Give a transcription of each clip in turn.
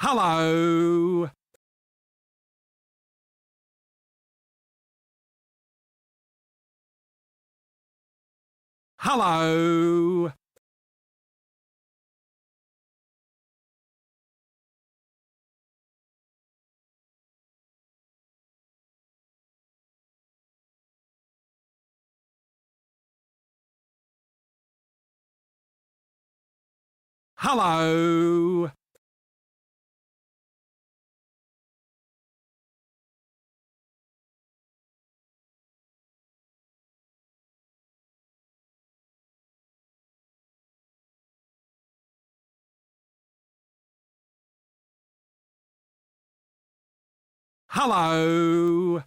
Hello. Hello. Hello. Hello.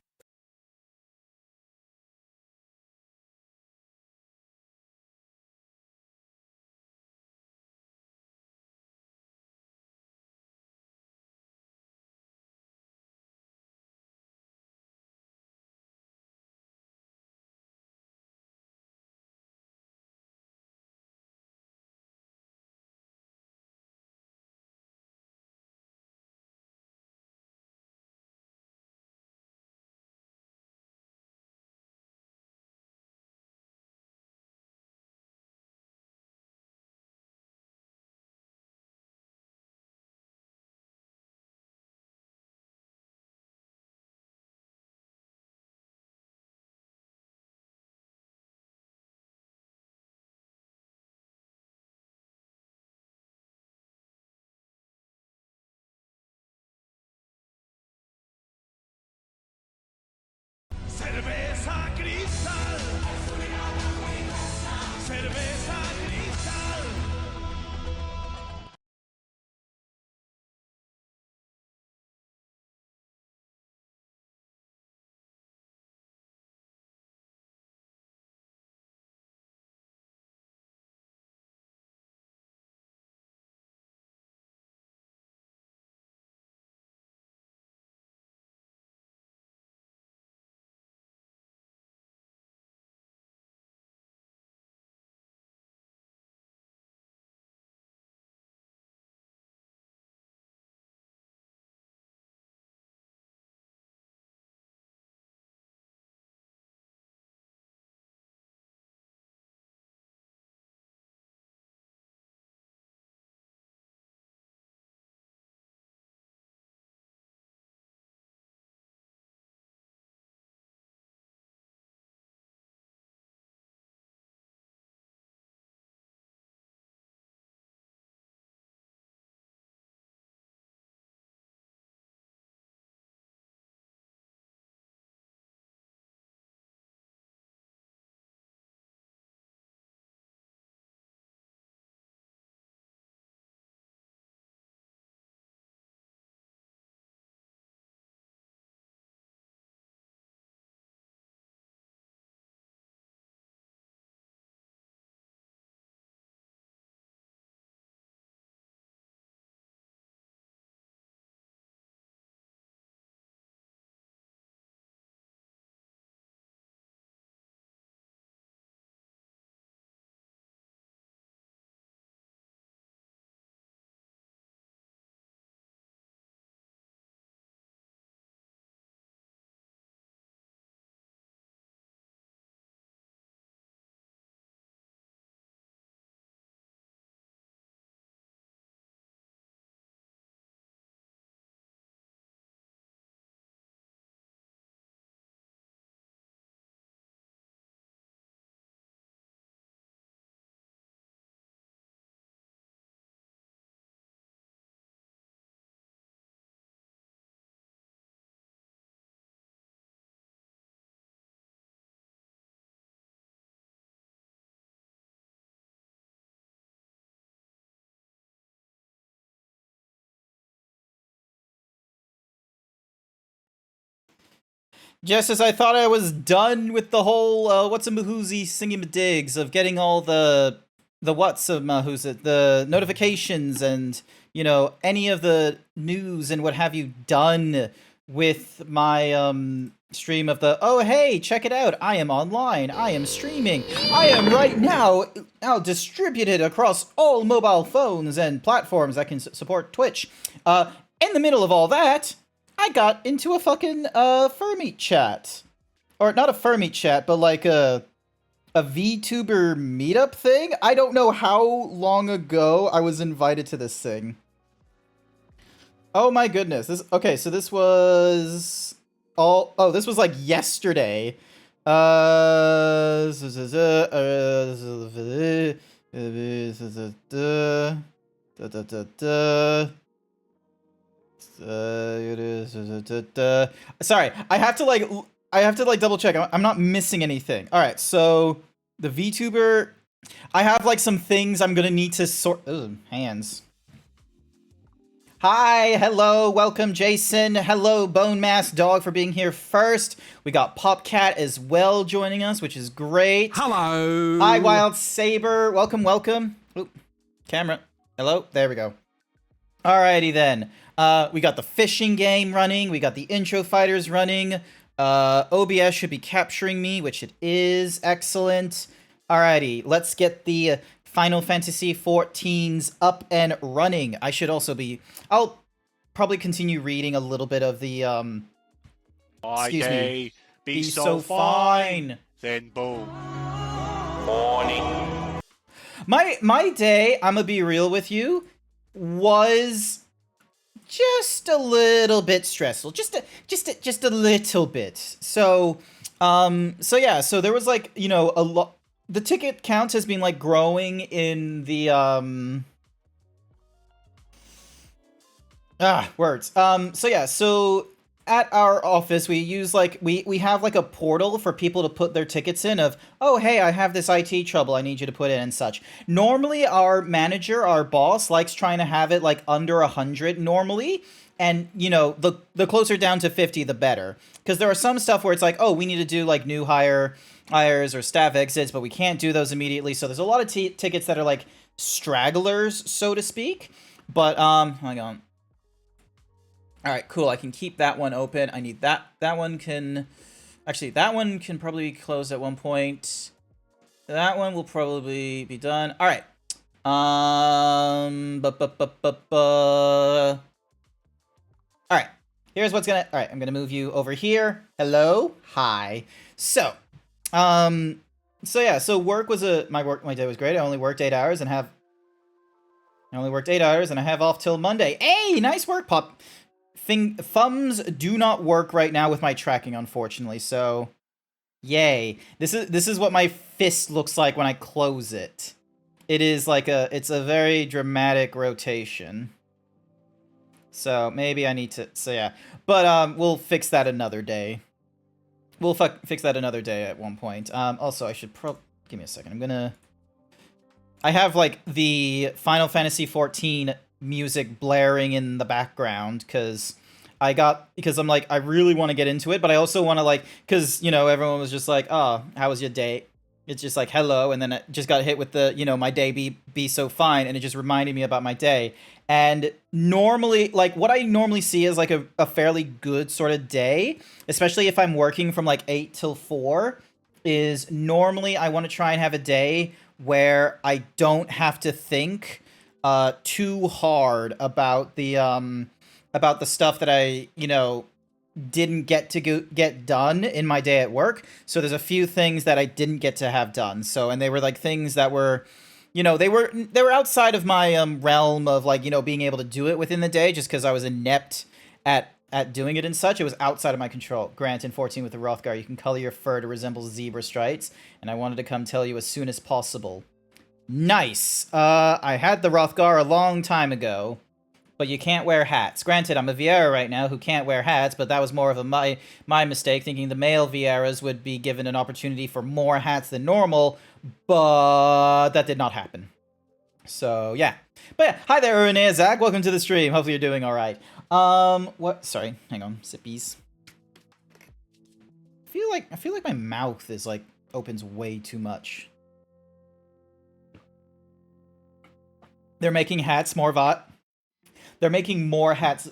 Cerveza cristal. Cerveza cristal. Just as I thought I was done with the whole what's a mahoozy singing digs of getting all the what's a who's it the notifications and any of the news and what have you done with my stream of the oh hey check it out I am online I am streaming I am right now distributed across all mobile phones and platforms that can support Twitch. In the middle of all that, I got into a fucking Furmeet chat. Or not a Furmeet chat, but like a VTuber meetup thing. I don't know how long ago I was invited to this thing. Oh my goodness. Okay, so this was this was like yesterday. Sorry, I have to like double check. I'm not missing anything. All right, so the VTuber, I have like some things I'm gonna need to sort. Ugh, hands. Hi, hello, welcome, Jason. Hello, Bone Mass Dog, for being here first. We got Popcat as well joining us, which is great. Hello. Hi, Wild Saber. Welcome, welcome. Oop, camera. Hello. There we go. Alrighty then. We got the fishing game running. We got the intro fighters running. OBS should be capturing me, which it is. Excellent. Alrighty, let's get the Final Fantasy XIVs up and running. I should also be... I'll probably continue reading a little bit of the, excuse me. Be so fine. Then boom. Morning. My day, I'm gonna be real with you, was just a little bit stressful. Just a little bit. So yeah, so there was like, you know, a lot... The ticket count has been like growing in the words. So yeah, so at our office we use like we have like a portal for people to put their tickets in of, oh hey, I have this IT trouble I need you to put in and such. Normally our manager, our boss, likes trying to have it like under 100 normally. And, you know, the closer down to 50, the better. Because there are some stuff where it's like, oh, we need to do, like, new hires or staff exits, but we can't do those immediately. So there's a lot of tickets that are, like, stragglers, so to speak. But, hang on. All right, cool. I can keep that one open. I need that. That one can... Actually, that one can probably be closed at one point. That one will probably be done. All right. All right, here's what's gonna... All right, I'm gonna move you over here. Hello, hi. So yeah, so work was my day was great. I only worked 8 hours and I have off till Monday. Hey, nice work, Pop. Thumbs do not work right now with my tracking, unfortunately. So, yay. This is what my fist looks like when I close it. It is like it's a very dramatic rotation. So maybe I need to... So yeah. But we'll fix that another day. We'll fix that another day at one point. Also, I should give me a second. I'm gonna... I have, like, the Final Fantasy XIV music blaring in the background, because I'm like, I really want to get into it, but I also want to, like... Because, you know, everyone was just like, oh, how was your day? It's just like, hello, and then it just got hit with the, you know, my day be so fine, and it just reminded me about my day. And normally, like, what I normally see is, like, a fairly good sort of day, especially if I'm working from, like, 8 till 4, is normally I want to try and have a day where I don't have to think too hard about the stuff that I, you know, didn't get to get done in my day at work. So there's a few things that I didn't get to have done. So, and they were, like, things that were... You know, they were outside of my realm of, like, you know, being able to do it within the day, just because I was inept at doing it and such. It was outside of my control. Grant, in 14 with the Rothgar, you can color your fur to resemble zebra stripes, and I wanted to come tell you as soon as possible. Nice. I had the Rothgar a long time ago, but you can't wear hats. Granted, I'm a Viera right now who can't wear hats, but that was more of my mistake, thinking the male Vieras would be given an opportunity for more hats than normal, but that did not happen. So, yeah. But yeah, hi there, Renee Zach. Welcome to the stream. Hopefully you're doing all right. What? Sorry, hang on. Sippies. I feel like my mouth is, like, opens way too much. They're making hats more They're making more hats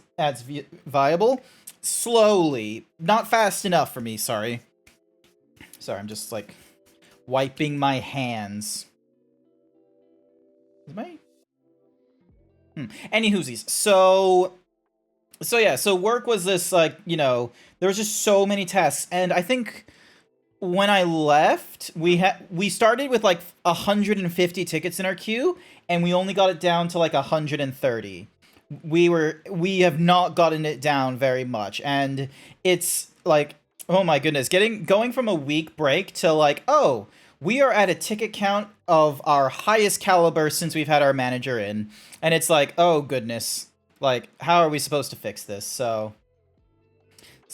viable. Slowly. Not fast enough for me, sorry. Sorry, I'm just, like, wiping my hands. Is my... Any hoosies. So, So yeah, so work was this, like, you know, there was just so many tasks, and I think when I left, we started with like 150 tickets in our queue, and we only got it down to like 130. We have not gotten it down very much, and it's like, oh my goodness, going from a week break to like, oh, we are at a ticket count of our highest caliber since we've had our manager in, and it's like, oh goodness, like, how are we supposed to fix this? So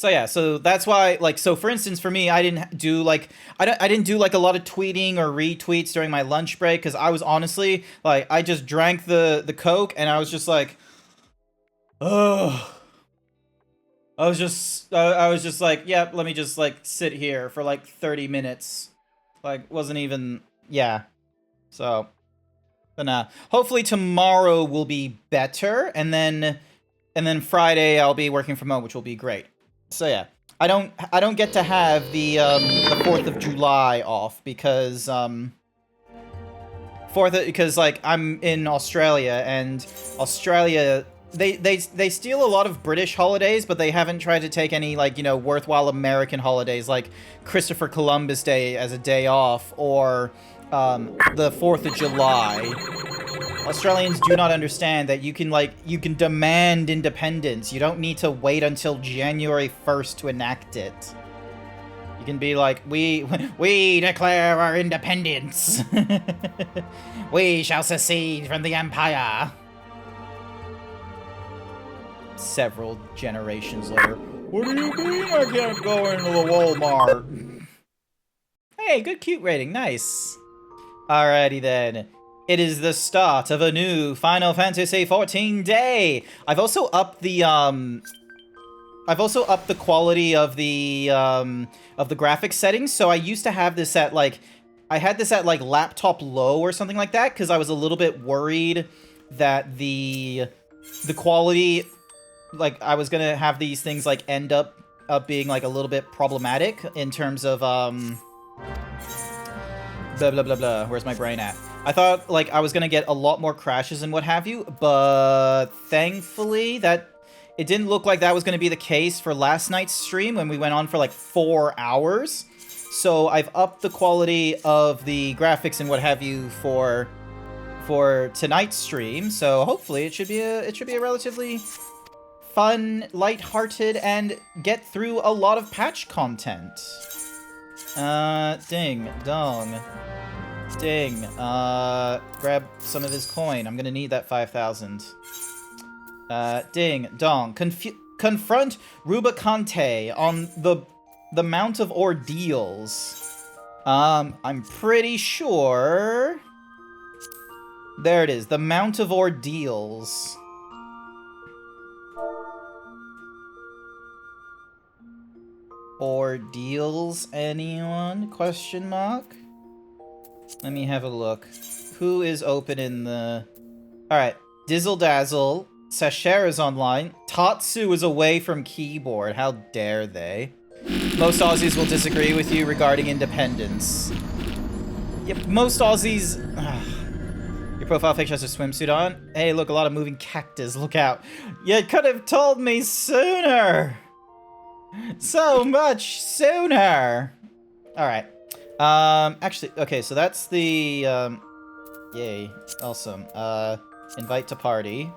yeah, so that's why, like, so for instance, for me, I didn't do like, I didn't do like a lot of tweeting or retweets during my lunch break, because I was honestly like, I just drank the Coke, and I was just like, oh, I was just like, yep, let me just like sit here for like 30 minutes, like, wasn't even, yeah, so, but nah, hopefully tomorrow will be better, and then Friday I'll be working from home, which will be great. So yeah, I don't get to have the 4th of July off because because like I'm in Australia, and Australia they steal a lot of British holidays, but they haven't tried to take any, like, you know, worthwhile American holidays like Christopher Columbus Day as a day off, or the 4th of July. Australians do not understand that you can demand independence. You don't need to wait until January 1st to enact it. You can be like, we declare our independence. We shall secede from the Empire. Several generations later. What do you mean I can't go into the Walmart? Hey, good cute rating, nice. Alrighty then. It is the start of a new Final Fantasy XIV day. I've also upped the quality of the graphics settings. So I used to have this at like, I had this at like laptop low or something like that, because I was a little bit worried that the quality, like, I was gonna have these things like end up being like a little bit problematic in terms of blah blah blah blah. Where's my brain at? I thought like I was gonna get a lot more crashes and what have you, but thankfully that it didn't look like that was gonna be the case for last night's stream when we went on for like 4 hours. So I've upped the quality of the graphics and what have you for tonight's stream. So hopefully it should be a relatively fun, lighthearted, and get through a lot of patch content. Ding dong. Ding. Grab some of his coin. I'm gonna need that 5,000. Ding dong. Confront Rubicante on the Mount of Ordeals. I'm pretty sure. There it is. The Mount of Ordeals. Ordeals, anyone? Question mark? Let me have a look. Who is open in the... Alright. Dizzle Dazzle. Sashera's online. Tatsu is away from keyboard. How dare they? Most Aussies will disagree with you regarding independence. Yep, most Aussies... Your profile picture has a swimsuit on. Hey, look, a lot of moving cactus. Look out. You could have told me sooner! So much sooner! Alright. Actually, okay, so that's the, yay. Awesome. Invite to party.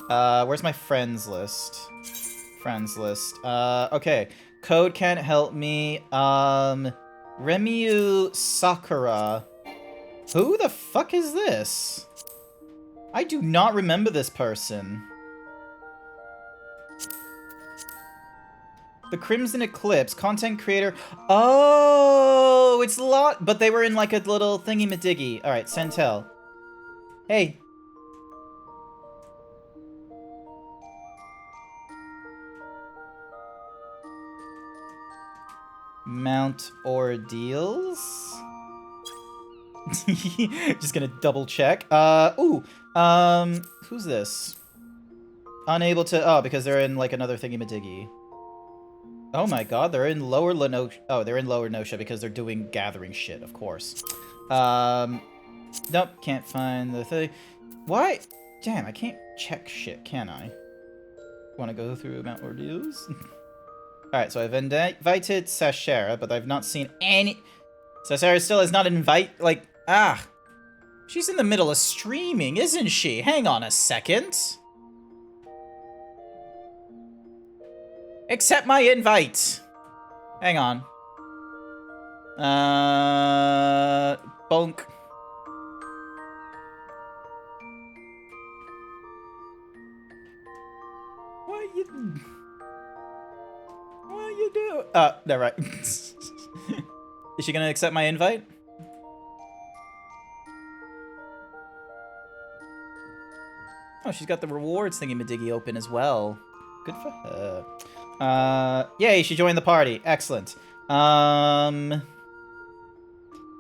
Where's my friends list? Friends list. Okay. Code can't help me. Remiu Sakura. Who the fuck is this? I do not remember this person. The Crimson Eclipse, content creator. Oh, it's a lot, but they were in like a little thingy-madiggy. All right, Sentel. Hey. Mount Ordeals. Just gonna double check. Who's this? Unable to. Oh, because they're in like another thingy-madiggy. Oh my god, they're in Lower Lenosha. Oh, they're in Lower Lenosha because they're doing gathering shit, of course. Nope, can't find the thing. Why? Damn, I can't check shit, can I? want to go through Mount Ordeals? Alright, so I've invited Sashera, but I've not seen any... Sashera still has not like... She's in the middle of streaming, isn't she? Hang on a second. Accept my invite. Hang on. Bonk. What you do? No, right. Is she gonna accept my invite? Oh, she's got the rewards thingy-majiggy open as well. Good for her. Yay, she joined the party. Excellent.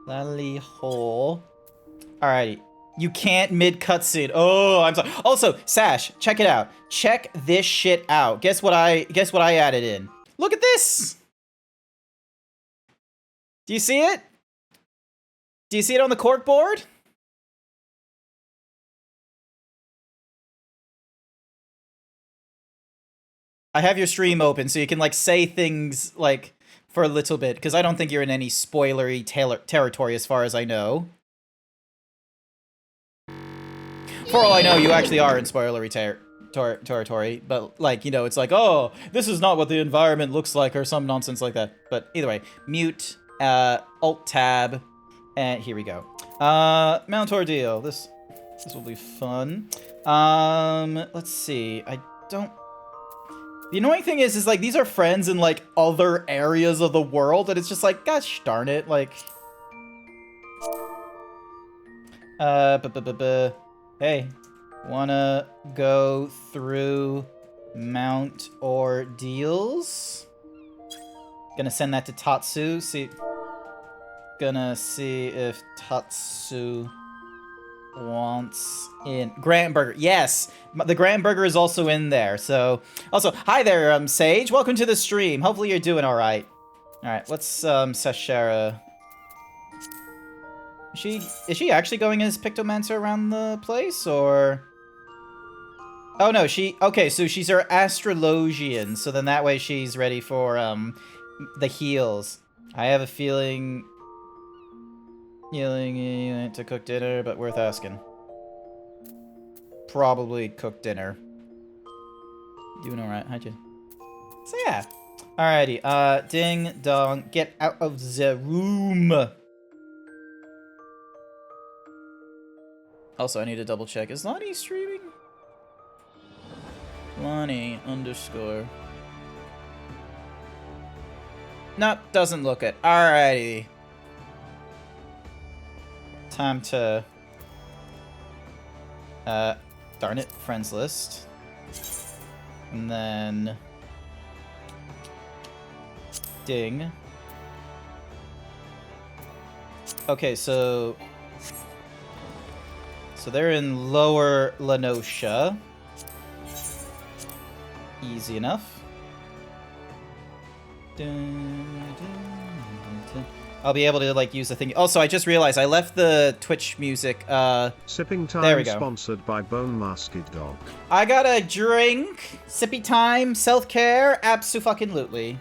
Lally Hole. Alrighty. You can't mid-cutscene. Oh, I'm sorry. Also, Sash, check it out. Check this shit out. Guess what I added in? Look at this! Do you see it? Do you see it on the corkboard? I have your stream open so you can, like, say things, like, for a little bit, because I don't think you're in any spoilery territory as far as I know. For all I know, you actually are in spoilery territory, but, like, you know, it's like, oh, this is not what the environment looks like, or some nonsense like that. But either way, mute, Alt-Tab, and here we go. Mount Ordeal. This will be fun. Let's see. I don't... The annoying thing is like, these are friends in, like, other areas of the world, and it's just like, gosh darn it, like... Hey, wanna go through Mount Ordeals? Gonna send that to Tatsu, Gonna see if Tatsu wants in. Grant Burger, yes! The Grant Burger is also in there, so... Also, hi there, Sage, welcome to the stream. Hopefully you're doing alright. Alright, what's, Sashera... Is she actually going as Pictomancer around the place, or... Oh no, okay, so she's her Astrologian, so then that way she's ready for, the heals. I have a feeling... Healing to cook dinner, but worth asking. Probably cook dinner. Doing alright, how'd you? So yeah. Alrighty, ding dong, get out of the room! Also, I need to double check. Is Lonnie streaming? Lonnie _ Nope, doesn't look it. Alrighty. Time to... darn it, friends list. And then... Ding. Okay, so they're in Lower Lenosha. Easy enough. I'll be able to, like, use the thing. Also, I just realized I left the Twitch music, Sipping time there we go. Sponsored by Bone Masked Dog. I got a drink. Sippy time, self-care, abso-fucking-lutely.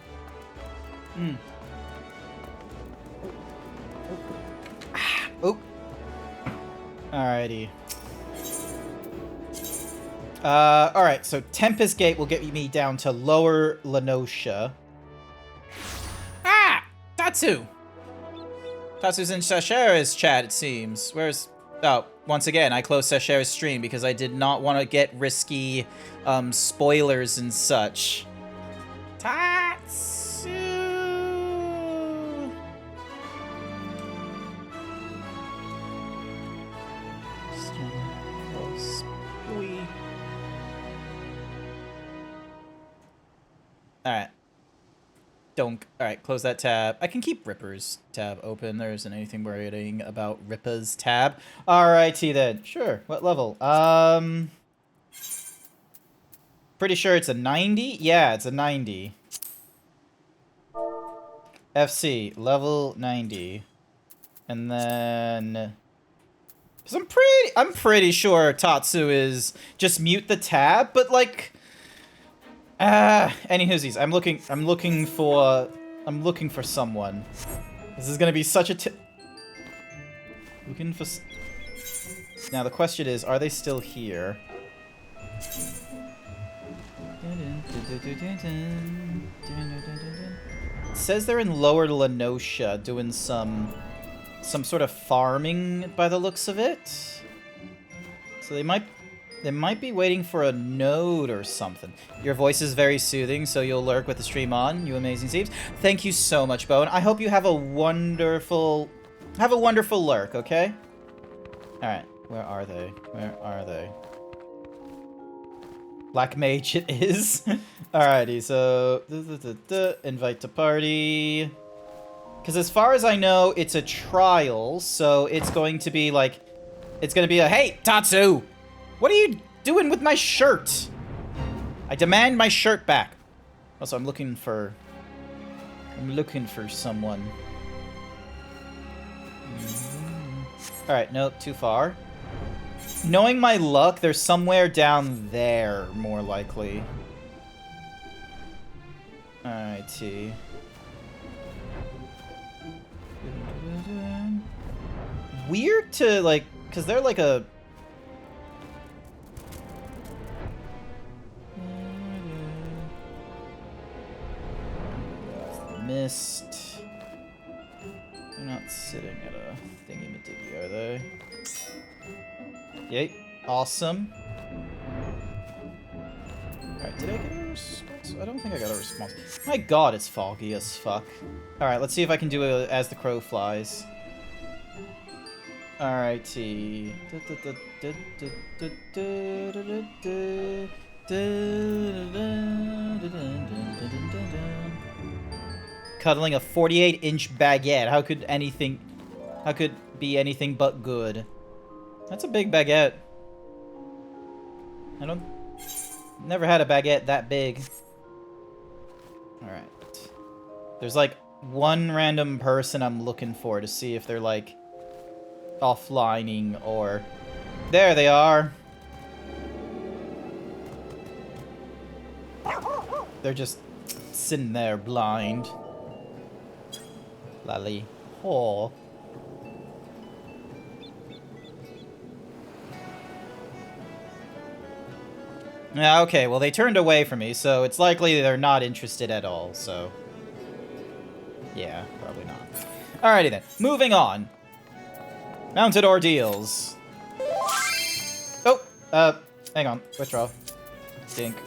Oop. Alrighty. Alright, so Tempest Gate will get me down to Lower Lenosha. Ah! Tatsu! Tatsu's in Sashera's chat, it seems. Where's... Oh, once again, I closed Sashera's stream because I did not want to get risky, spoilers and such. Tatsu! Alright. Don't... Alright, close that tab. I can keep Ripper's tab open. There isn't anything worrying about Ripper's tab. Alrighty then. Sure. What level? Pretty sure it's a 90? Yeah, it's a 90. FC, level 90. And then... Because I'm pretty sure Tatsu is just mute the tab, but like... Any whoosies. I'm looking for someone. This is gonna be such a looking for now the question is, are they still here? It says they're in Lower Lenosha doing some sort of farming by the looks of it. So they might be waiting for a node or something. Your voice is very soothing, so you'll lurk with the stream on, you amazing Zeebs. Thank you so much, Bone. I hope you have a wonderful lurk, okay? Alright, where are they? Where are they? Black Mage it is. Alrighty, so invite to party. Because as far as I know, it's a trial, so it's going to be like, it's going to be a, hey, Tatsu! What are you doing with my shirt? I demand my shirt back. Also, I'm looking for someone. Alright, nope, too far. Knowing my luck, they're somewhere down there, more likely. Alrighty. Weird to, like, because they're like a... Mist. They're not sitting at a thingy-majiggy, are they? Yay. Awesome. Alright, did I get a response? I don't think I got a response. My god, it's foggy as fuck. Alright, let's see if I can do it as the crow flies. Alrighty. Cuddling a 48-inch baguette. How could be anything but good? That's a big baguette. Never had a baguette that big. Alright. There's like one random person I'm looking for to see if they're like offlining or... There they are! They're just sitting there blind. Lally. Oh. Yeah, okay, well they turned away from me, so it's likely they're not interested at all, so... Yeah, probably not. Alrighty then, moving on. Mounted ordeals. Oh, hang on, withdraw. Stink.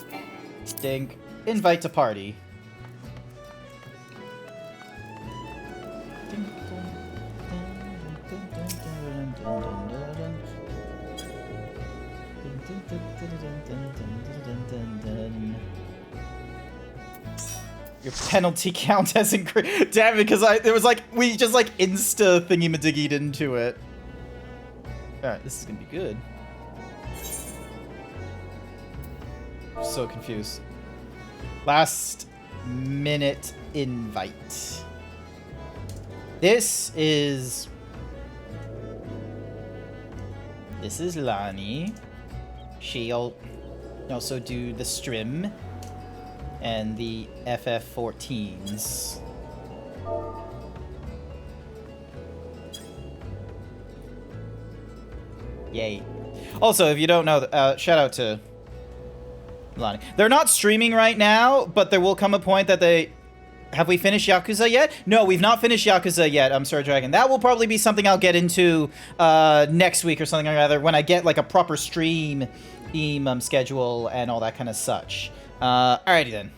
Stink. Invite to party. Your penalty count has increased. Damn it, because there was like, we just like insta thingy-madiggied into it. Alright, this is gonna be good. I'm so confused. Last minute invite. This is Lani. She'll also do the stream and the FF14s. Yay. Also, if you don't know, shout out to Lani. They're not streaming right now, but there will come a point that they... Have we finished Yakuza yet? No, we've not finished Yakuza yet, Sir Dragon. That will probably be something I'll get into next week or something or other when I get like a proper stream schedule and all that kind of such. Alrighty then.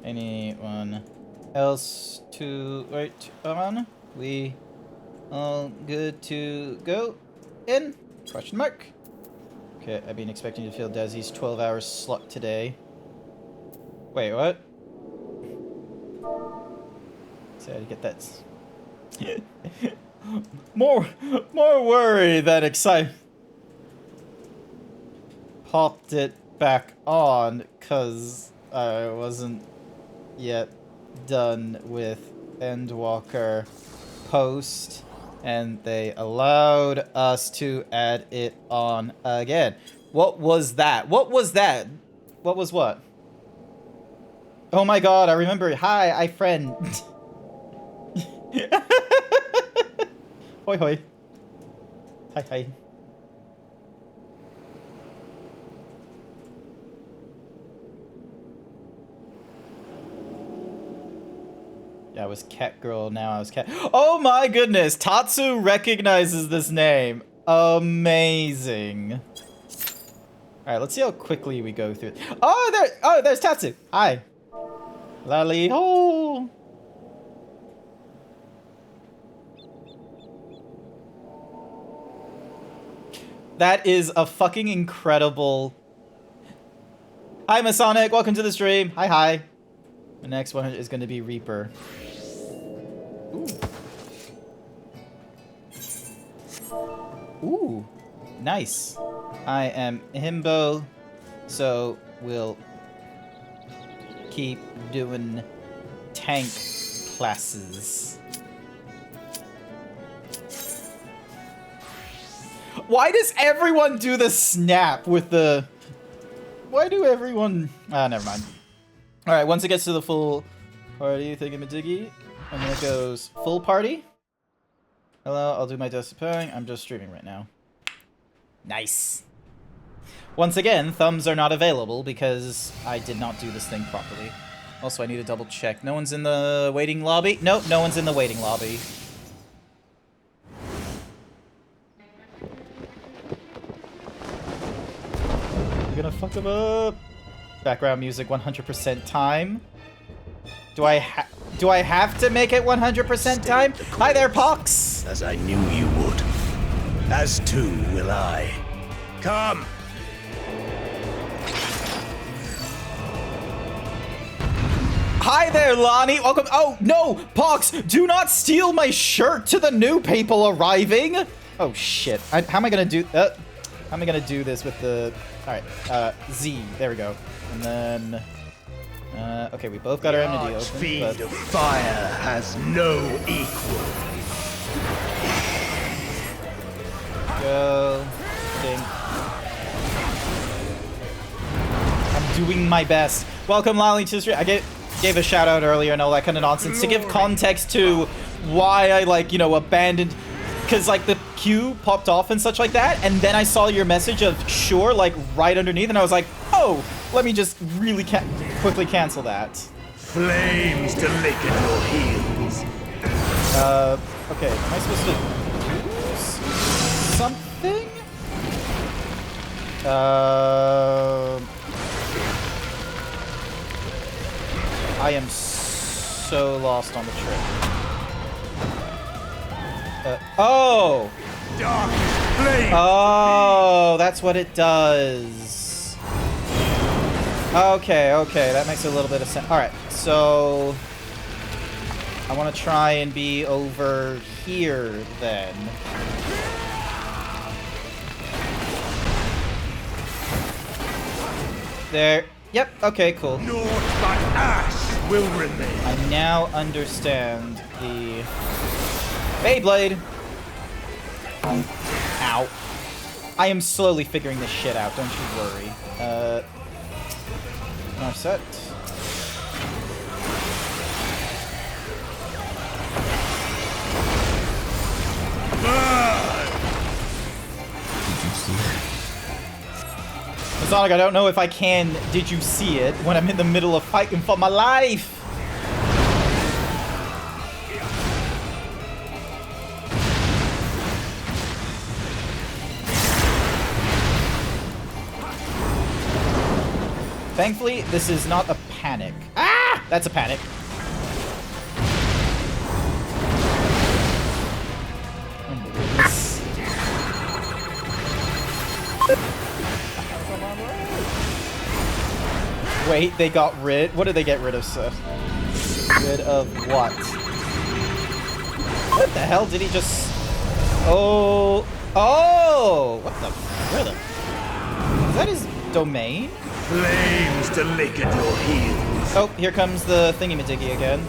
Anyone else to wait on? We all good to go in? Question mark. Okay, I've been expecting to fill Desi's 12-hour slot today. Wait, what? So I had to get that. more worry than excitement. Popped it back on because I wasn't yet done with Endwalker post, and they allowed us to add it on again. What was that? What was that? What was what? Oh my god, I remember. Hi, I friend. Hoi hoi. Hi hi. Yeah, I was Cat Girl, now I was Cat. Oh my goodness! Tatsu recognizes this name. Amazing. Alright, let's see how quickly we go through it. Oh, there's Tatsu. Hi. Lally ho. That is a fucking incredible. Hi, Masonic. Welcome to the stream. Hi, hi. The next one is going to be Reaper. Ooh. Ooh. Nice. I am Himbo, so we'll keep doing tank classes. Why does everyone do the snap with the... Why do everyone... Ah, never mind. Alright, once it gets to the full party thingamadiggy, and then it goes full party. Hello, I'll do my desk preparing. I'm just streaming right now. Nice. Once again, thumbs are not available because I did not do this thing properly. Also, I need to double check. No one's in the waiting lobby? Nope, no one's in the waiting lobby. You're gonna fuck him up. Background music 100% time. Do I have to make it 100% time? Hi there, Pox! As I knew you would. As too will I. Come! Hi there, Lonnie! Welcome- Oh, no! Pox! Do not steal my shirt to the new people arriving! Oh, shit. How am I gonna do- How am I gonna do this with the- Alright, Z. There we go. And then... okay, we both got our enmity open, Fiend of fire has no equal. Go. Ding. I'm doing my best. Welcome, Lolly, to the stream. I gave a shout out earlier and all that kind of nonsense to give context to why I, like, you know, abandoned... Because, like, the queue popped off and such like that, and then I saw your message of sure, like, right underneath, and I was like, oh, let me just really quickly cancel that. Flames to lick at your heels. Okay, am I supposed to do something? I am so lost on the trip. Oh! Oh, that's what it does. Okay, okay, that makes a little bit of sense. Alright, so... I want to try and be over here, then. There. Yep, okay, cool. Naught but ash will remain. I now understand the... Beyblade! Ow. I am slowly figuring this shit out, don't you worry. Our set. Sonic, I don't know if I can did you see it when I'm in the middle of fighting for my life. Thankfully, this is not a panic. Ah! That's a panic. Oh my goodness. Wait, they got rid... What did they get rid of, sir? Rid of what? What the hell did he just... Oh... Oh! What the... Where the... Is that his domain? Flames to lick at your heels. Oh, here comes the thingy-majiggy again.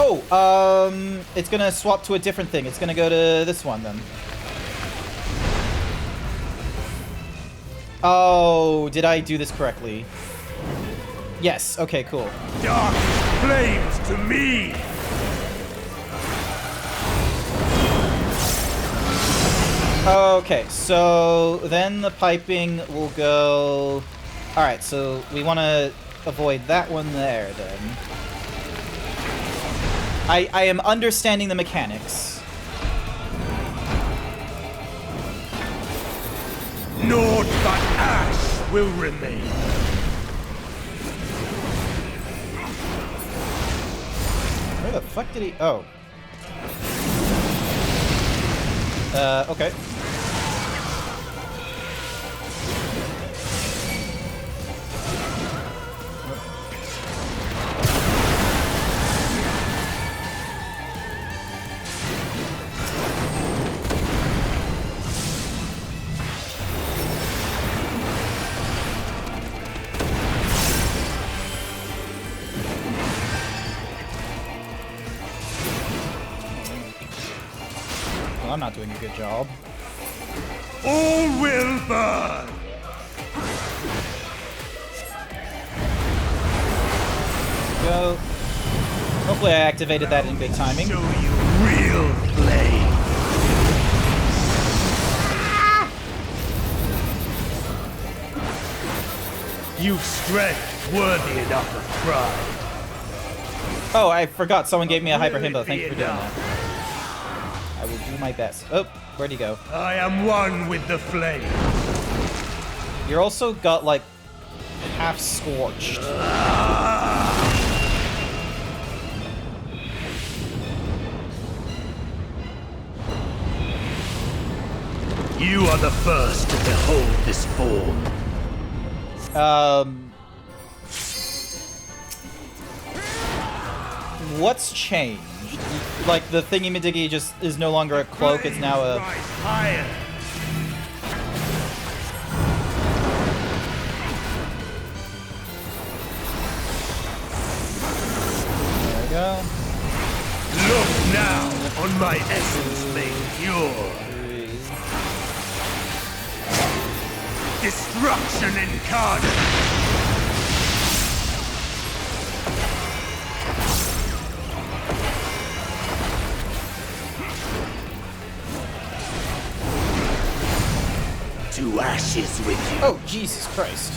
Oh, it's gonna swap to a different thing. It's gonna go to this one then. Oh, did I do this correctly? Yes, okay, cool. Dark flames to me! Okay, so then the piping will go... Alright, so we want to avoid that one there, then. I am understanding the mechanics. Naught but ash will remain. Where the fuck did he... Oh. Okay. Well, I'm not doing a good job. All will burn! Go. Hopefully I activated that in good timing. Show you real flame. You've strength worthy enough of pride. Oh, I forgot. Someone gave me a hyper himbo. Thank you for doing that. I will do my best. Oh, where'd he go? I am one with the flame. You're also got, like, half scorched. You are the first to behold this form. What's changed? Like, the thingy-majiggy just is no longer a cloak, it's now a... Rise higher. There we go. Look now on my essence made pure. Destruction incarnate. To ashes with you. Oh, Jesus Christ.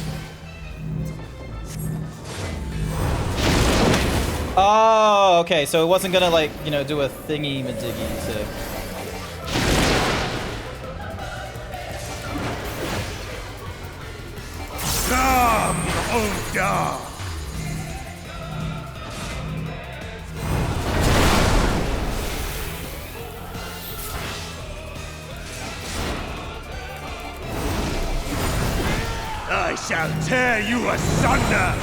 Oh, okay, so it wasn't gonna, like, you know, do a thingy-majiggy to... Come, O dark. I shall tear you asunder!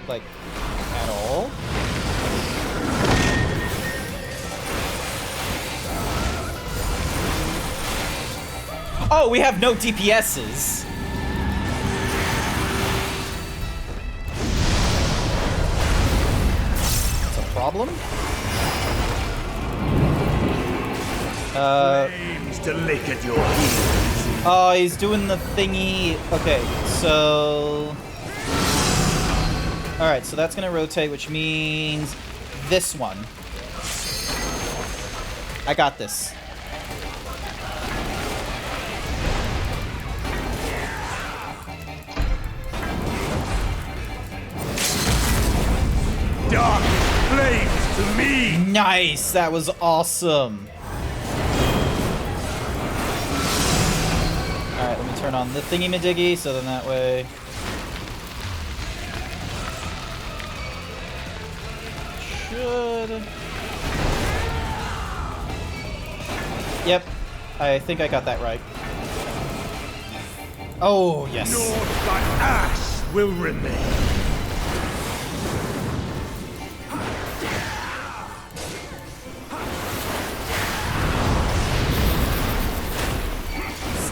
Like, at all? Oh, we have no DPSs! Problem? Flames to lick at your heels. Oh, he's doing the thingy. Okay, so... Alright, so that's gonna rotate, which means this one. I got this. Dark flames to me! Nice! That was awesome! Alright, let me turn on the thingy-majiggy, so then that way... Should... Yep, I think I got that right. Oh, yes. Naught but ash will remain.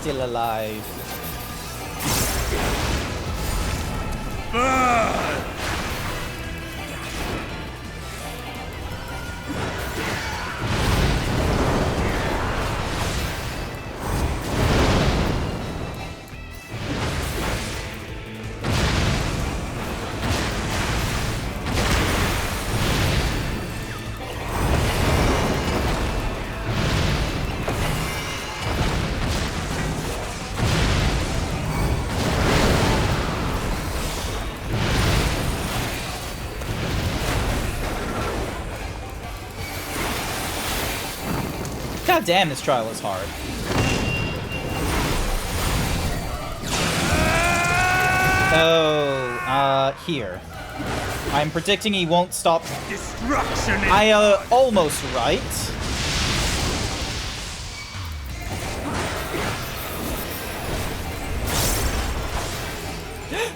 still alive. God damn, this trial is hard. Oh, here. I'm predicting he won't stop. Destruction is Almost right.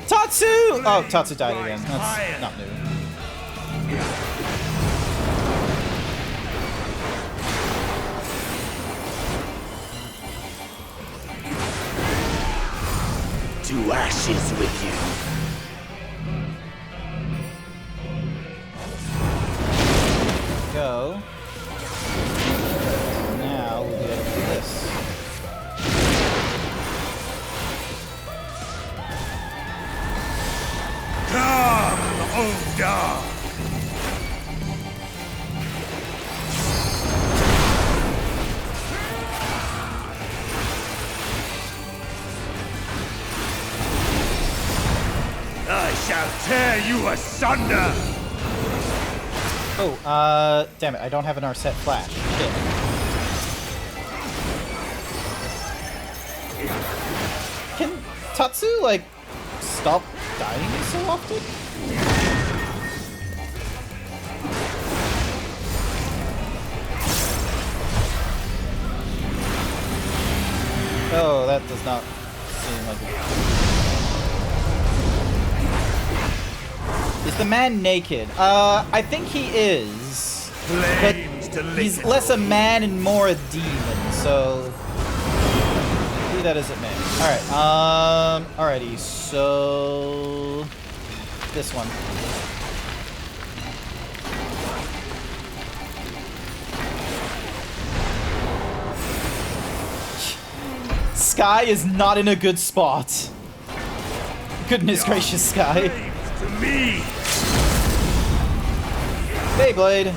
Tatsu! Oh, Tatsu died again. That's not new. to ashes with you. Go. Now we'll be able to do this. Come, Oda! I shall tear you asunder! Oh, damn it, I don't have an Arset flash. Shit. Can Tatsu, like, stop dying so often? Oh, that does not seem like it. Is the man naked? I think he is. But he's less a man and more a demon, so be that as it may. Alright, alrighty, so this one. Sky is not in a good spot. Goodness gracious, Sky. To me! Beyblade.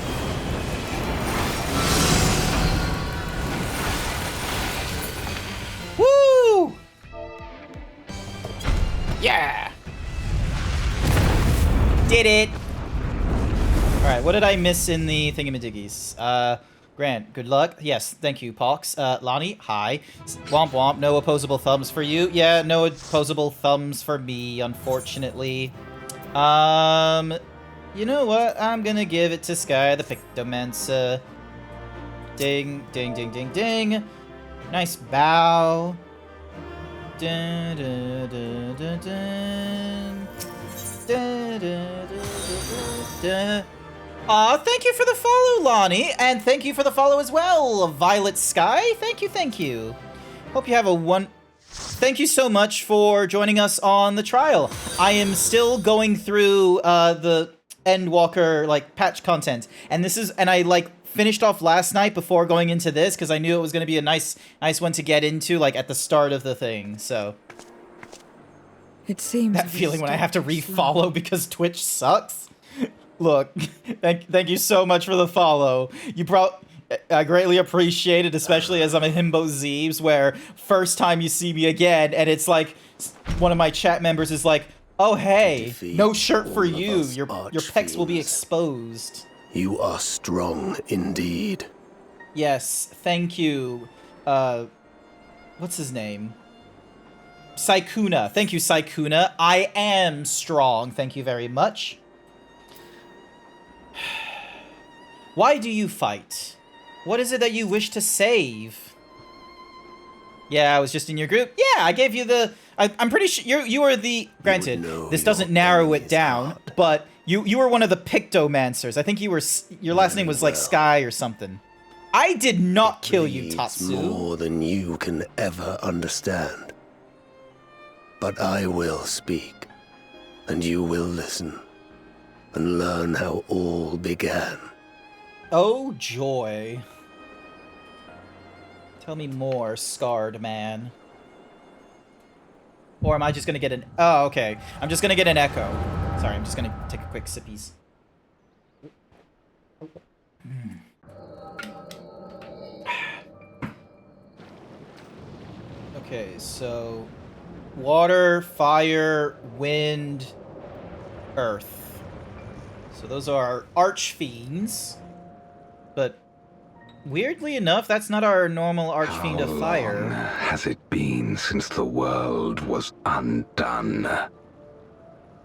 Woo! Yeah! Did it! Alright, what did I miss in the thingamadiggies? Grant, good luck. Yes, thank you, Pox. Lonnie, hi. Womp womp, no opposable thumbs for you. Yeah, no opposable thumbs for me, unfortunately. You know what? I'm gonna give it to Sky the Pictomancer. Ding, ding, ding, ding, ding. Nice bow. Dun, dun, dun, dun, dun. Dun, dun, dun, dun, dun. Aw, thank you for the follow, Lonnie, and thank you for the follow as well, Violet Sky. Thank you, thank you. Hope you have a Thank you so much for joining us on the trial. I am still going through the Endwalker like patch content, and I like finished off last night before going into this because I knew it was going to be a nice one to get into like at the start of the thing. So it seems that feeling when I have to refollow because Twitch sucks. Look, thank you so much for the follow. I greatly appreciate it, especially as I'm a Himbo Zeebs, where first time you see me again, and it's like, one of my chat members is like, oh hey, no shirt for you, your pecs will be exposed. You are strong indeed. Yes, thank you. What's his name? Saikuna. Thank you, Saikuna. I am strong, thank you very much. Why do you fight? What is it that you wish to save? Yeah, I was just in your group. Yeah, I gave you the... I'm pretty sure you were the... Granted, this doesn't narrow it down, but you were one of the Pictomancers. I think you were... Your last name was like Sky or something. I did not kill you, Bleeds Tatsu. more than you can ever understand. But I will speak, and you will listen, and learn how all began. Oh, joy. Tell me more, scarred man. Or am I just gonna get an... Oh, okay. I'm just gonna get an echo. Sorry, I'm just gonna take a quick sippies. Okay, so... Water, fire, wind, earth. So those are archfiends. But weirdly enough, that's not our normal archfiend of fire. How long has it been since the world was undone?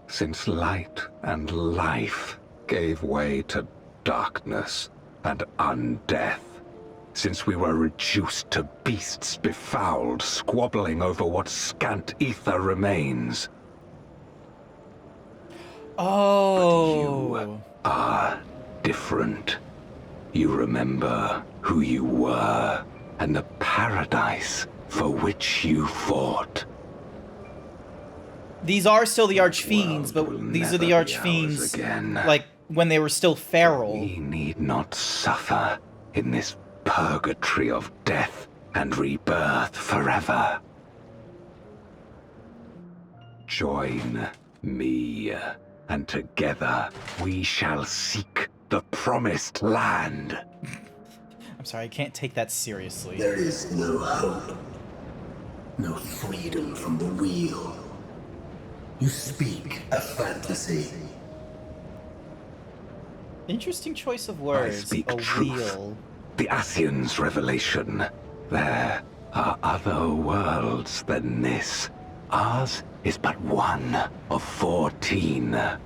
Since light and life gave way to darkness and undeath? Since we were reduced to beasts befouled, squabbling over what scant ether remains? Oh. But you are different. You remember who you were and the paradise for which you fought. These are still the archfiends, but these are the archfiends like when they were still feral. We need not suffer in this purgatory of death and rebirth forever. Join me, and together we shall seek the promised land. I'm sorry, I can't take that seriously. There is no hope, no freedom from the wheel. You speak a fantasy. Interesting choice of I words. speak A truth. wheel. The Ascian's revelation. There are other worlds than this. Ours is but one of 14. Huh.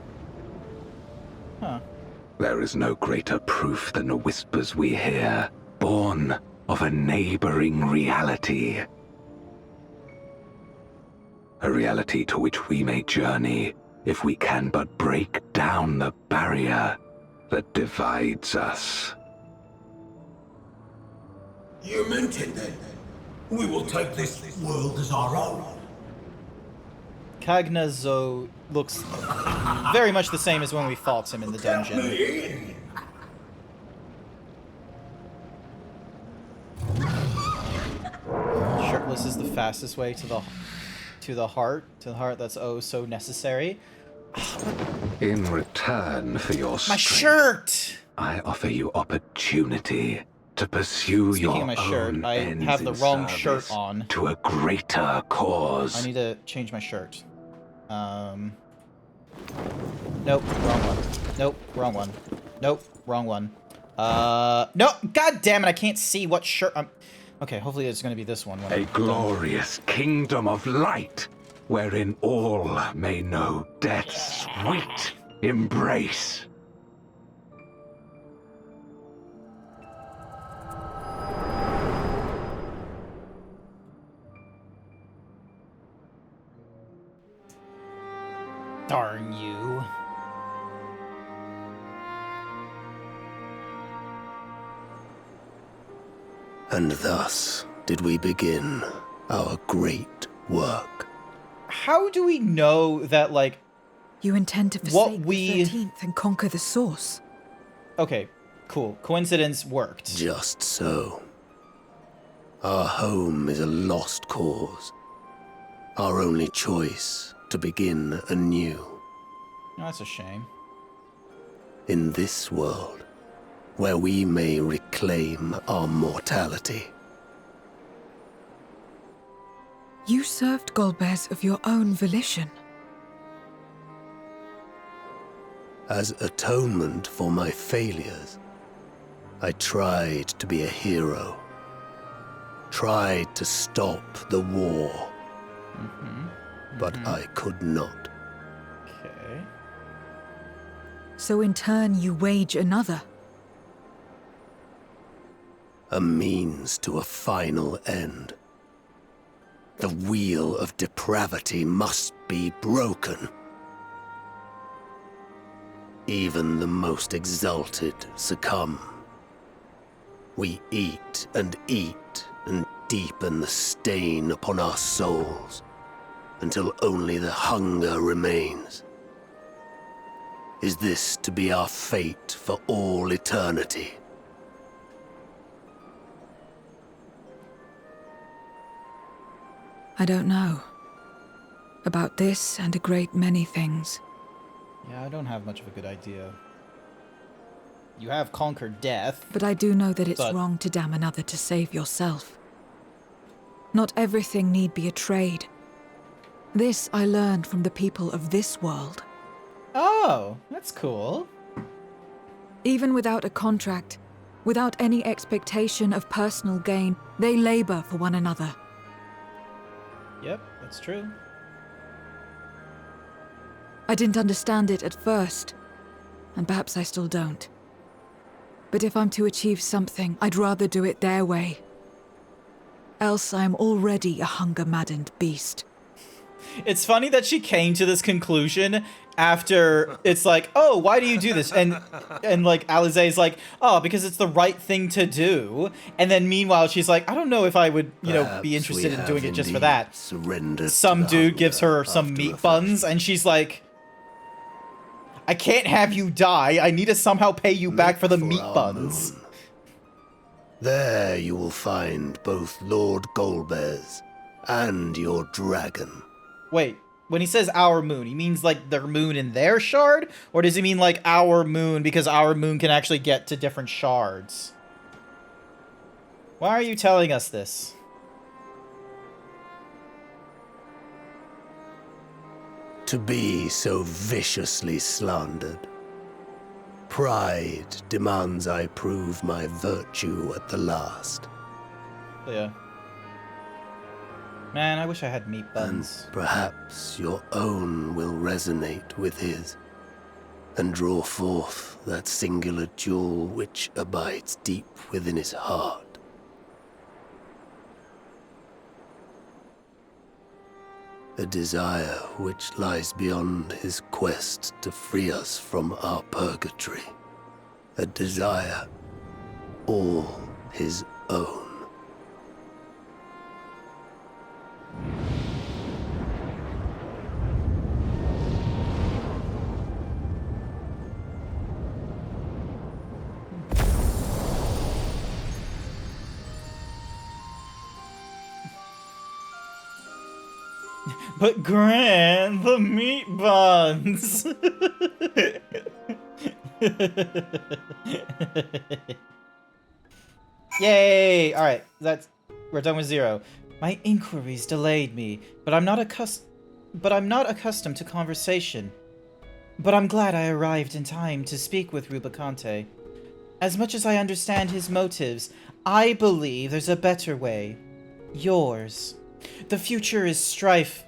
There is no greater proof than the whispers we hear, born of a neighboring reality. A reality to which we may journey if we can but break down the barrier that divides us. You meant it then. We will take this world as our own. Kagnazo looks very much the same as when we fought him in the dungeon. Shirtless is the fastest way to the heart. To the heart that's oh so necessary. In return for your My strength, shirt! I offer you opportunity to pursue Speaking your of my shirt, own I ends have the in wrong service shirt on. to a greater cause. I need to change my shirt. Nope, wrong one. Nope, wrong one. Nope, wrong one. No, god damn it, I can't see what shirt I'm... Okay, hopefully it's gonna be this one. When A I'm done. glorious kingdom of light, wherein all may know death's sweet embrace. Darn you. And thus did we begin our great work. How do we know that, like... You intend to What forsake we- the 13th and conquer the source. Okay, cool. Coincidence worked. Just so. Our home is a lost cause. Our only choice to begin anew. Oh, that's a shame. In this world, where we may reclaim our mortality. You served Golbez of your own volition. As atonement for my failures, I tried to be a hero. Tried to stop the war. But I could not. Okay. So in turn you wage another. A means to a final end. The wheel of depravity must be broken. Even the most exalted succumb. We eat and deepen the stain upon our souls, until only the hunger remains. Is this to be our fate for all eternity? I don't know. About this and a great many things. Yeah, I don't have much of a good idea. You have conquered death. But I do know that it's But- wrong to damn another to save yourself. Not everything need be a trade. This I learned from the people of this world. Oh, that's cool. Even without a contract, without any expectation of personal gain, they labor for one another. Yep, that's true. I didn't understand it at first, and perhaps I still don't. But if I'm to achieve something, I'd rather do it their way. Else I am already a hunger-maddened beast. It's funny that she came to this conclusion after it's like, oh, why do you do this? And like Alizé's like, oh, because it's the right thing to do. And then meanwhile, she's like, I don't know if I would, you know, be Perhaps interested we in doing have it just for indeed that. surrendered Some to the dude gives hunger her some after meat a buns, fashion. and she's like, I can't have you die. I need to somehow pay you back for the Make meat our buns. moon. There you will find both Lord Golbez and your dragon. Wait, when he says our moon, he means like their moon in their shard? Or does he mean like our moon because our moon can actually get to different shards? Why are you telling us this? To be so viciously slandered. Pride demands I prove my virtue at the last. Yeah. Man, I wish I had meat And buns. perhaps your own will resonate with his, and draw forth that singular jewel which abides deep within his heart. A desire which lies beyond his quest to free us from our purgatory. A desire all his own. But Grant, the meat buns! Yay! Alright, we're done with 0. My inquiries delayed me, but I'm not accustomed to conversation. But I'm glad I arrived in time to speak with Rubicante. As much as I understand his motives, I believe there's a better way. Yours. The future is strife.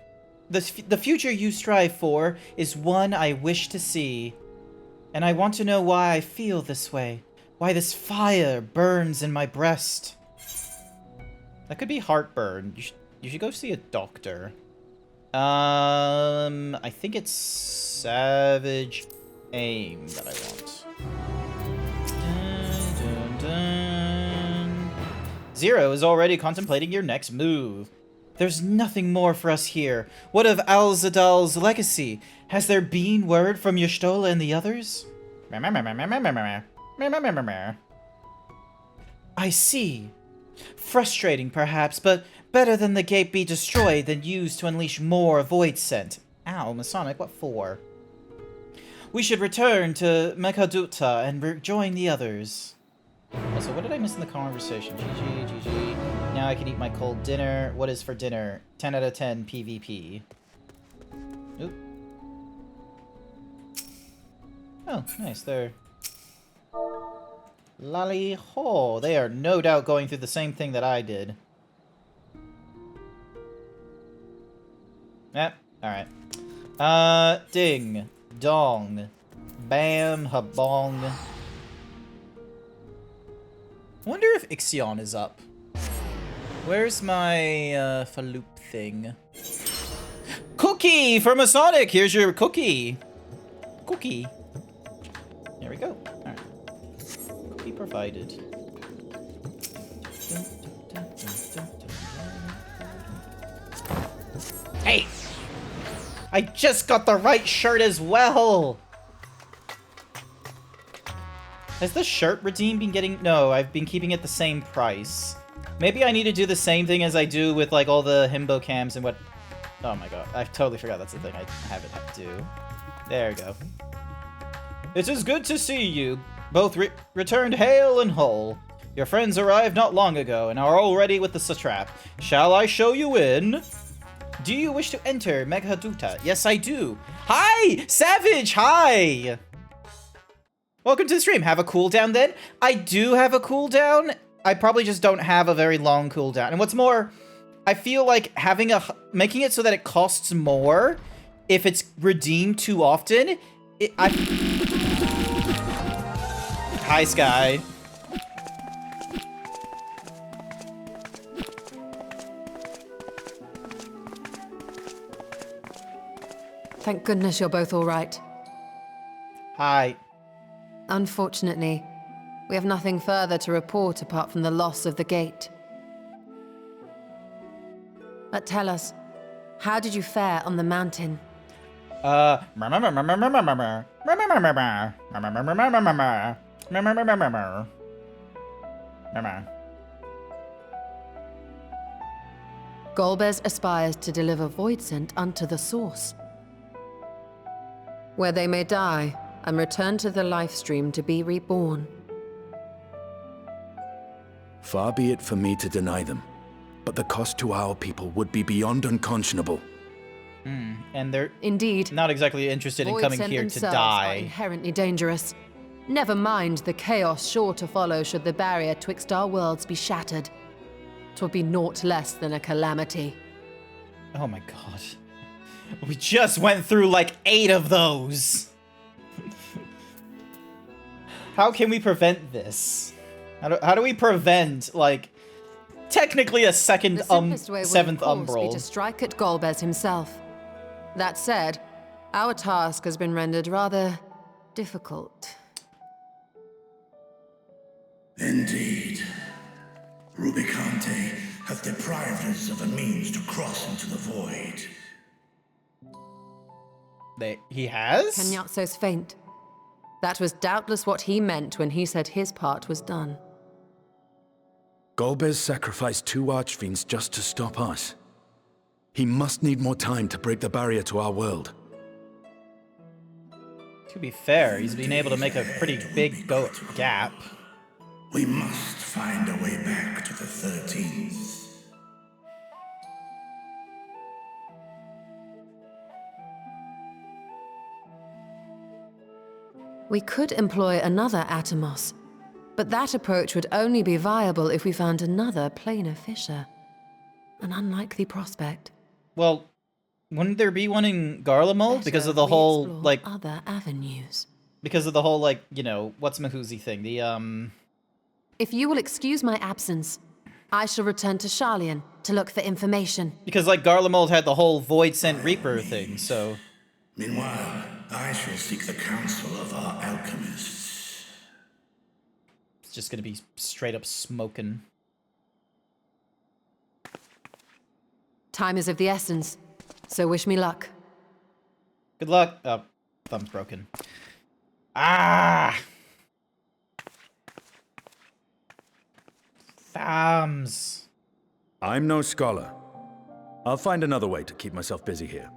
The future you strive for is one I wish to see. And I want to know why I feel this way. Why this fire burns in my breast. That could be heartburn. You should go see a doctor. I think it's Savage Aim that I want. Dun, dun, dun. 0 is already contemplating your next move. There's nothing more for us here. What of Alzadal's legacy? Has there been word from Y'shtola and the others? I see. Frustrating, perhaps, but better than the gate be destroyed than used to unleash more void scent. Ow, Masonic, what for? We should return to Mekaduta and rejoin the others. Also, what did I miss in the conversation? GG. Now I can eat my cold dinner. What is for dinner? 10 out of 10 PvP. Oop. Oh, nice. They're... Lally ho. They are no doubt going through the same thing that I did. Yep. Alright. Ding. Dong. Bam. Habong. I wonder if Ixion is up. Where's my Faloop thing? Cookie for Masonic! Here's your cookie. Cookie. There we go. Alright. Cookie provided. Hey! I just got the right shirt as well! Has the shirt redeem been getting... No, I've been keeping it the same price. Maybe I need to do the same thing as I do with, like, all the himbo cams and what... Oh my god, I totally forgot that's the thing I have it do. There we go. It is good to see you. Both returned hale and whole. Your friends arrived not long ago and are already with the satrap. Shall I show you in? Do you wish to enter Meghaduta? Yes, I do. Hi! Savage, hi! Welcome to the stream. Have a cooldown then? I do have a cooldown. I probably just don't have a very long cooldown. And what's more, I feel like making it so that it costs more if it's redeemed too often. Hi, Sky. Thank goodness you're both all right. Hi. Unfortunately, we have nothing further to report apart from the loss of the gate. But tell us, how did you fare on the mountain? Golbez aspires to deliver Voidsent unto the source, where they may die and return to the life stream to be reborn. Far be it for me to deny them, but the cost to our people would be beyond unconscionable. And they're indeed not exactly interested in coming here to Are die. inherently dangerous. Never mind the chaos sure to follow should the barrier twixt our worlds be shattered. 'Twould be naught less than a calamity. Oh my god. We just went through like 8 of those. How can we prevent this? How do we prevent, like, technically a second, The simplest way would, seventh of course, umbral? be to strike at Golbez himself. That said, our task has been rendered rather difficult. Indeed. Rubicante hath deprived us of a means to cross into the void. He has? Kenyatso's faint. That was doubtless what he meant when he said his part was done. Golbez sacrificed 2 archfiends just to stop us. He must need more time to break the barrier to our world. To be fair, he's been able to make a pretty big gap. We must find a way back to the 13th. We could employ another Atomos, but that approach would only be viable if we found another planar fissure. An unlikely prospect. Well, wouldn't there be one in Garlemald because of the whole, like, other avenues? Because of the whole, like, you know, what's Mahuzi thing? The, If you will excuse my absence, I shall return to Sharlayan to look for information. Because, like, Garlemald had the whole Voidsent Reaper thing, so... Meanwhile, I shall seek the counsel of our alchemists. It's just gonna be straight up smoking. Time is of the essence, so wish me luck. Good luck. Oh, thumb's broken. Ah! Thumbs. I'm no scholar. I'll find another way to keep myself busy here.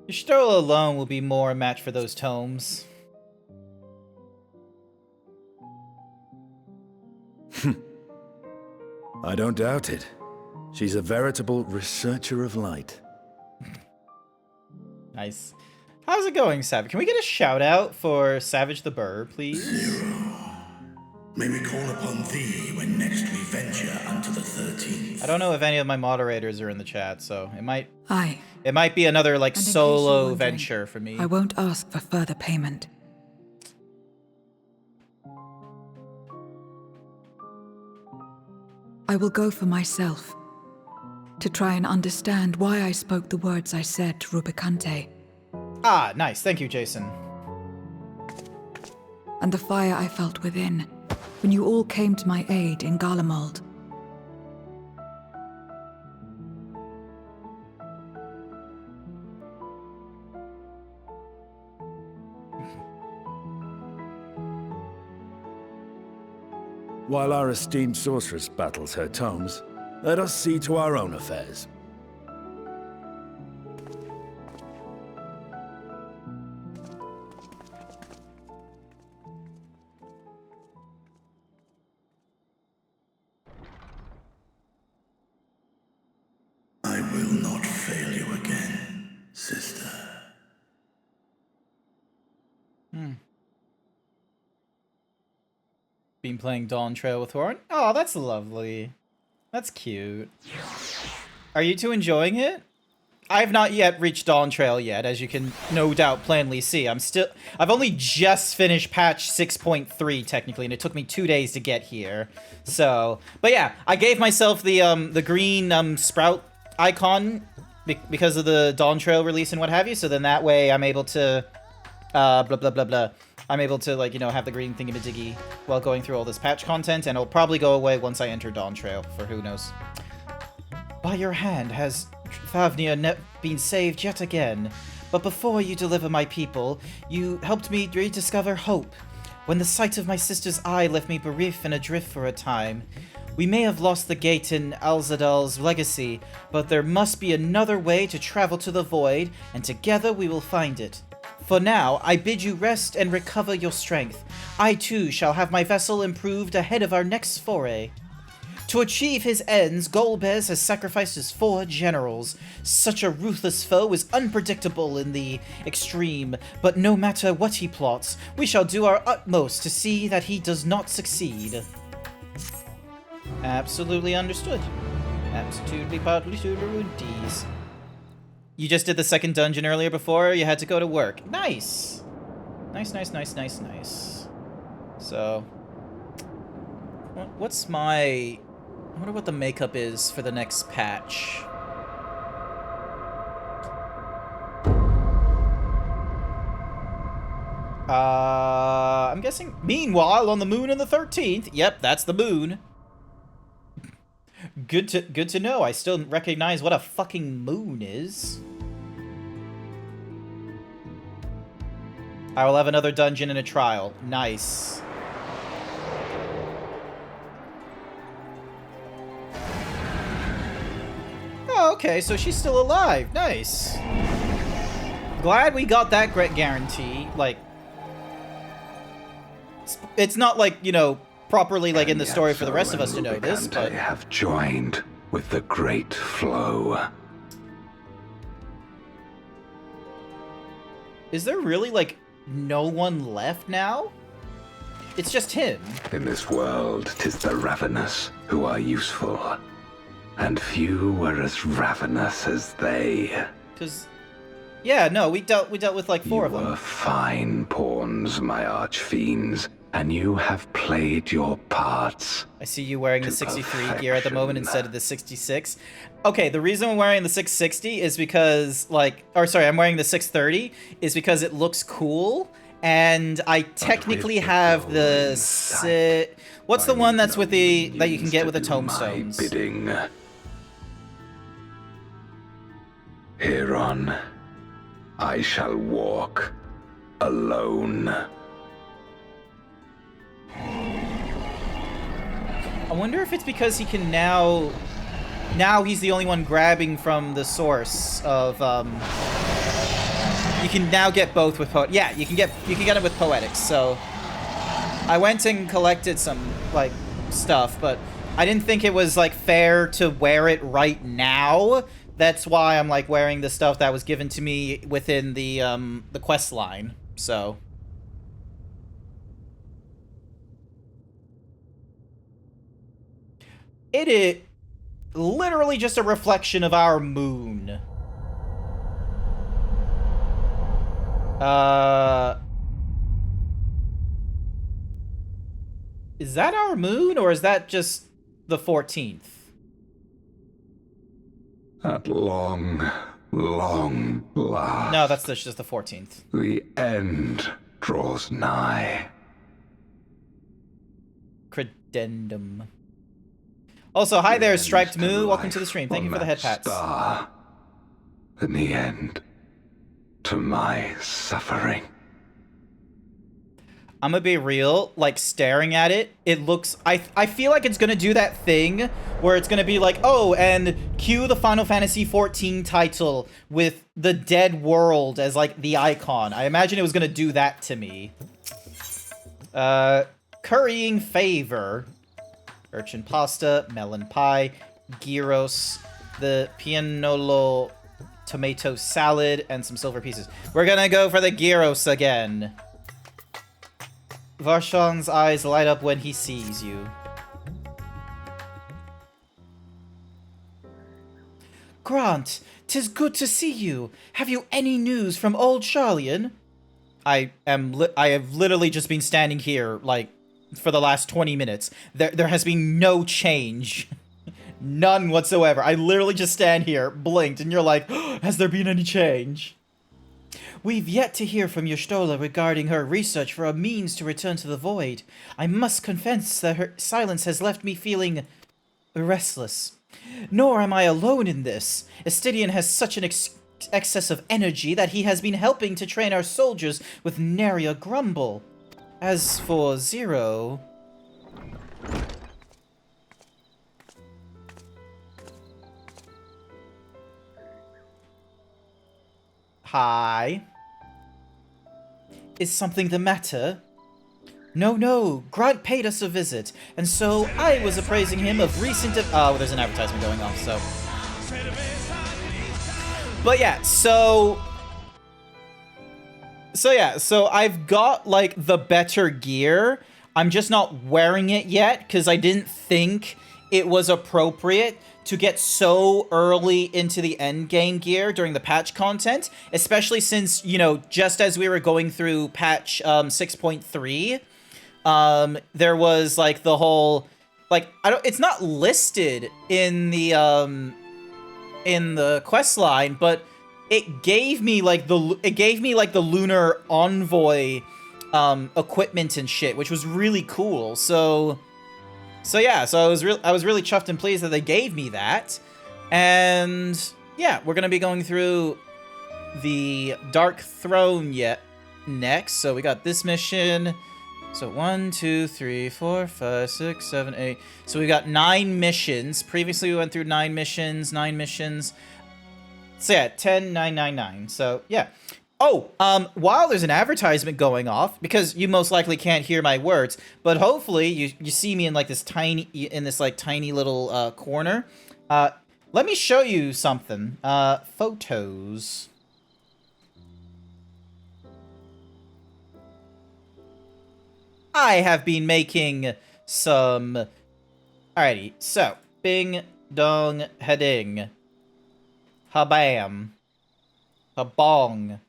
Y'shtola alone will be more a match for those tomes. I don't doubt it. She's a veritable researcher of light. Nice. How's it going, Savage? Can we get a shout out for Savage the Burr, please? Zero. May we call upon thee when next we venture unto the 13th. I don't know if any of my moderators are in the chat, so it might Aye. it might be another like And in case solo you're wondering, venture for me. I won't ask for further payment. I will go for myself, to try and understand why I spoke the words I said to Rubicante. Ah, nice. Thank you, Jason. and the fire I felt within, when you all came to my aid in Garlemald. While our esteemed sorceress battles her tomes, let us see to our own affairs. I will not fail you again, sister. Been playing Dawn Trail with Warren? Oh, that's lovely. That's cute. Are you two enjoying it? I have not yet reached Dawn Trail yet, as you can no doubt plainly see. I've only just finished patch 6.3 technically, and it took me 2 days to get here. So, but yeah, I gave myself the green sprout icon because of the Dawn Trail release and what have you. So then that way I'm able to blah blah blah blah. I'm able to, like, you know, have the green thingy-majiggy while going through all this patch content, and it'll probably go away once I enter Dawn Trail, for who knows. By your hand has Thavnia been saved yet again, but before you deliver my people, you helped me rediscover hope. When the sight of my sister's eye left me bereft and adrift for a time, we may have lost the gate in Alzadal's legacy, but there must be another way to travel to the void, and together we will find it. For now, I bid you rest and recover your strength. I too shall have my vessel improved ahead of our next foray. To achieve his ends, Golbez has sacrificed his 4 generals. Such a ruthless foe is unpredictable in the extreme, but no matter what he plots, we shall do our utmost to see that he does not succeed. Absolutely understood. Absolutely partly to Rudies. You just did the second dungeon earlier before you had to go to work. Nice! Nice, nice, nice, nice, nice. So... what's my... I wonder what the makeup is for the next patch. I'm guessing... Meanwhile, on the moon on the 13th... Yep, that's the moon. Good to know. I still recognize what a fucking moon is. I will have another dungeon and a trial. Nice. Oh, okay, so she's still alive. Nice. Glad we got that guarantee. Like, it's not like, you know, properly like in the story for the rest of us to know this, but... have joined with the great flow. Is there really, like, no one left now? It's just him. In this world, 'tis the ravenous who are useful, and few were as ravenous as they. 'Cause, yeah, no, we dealt with like 4 of them. You were fine pawns, my archfiends, and you have played your parts. I see you wearing the 63 gear at the moment perfection. instead of the 66. Okay, the reason I'm wearing the 660 is because, like, or sorry, I'm wearing the 630 is because it looks cool, and I technically have the what's the one that's with the that you can get with the tomestones? Bidding. Hereon, I shall walk alone. I wonder if it's because he can now he's the only one grabbing from the source of you can now get both with yeah, you can get it with poetics. So I went and collected some like stuff, but I didn't think it was like fair to wear it right now. That's why I'm like wearing the stuff that was given to me within the quest line. So it is literally just a reflection of our moon. Is that our moon, or is that just the 14th? At long, long last. No, that's just the 14th. The end draws nigh. Credendum. Also, hi there, Striped Moo. Welcome to the stream. Thank you for the head pats. Star. In the end, to my suffering. I'm gonna be real, like, staring at it, it looks... I feel like it's gonna do that thing where it's gonna be like, oh, and cue the Final Fantasy XIV title with the dead world as, like, the icon. I imagine it was gonna do that to me. Currying favor. Urchin pasta, melon pie, gyros, the pianolo tomato salad, and some silver pieces. We're gonna go for the gyros again. Varshan's eyes light up when he sees you. Grant, 'tis good to see you. Have you any news from old Charlian? I have literally just been standing here, like, for the last 20 minutes. There has been no change. None whatsoever. I literally just stand here, blinked, and you're like, oh, has there been any change? We've yet to hear from Y'shtola regarding her research for a means to return to the Void. I must confess that her silence has left me feeling restless. Nor am I alone in this. Estidian has such an excess of energy that he has been helping to train our soldiers with nary a grumble. As for Zero... Hi. Is something the matter? No, Grant paid us a visit, and so I was appraising him of recent... Oh, there's an advertisement going on, so... But yeah, so I've got, like, the better gear. I'm just not wearing it yet, because I didn't think it was appropriate to get so early into the endgame gear during the patch content, especially since, you know, just as we were going through patch 6.3, there was, like, the whole, like, it's not listed in the quest line, but it gave me like the lunar envoy equipment and shit, which was really cool. So yeah, so I was really chuffed and pleased that they gave me that. And yeah, we're gonna be going through the Dark Throne next. So we got this mission. So 1, 2, 3, 4, 5, 6, 7, 8. So we got 9 missions. Previously we went through 9 missions. So yeah, 10, 9, 9, 9. So yeah. Oh, while there's an advertisement going off, because you most likely can't hear my words, but hopefully you see me in like this tiny little corner. Let me show you something. Photos. I have been making some... Alrighty, so, bing, dong, heading. Habam. Habong.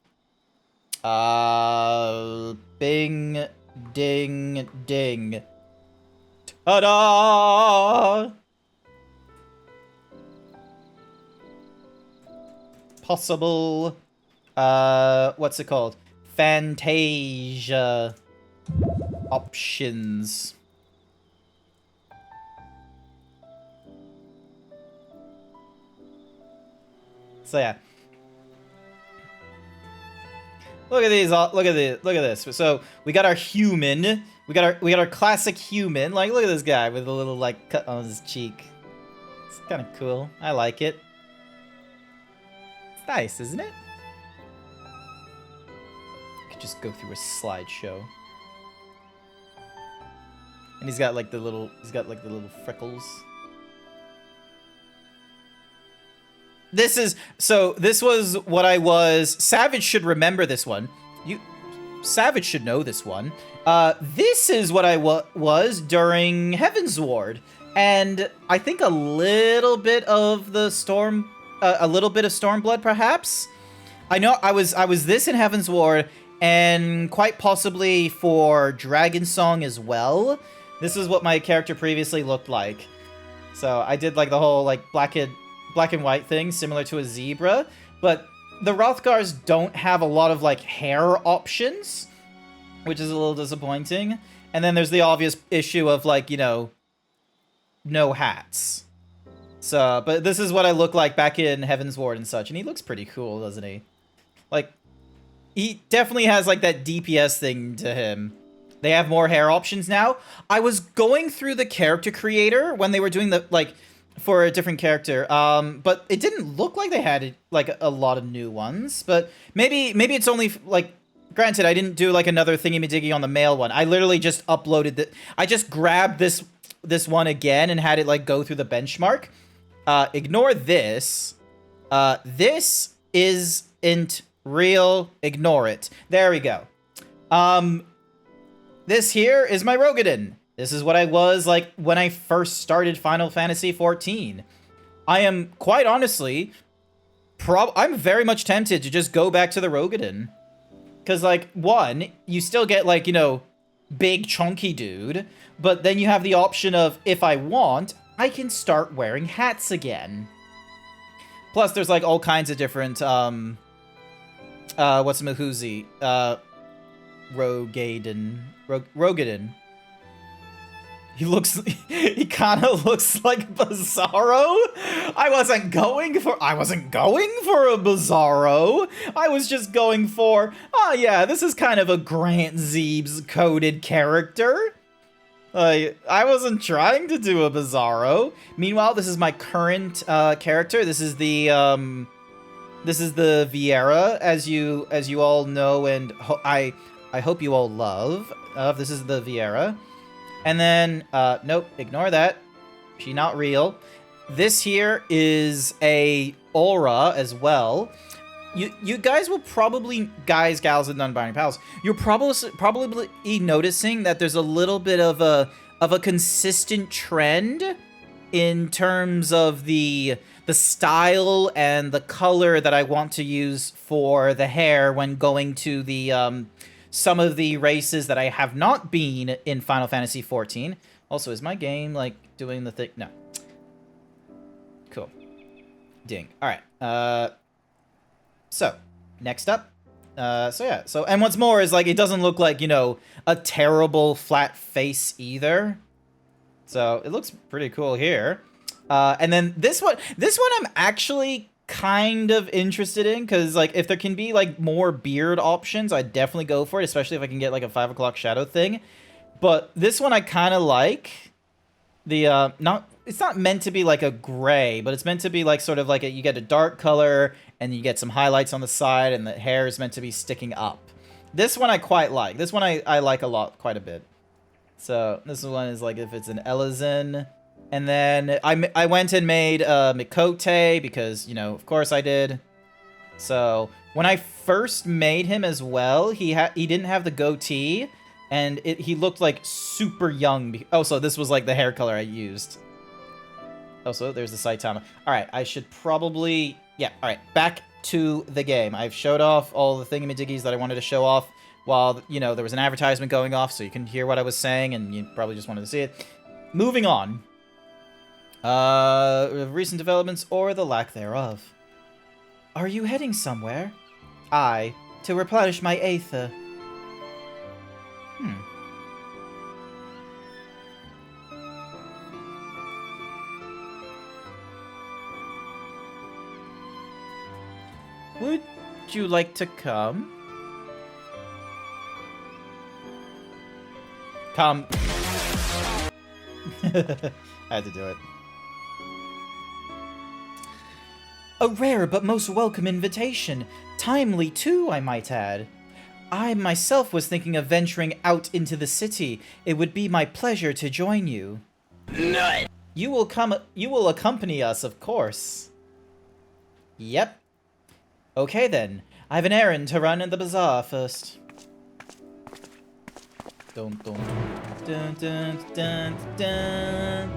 Bing, ding, ding. Ta-da! Possible, what's it called? Fantasia options. So yeah. Look at these, look at this. So we got our human. We got our classic human. Like, look at this guy with a little like cut on his cheek. It's kind of cool. I like it. It's nice, isn't it? Could just go through a slideshow. And he's got like the little freckles. This was what I was. Savage should remember this one. Savage should know this one. This is what I was during Heaven's Ward, and I think a little bit of the Stormblood, perhaps. I know I was this in Heaven's Ward, and quite possibly for Dragon Song as well. This is what my character previously looked like. So I did like the whole like black and white thing, similar to a zebra, but the Rothgars don't have a lot of like hair options, which is a little disappointing. And then there's the obvious issue of, like, you know, no hats. So, but this is what I look like back in Heaven's Ward and such. And he looks pretty cool, doesn't he? Like, he definitely has, like, that DPS thing to him. They have more hair options now. I was going through the character creator when they were doing the, like, for a different character. But it didn't look like they had, like, a lot of new ones. But maybe it's only, like, granted, I didn't do, like, another thingy-majiggy on the male one. I literally just uploaded the... I just grabbed this one again and had it, like, go through the benchmark. Ignore this. This isn't real. Ignore it. There we go. This here is my Rogadin. This is what I was like when I first started Final Fantasy XIV. I am, quite honestly, I'm very much tempted to just go back to the Rogadin. Because, like, one, you still get, like, you know, big chunky dude, but then you have the option of, if I want, I can start wearing hats again. Plus, there's, like, all kinds of different, what's-a-mahoozy, Rogadin. He kind of looks like Bizarro. I wasn't going for a Bizarro. I was just going for, oh yeah, this is kind of a GrantZeebs coded character. I wasn't trying to do a Bizarro. Meanwhile, this is my current character. This is the Viera, as you all know, and I hope you all love. This is the Viera. And then, nope, ignore that. She's not real. This here is a aura as well. You guys will probably, guys, gals, and non-binary pals, you're probably noticing that there's a little bit of a consistent trend in terms of the style and the color that I want to use for the hair when going to the some of the races that I have not been in Final Fantasy XIV. Also, is my game, like, doing the thing? No. Cool. Ding. Alright. So, next up. And what's more is, like, it doesn't look like, you know, a terrible flat face either. So, it looks pretty cool here. And then this one I'm actually kind of interested in, because, like, if there can be, like, more beard options, I'd definitely go for it, especially if I can get, like, a 5 o'clock shadow thing. But this one I kind of like. It's not meant to be, like, a gray, but it's meant to be, like, sort of like you get a dark color, and you get some highlights on the side, and the hair is meant to be sticking up. This one I quite like. This one I like a lot, quite a bit. So, this one is, like, if it's an Elizin. And then I went and made Mikote, because, you know, of course I did. So, when I first made him as well, he didn't have the goatee, and he looked, like, super young. Oh, so this was, like, the hair color I used. Oh, so there's the Saitama. Alright, I should probably... Yeah, alright, back to the game. I've showed off all the thingamajiggies that I wanted to show off while, you know, there was an advertisement going off, so you can hear what I was saying, and you probably just wanted to see it. Moving on. Recent developments or the lack thereof. Are you heading somewhere? Aye, to replenish my aether. Would you like to come? Come. I had to do it. A rare but most welcome invitation. Timely, too, I might add. I myself was thinking of venturing out into the city. It would be my pleasure to join you. No. You will accompany us, of course. Yep. Okay, then. I have an errand to run in the bazaar first. Dun, dun, dun, dun, dun, dun.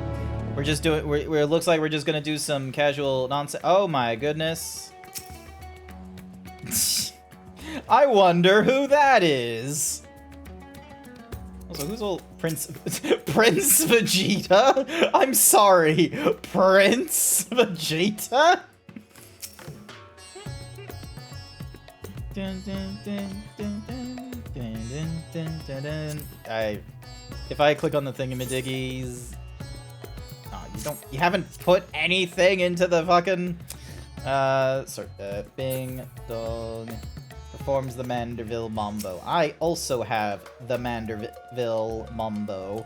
We're just doing. It looks like we're just gonna do some casual nonsense. Oh my goodness! I wonder who that is. Also, who's old Prince Vegeta? I'm sorry, Prince Vegeta. Dun, dun, dun, dun, dun, dun, dun, dun, dun. If I click on the thingamadiggies... Oh, you haven't put anything into the fucking... sorry, Bing Dong performs the Manderville Mambo. I also have the Manderville Mambo.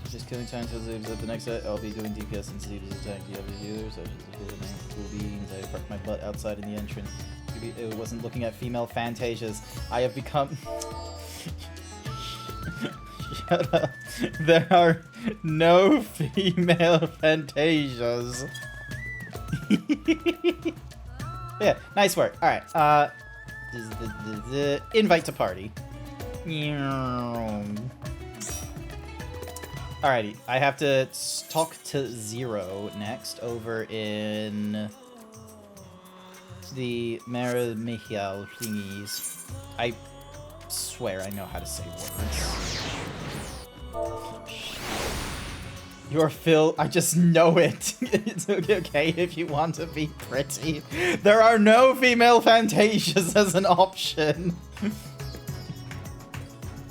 Just killing time till Zeebs at the next set. I'll be doing DPS and Zeebs attack the other healers. I just hit a cool beans. I parked my butt outside in the entrance. It wasn't looking at female fantasias. I have become... Shut up. There are no female fantasias. Yeah, nice work. Alright, invite to party. Alrighty, I have to talk to Zero next over in the Mara Michial thingies. I swear I know how to say words. You're Phil, I just know it. It's okay if you want to be pretty. There are no female fantasias as an option.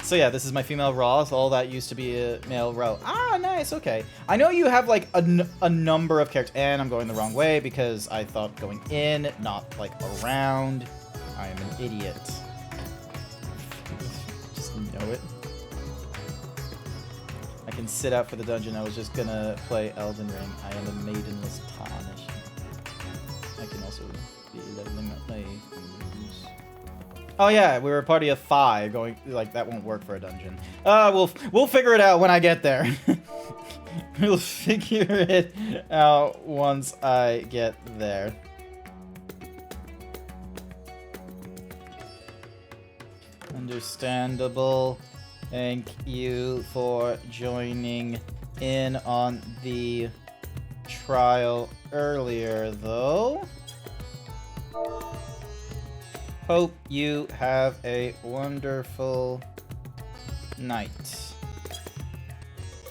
So yeah, this is my female Roth. All that used to be a male Ro. Ah, nice, okay. I know you have like a number of characters, and I'm going the wrong way because I thought going in, not like around. I am an idiot. Just know it. I can sit out for the dungeon. I was just gonna play Elden Ring. I am a maidenless tarnish. I can also be leveling up my... Oh yeah, we were a party of 5 going, like, that won't work for a dungeon. We'll figure it out when I get there. We'll figure it out once I get there. Understandable. Thank you for joining in on the trial earlier, though. Hope you have a wonderful night.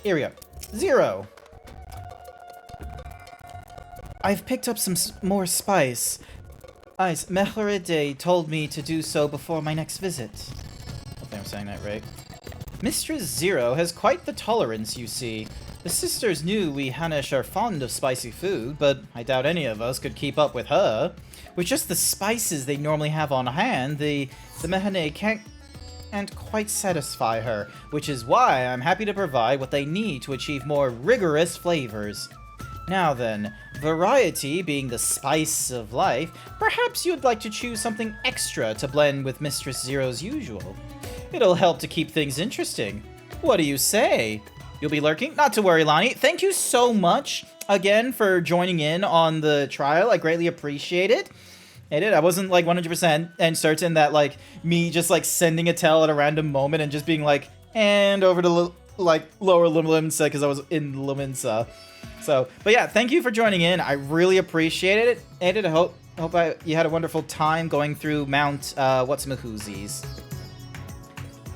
Here we go. Zero. I've picked up some more spice. Ice, Mehleride told me to do so before my next visit. I think I'm saying that right. Mistress Zero has quite the tolerance, you see. The sisters knew we Hanesh are fond of spicy food, but I doubt any of us could keep up with her. With just the spices they normally have on hand, the Mehane can't quite satisfy her, which is why I'm happy to provide what they need to achieve more rigorous flavors. Now then, variety being the spice of life, perhaps you'd like to choose something extra to blend with Mistress Zero's usual. It'll help to keep things interesting. What do you say? You'll be lurking? Not to worry, Lonnie. Thank you so much again for joining in on the trial. I greatly appreciate it. I wasn't like 100% and certain that like me just like sending a tell at a random moment and just being like, and over to like lower Luminsa because I was in Luminsa. So, but yeah, thank you for joining in. I really appreciated it. I hope you had a wonderful time going through Mount What's-Mahoozies.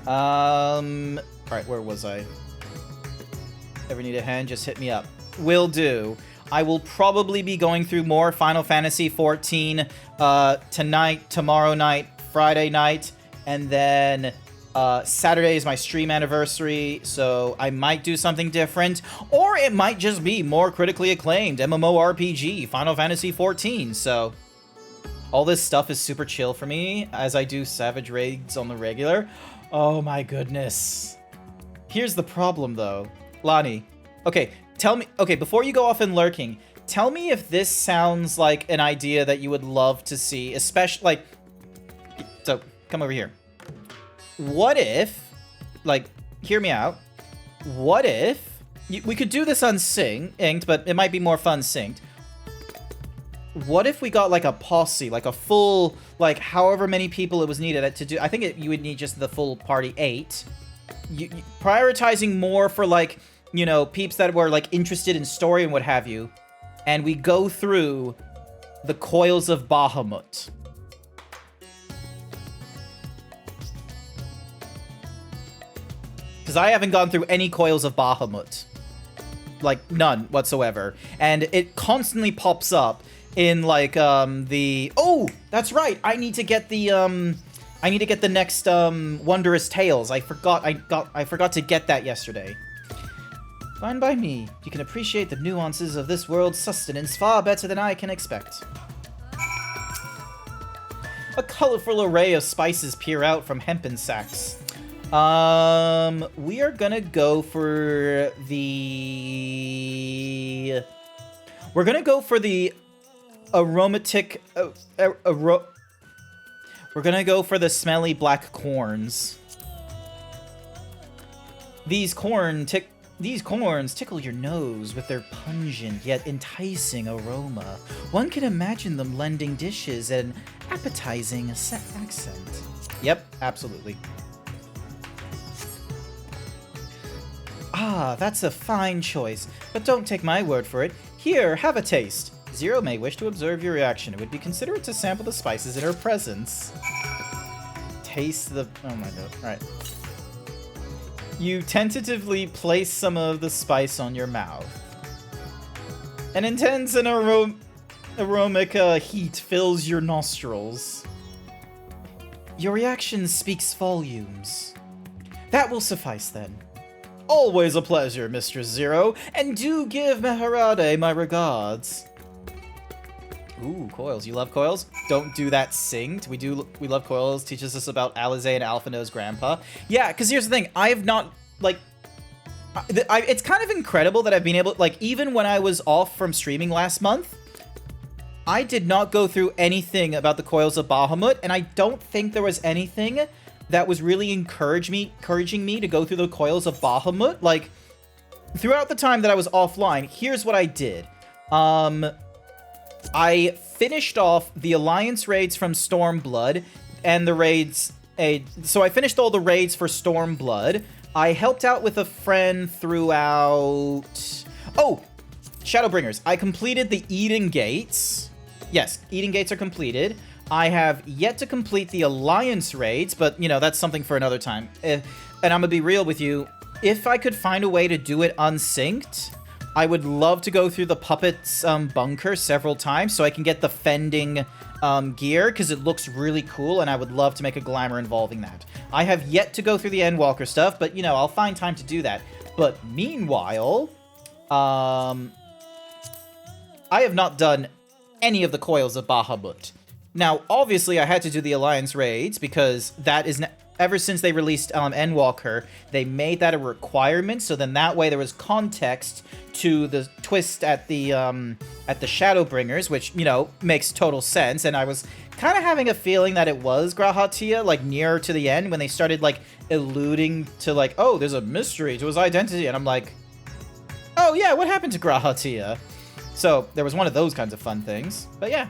Alright, where was I? Ever need a hand? Just hit me up. Will do. I will probably be going through more Final Fantasy XIV tonight, tomorrow night, Friday night, and then Saturday is my stream anniversary, so I might do something different, or it might just be more critically acclaimed MMORPG, Final Fantasy XIV, so all this stuff is super chill for me as I do Savage Raids on the regular. Oh my goodness. Here's the problem though. Lonnie, okay, tell me, okay, before you go off and lurking, tell me if this sounds like an idea that you would love to see, especially, like, so, come over here. What if, like, hear me out, what if, we could do this unsynced, but it might be more fun synced. What if we got, like, a posse, like a full, like, however many people it was needed to do, I think you would need just the full party 8, prioritizing more for, like, you know, peeps that were, like, interested in story and what have you, and we go through the Coils of Bahamut. Because I haven't gone through any Coils of Bahamut. like none whatsoever. And it constantly pops up in like oh, that's right. I need to get the next Wondrous Tales. I forgot to get that yesterday. Fine by me. You can appreciate the nuances of this world's sustenance far better than I can expect. A colorful array of spices peer out from hempen sacks. We are gonna go for the... We're gonna go for the aromatic... We're gonna go for the smelly black corns. These corns tickle your nose with their pungent yet enticing aroma. One can imagine them lending dishes an appetizing accent. Yep, absolutely. Ah, that's a fine choice, but don't take my word for it. Here, have a taste. Zero may wish to observe your reaction. It would be considerate to sample the spices in her presence. Taste the... Oh my god. Alright. You tentatively place some of the spice on your mouth. An intense and aromatic heat fills your nostrils. Your reaction speaks volumes. That will suffice then. Always a pleasure, Mistress Zero, and do give Meharade my regards. Ooh, coils. You love coils? Don't do that synced. We love coils. Teaches us about Alize and Alphino's grandpa. Yeah, because here's the thing. I have not, like... it's kind of incredible that I've been able... Like, even when I was off from streaming last month, I did not go through anything about the coils of Bahamut, and I don't think there was anything that was really encouraging me to go through the coils of Bahamut. Like, throughout the time that I was offline, here's what I did. I finished off the Alliance raids from Stormblood, and the raids... So I finished all the raids for Stormblood. I helped out with a friend throughout... Oh! Shadowbringers. I completed the Eden Gates. Yes, Eden Gates are completed. I have yet to complete the Alliance raids, but, you know, that's something for another time. And I'm gonna be real with you. If I could find a way to do it unsynced, I would love to go through the Puppet's bunker several times so I can get the fending gear, because it looks really cool, and I would love to make a glamour involving that. I have yet to go through the Endwalker stuff, but, you know, I'll find time to do that. But meanwhile, I have not done any of the coils of Bahamut. Now, obviously, I had to do the Alliance raids, because that is... Ever since they released Endwalker, they made that a requirement, so then that way there was context to the twist at the Shadowbringers, which, you know, makes total sense, and I was kind of having a feeling that it was Grahatia, like, nearer to the end, when they started, like, alluding to, like, oh, there's a mystery to his identity, and I'm like, oh, yeah, what happened to Grahatia? So, there was one of those kinds of fun things, but yeah.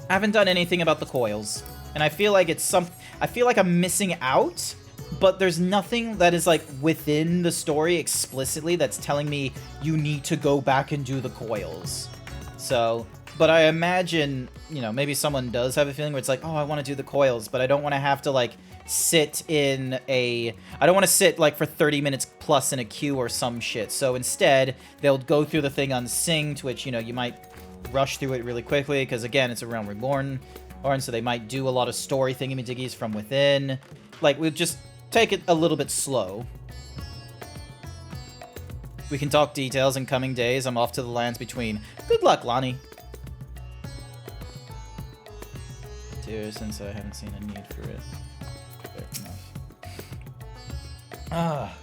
I haven't done anything about the coils, and I feel like it's I feel like I'm missing out, but there's nothing that is, like, within the story explicitly that's telling me you need to go back and do the coils. So, but I imagine, you know, maybe someone does have a feeling where it's like, oh, I want to do the coils, but I don't want to have to, like, sit in a... I don't want to sit, like, for 30 minutes plus in a queue or some shit. So instead, they'll go through the thing unsynced, which, you know, you might rush through it really quickly, because, again, it's a Realm Reborn. And so they might do a lot of story thingamajiggies from within. Like, we'll just take it a little bit slow. We can talk details in coming days. I'm off to the lands between. Good luck, Lonnie. Dear, since I haven't seen a need for it. Fair enough. Ah.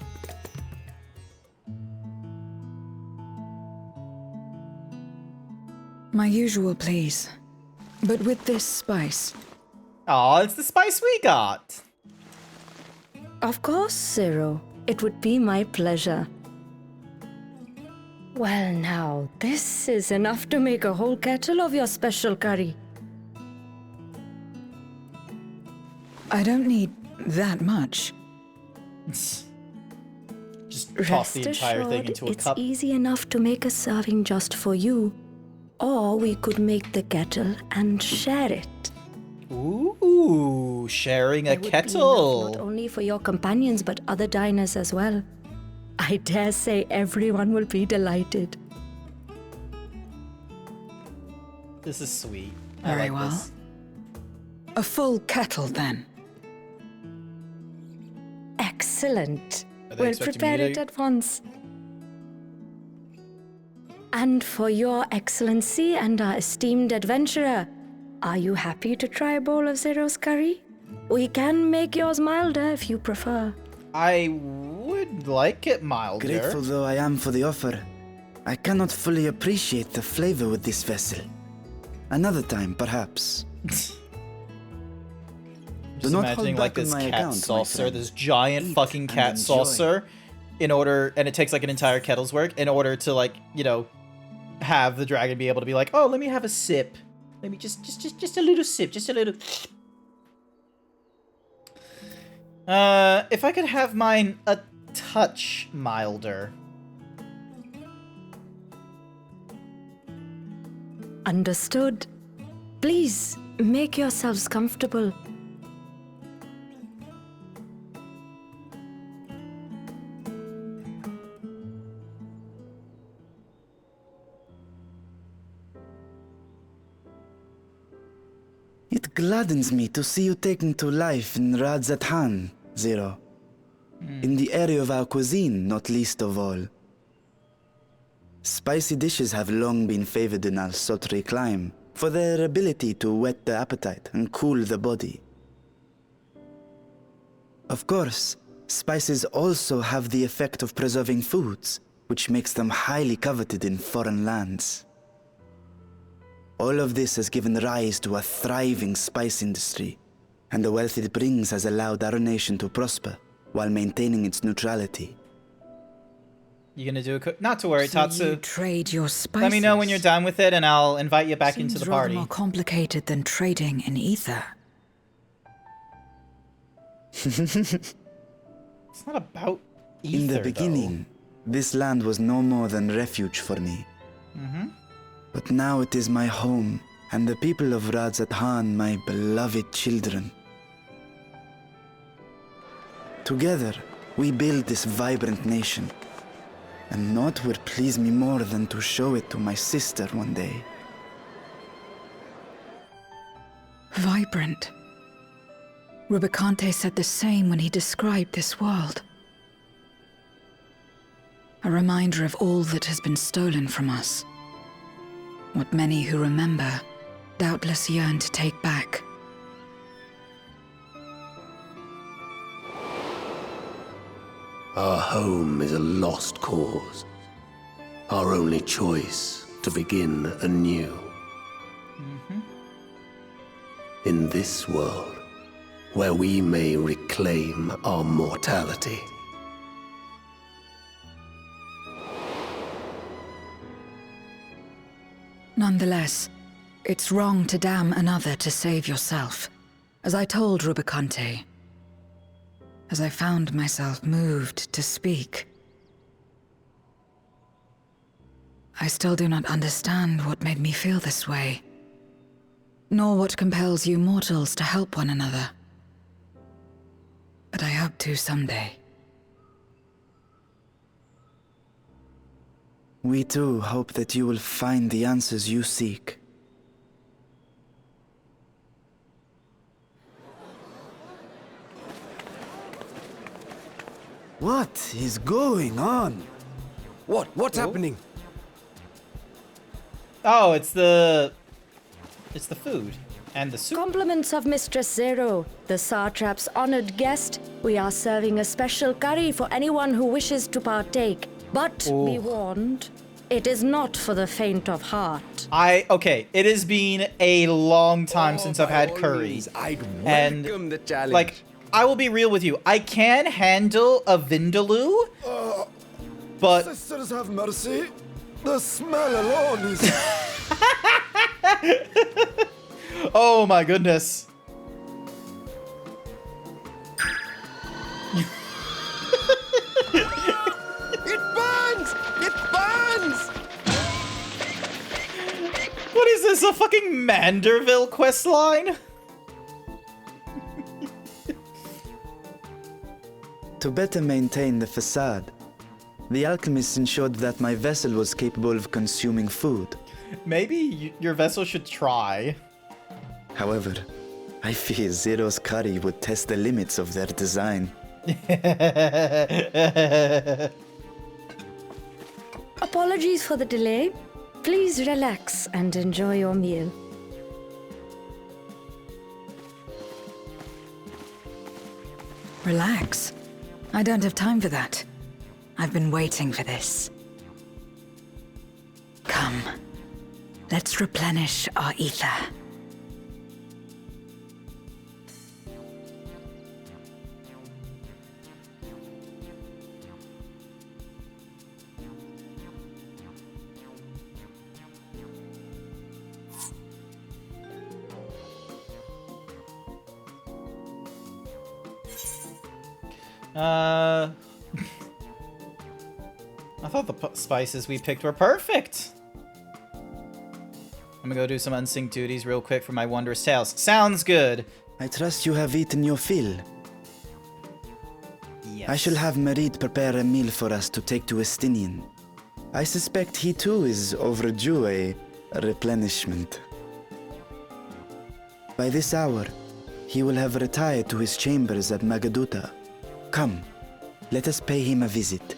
My usual, please. But with this spice. Aw, it's the spice we got! Of course, Zero. It would be my pleasure. Well now, this is enough to make a whole kettle of your special curry. I don't need that much. Just toss the entire thing into a cup. It's easy enough to make a serving just for you. Or we could make the kettle and share it. Ooh, sharing a kettle. Not only for your companions, but other diners as well. I dare say everyone will be delighted. This is sweet. I Very like well. this. A full kettle, then. Excellent. Are they We'll expecting prepare me it to- at once. And for your excellency and our esteemed adventurer, are you happy to try a bowl of Zero's curry? We can make yours milder if you prefer. I would like it milder. Grateful though I am for the offer, I cannot fully appreciate the flavor with this vessel. Another time, perhaps. Just Do not hold imagining like back on this my cat account, my saucer, friend. this giant Eat fucking and cat enjoy. saucer, and it takes like an entire kettle's work in order to like, you know, have the dragon be able to be like, oh, let me have a sip. Let me just a little sip, just a little. If I could have mine a touch milder. Understood. Please, make yourselves comfortable. It gladdens me to see you taking to life in GrantZeebs, Zero. In the area of our cuisine, not least of all. Spicy dishes have long been favored in our sultry clime for their ability to whet the appetite and cool the body. Of course, spices also have the effect of preserving foods, which makes them highly coveted in foreign lands. All of this has given rise to a thriving spice industry, and the wealth it brings has allowed our nation to prosper while maintaining its neutrality. You gonna do a not to worry, So Tatsu. you trade your spices. Let me know when you're done with it, and I'll invite you back into Seems the rather party. more complicated than trading in ether. It's not about ether, In the though. beginning, this land was no more than refuge for me. But now it is my home, and the people of GrantZeebs my beloved children. Together, we build this vibrant nation. And naught would please me more than to show it to my sister one day. Vibrant. Rubicante said the same when he described this world. A reminder of all that has been stolen from us. What many who remember doubtless yearn to take back. Our home is a lost cause. Our only choice to begin anew. In this world, where we may reclaim our mortality. Nonetheless, it's wrong to damn another to save yourself. As I told Rubicante, as I found myself moved to speak. I still do not understand what made me feel this way, nor what compels you mortals to help one another. But I hope to someday. We too hope that you will find the answers you seek. What is going on? What's happening? Oh, it's the food and the soup. Compliments of Mistress Zero, the Satrap's honored guest. We are serving a special curry for anyone who wishes to partake. But be warned, it is not for the faint of heart. Okay, it has been a long time since I've had curry. I'd And, welcome the challenge. Like, I will be real with you. I can handle a vindaloo, but Sisters have mercy. The smell alone is... oh my goodness. It burns! It burns! What is this, a fucking Manderville questline? To better maintain the facade, The alchemists ensured that my vessel was capable of consuming food. Maybe your vessel should try. However, I fear Zero's curry would test the limits of their design. Apologies for the delay. Please relax and enjoy your meal. Relax. I don't have time for that. I've been waiting for this. Come. Let's replenish our ether. I thought the spices we picked were perfect. I'm gonna go do some unsynced duties real quick for my wondrous tales. Sounds good. I trust you have eaten your fill. Yes. I shall have Merid prepare a meal for us to take to Estinian. I suspect he too is overdue a replenishment. By this hour, he will have retired to his chambers at Magaduta. Come, let us pay him a visit.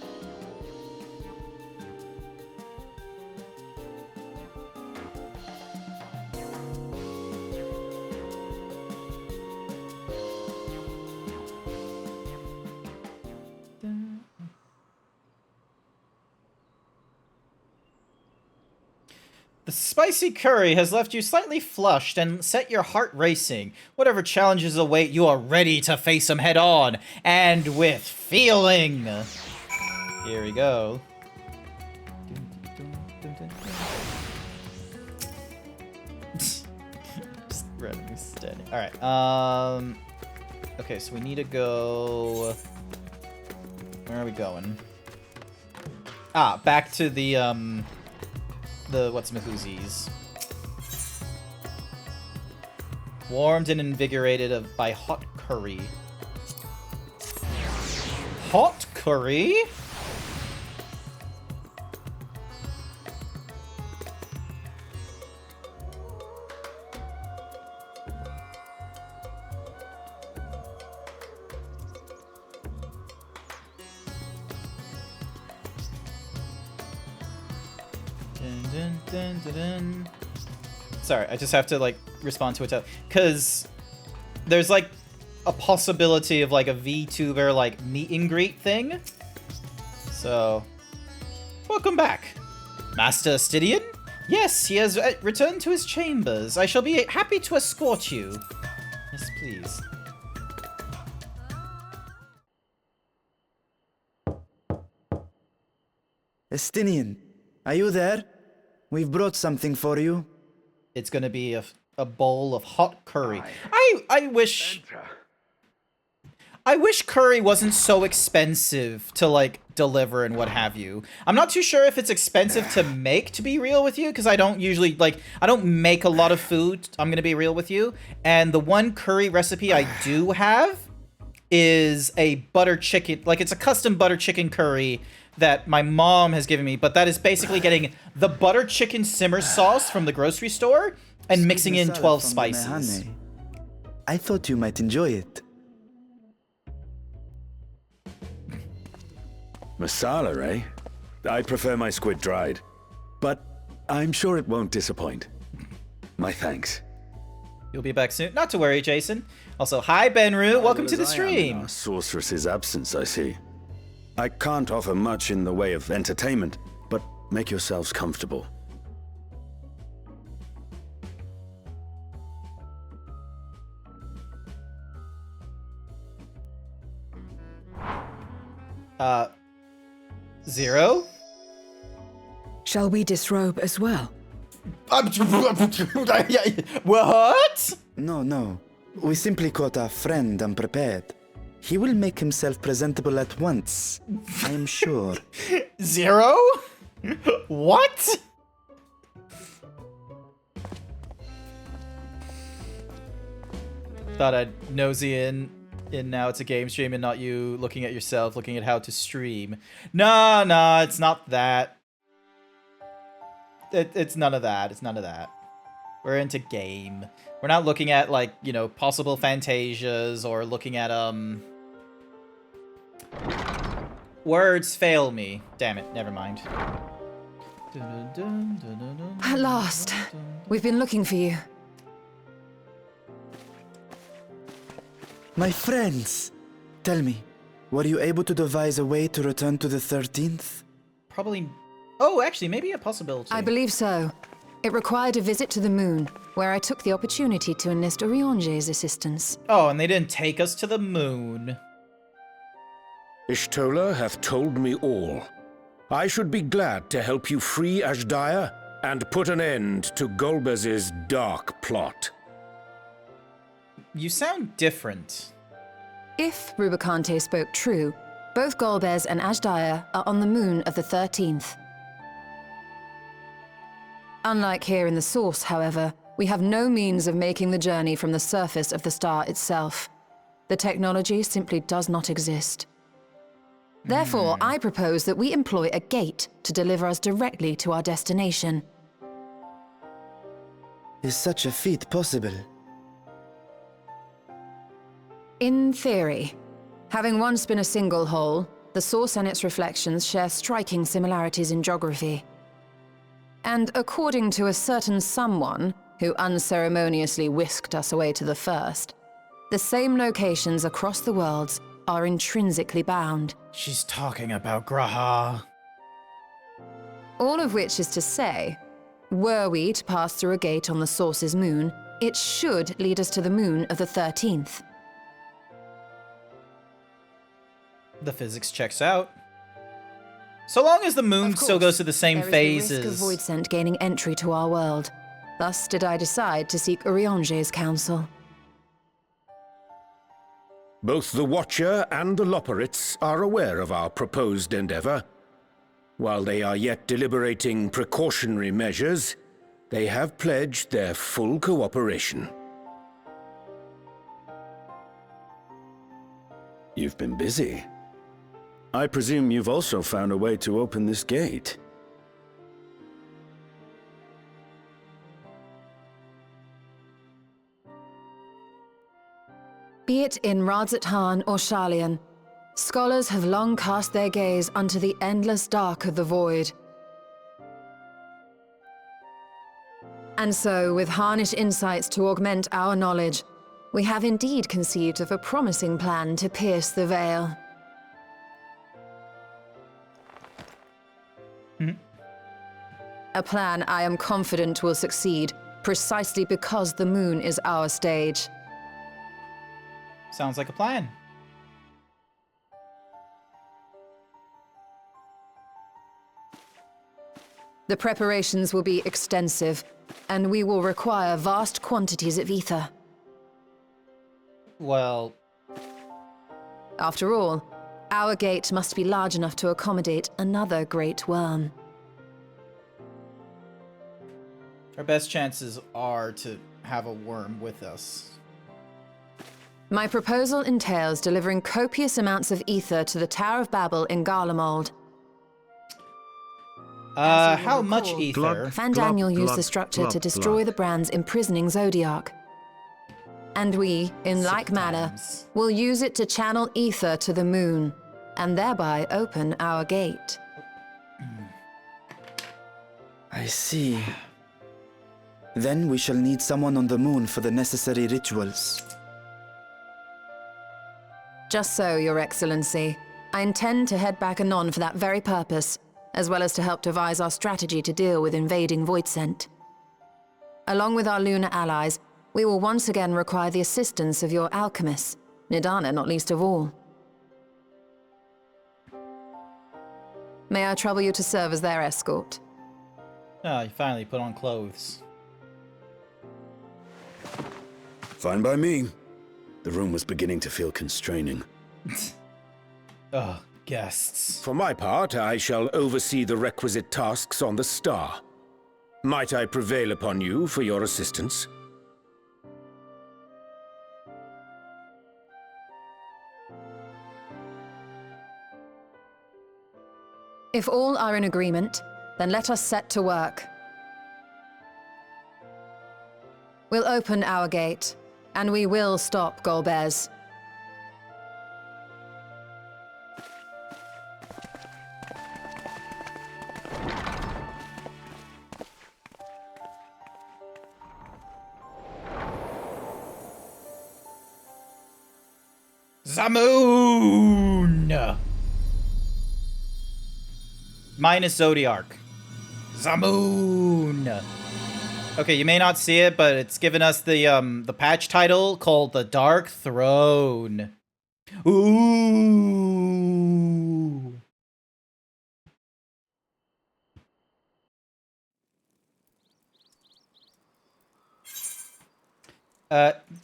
The spicy curry has left you slightly flushed and set your heart racing. Whatever challenges await, you are ready to face them head on and with feeling. Here we go. Just randomly standing. All right. Okay, so we need to go. Where are we going? Ah, back to the what's-mahoozies. Warmed and invigorated by hot curry. Hot curry? Sorry, I just have to, like, respond to it, because there's, like, a possibility of, like, a VTuber, like, meet and greet thing. So, welcome back. Master Stydian? Yes, he has returned to his chambers. I shall be happy to escort you. Yes, please. Estinian, are you there? We've brought something for you. It's gonna be a bowl of hot curry. I wish curry wasn't so expensive to, like, deliver and what have you. I'm not too sure if it's expensive to make, to be real with you, because I don't usually, like, I don't make a lot of food, I'm gonna be real with you. And the one curry recipe I do have is a butter chicken, like, it's a custom butter chicken curry that my mom has given me, but that is basically getting the butter chicken simmer sauce from the grocery store and mixing in 12 spices. I thought you might enjoy it. Masala, eh? I prefer my squid dried. But I'm sure it won't disappoint. My thanks. You'll be back soon. Not to worry, Jason. Also, hi, Benru. Welcome to the stream. Sorceress's absence, I see. I can't offer much in the way of entertainment, but make yourselves comfortable. Zero? Shall we disrobe as well? What? No. We simply caught our friend unprepared. He will make himself presentable at once, I am sure. Zero? What? Thought I'd nosy in And now it's a game stream and not you looking at yourself, looking at how to stream. No, it's not that. It's none of that. It's none of that. We're into game. We're not looking at, like, you know, possible fantasias or looking at, words fail me. Damn it, never mind. At last. We've been looking for you. My friends! Tell me, were you able to devise a way to return to the 13th? Probably... Oh, actually, maybe a possibility. I believe so. It required a visit to the moon, where I took the opportunity to enlist Orionge's assistance. Oh, and they didn't take us to the moon. Ishtola hath told me all. I should be glad to help you free Ashdaya and put an end to Golbez's dark plot. You sound different. If Rubicante spoke true, both Golbez and Ashdaya are on the moon of the 13th. Unlike here in the Source, however, we have no means of making the journey from the surface of the star itself. The technology simply does not exist. Therefore, I propose that we employ a gate to deliver us directly to our destination. Is such a feat possible? In theory. Having once been a single hole, the Source and its reflections share striking similarities in geography. And according to a certain someone who unceremoniously whisked us away to the first, the same locations across the worlds are intrinsically bound. She's talking about Graha. All of which is to say, were we to pass through a gate on the Source's moon, it should lead us to the moon of the 13th. The physics checks out. So long as the moon still goes through the same phases. There is the risk of Voidsent gaining entry to our world. Thus did I decide to seek Orionge's counsel. Both the Watcher and the Loporrits are aware of our proposed endeavor. While they are yet deliberating precautionary measures, they have pledged their full cooperation. You've been busy. I presume you've also found a way to open this gate. Be it in Radzat-Han or Sharlayan, scholars have long cast their gaze unto the endless dark of the void. And so, with Harnish insights to augment our knowledge, we have indeed conceived of a promising plan to pierce the veil. A plan I am confident will succeed, precisely because the moon is our stage. Sounds like a plan. The preparations will be extensive, and we will require vast quantities of ether. Well... After all, our gate must be large enough to accommodate another great worm. Our best chances are to have a worm with us. My proposal entails delivering copious amounts of ether to the Tower of Babel in Garlemald. How much ether? Fandaniel used the structure to destroy the Brand's imprisoning Zodiac. And we, in like manner, will use it to channel ether to the moon, and thereby open our gate. I see. Then we shall need someone on the moon for the necessary rituals. Just so, Your Excellency. I intend to head back anon for that very purpose, as well as to help devise our strategy to deal with invading Voidsent. Along with our lunar allies, we will once again require the assistance of your alchemists, Nidana not least of all. May I trouble you to serve as their escort? Ah, you finally put on clothes. Fine by me. The room was beginning to feel constraining. Ugh, guests. For my part, I shall oversee the requisite tasks on the star. Might I prevail upon you for your assistance? If all are in agreement, then let us set to work. We'll open our gate, and we will stop Golbez. Zamoon! Minus Zodiark. Zamoon! Okay, you may not see it, but it's given us the patch title called The Dark Throne. Ooh!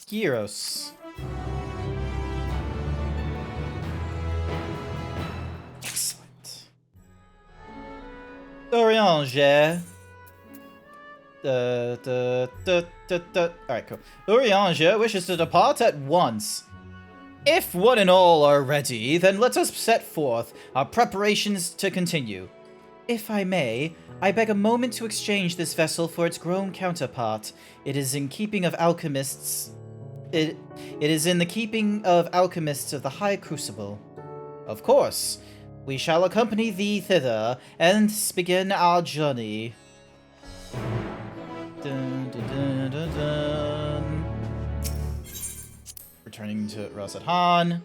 Gyros. Excellent. Oriange. Alright, cool. Oriange wishes to depart at once. If one and all are ready, then let us set forth our preparations to continue. If I may, I beg a moment to exchange this vessel for its grown counterpart. It is in keeping of alchemists. It is in the keeping of alchemists of the High Crucible. Of course, we shall accompany thee thither and begin our journey. Dun, dun, dun, dun, dun. Returning to Rosat Han.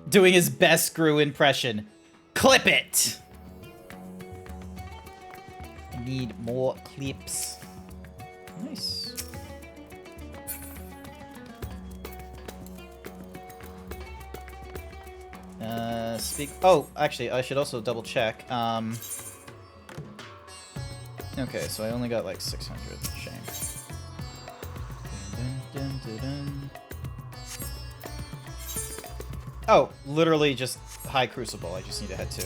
Doing his best Gru impression. Clip it! I need more clips. Nice. Oh, actually, I should also double check. Okay, so I only got like 600. Shame. Dun, dun, dun, dun. Oh, literally just High Crucible. I just need to head to.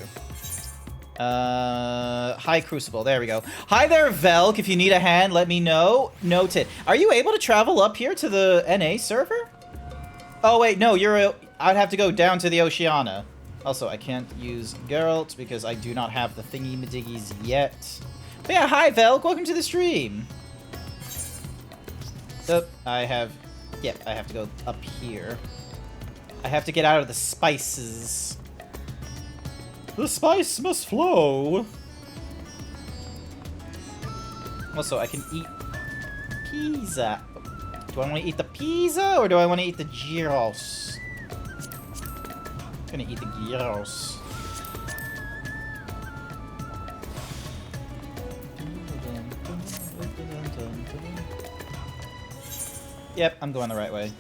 High Crucible. There we go. Hi there, Velk. If you need a hand, let me know. Noted. Are you able to travel up here to the NA server? Oh wait, no. I'd have to go down to the Oceania. Also, I can't use Geralt because I do not have the thingy-madiggies yet. But yeah, hi Velk, welcome to the stream. So, I have to go up here. I have to get out of the spices. The spice must flow. Also, I can eat pizza. Do I want to eat the pizza or do I want to eat the gyros? I'm gonna eat the gyros. Yep, I'm going the right way.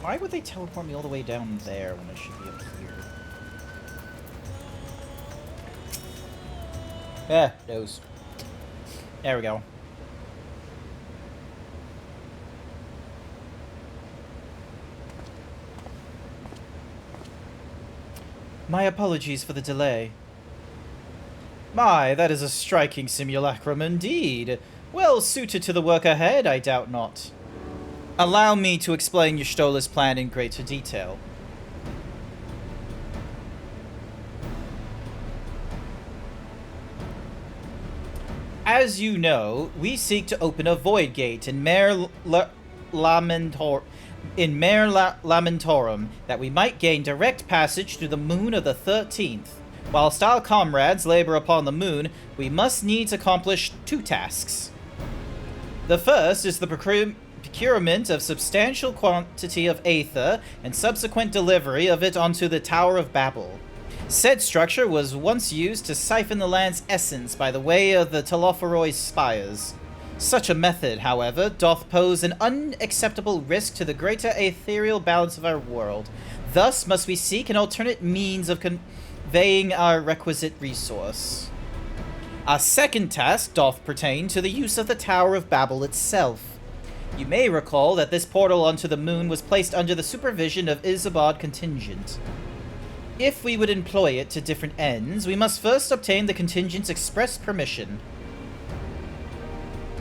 Why would they teleport me all the way down there when I should be up here? Ah, those. There we go. My apologies for the delay. My, that is a striking simulacrum indeed. Well suited to the work ahead, I doubt not. Allow me to explain Y'shtola's plan in greater detail. As you know, we seek to open a void gate in Mare Lamentorum that we might gain direct passage to the moon of the 13th. Whilst our comrades labor upon the moon, we must needs accomplish two tasks. The first is the procurement of substantial quantity of aether and subsequent delivery of it onto the Tower of Babel. Said structure was once used to siphon the land's essence by the way of the Telophoroi spires. Such a method, however, doth pose an unacceptable risk to the greater ethereal balance of our world. Thus must we seek an alternate means of conveying our requisite resource. Our second task doth pertain to the use of the Tower of Babel itself. You may recall that this portal onto the moon was placed under the supervision of Isabad Contingent. If we would employ it to different ends, we must first obtain the contingent's express permission.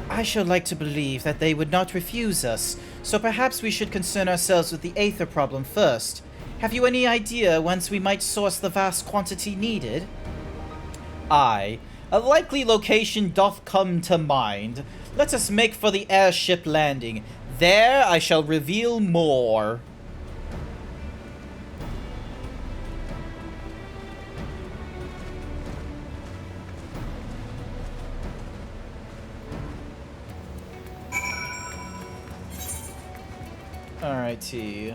I should like to believe that they would not refuse us, so perhaps we should concern ourselves with the aether problem first. Have you any idea whence we might source the vast quantity needed? Aye, a likely location doth come to mind. Let us make for the airship landing. There I shall reveal more. Alrighty.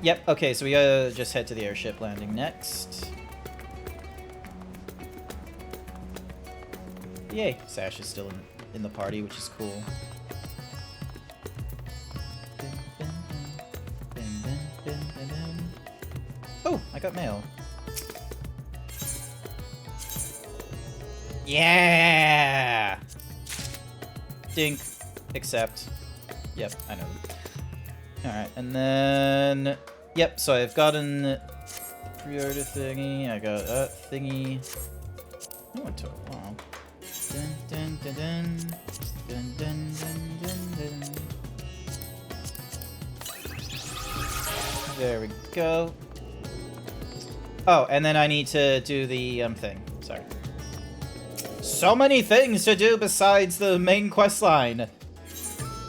Yep, okay, so we gotta just head to the airship landing next. Yay, Sash is still in the party, which is cool. Oh, I got mail. Yeah! Dink. Accept. Yep, I know. Alright, and then... Yep, so I've gotten pre-order thingy, I got that thingy. Oh, it took a while. Dun, dun, dun, dun. Dun, dun, dun, dun, dun. There we go. Oh, and then I need to do the thing. Sorry. So many things to do besides the main quest line.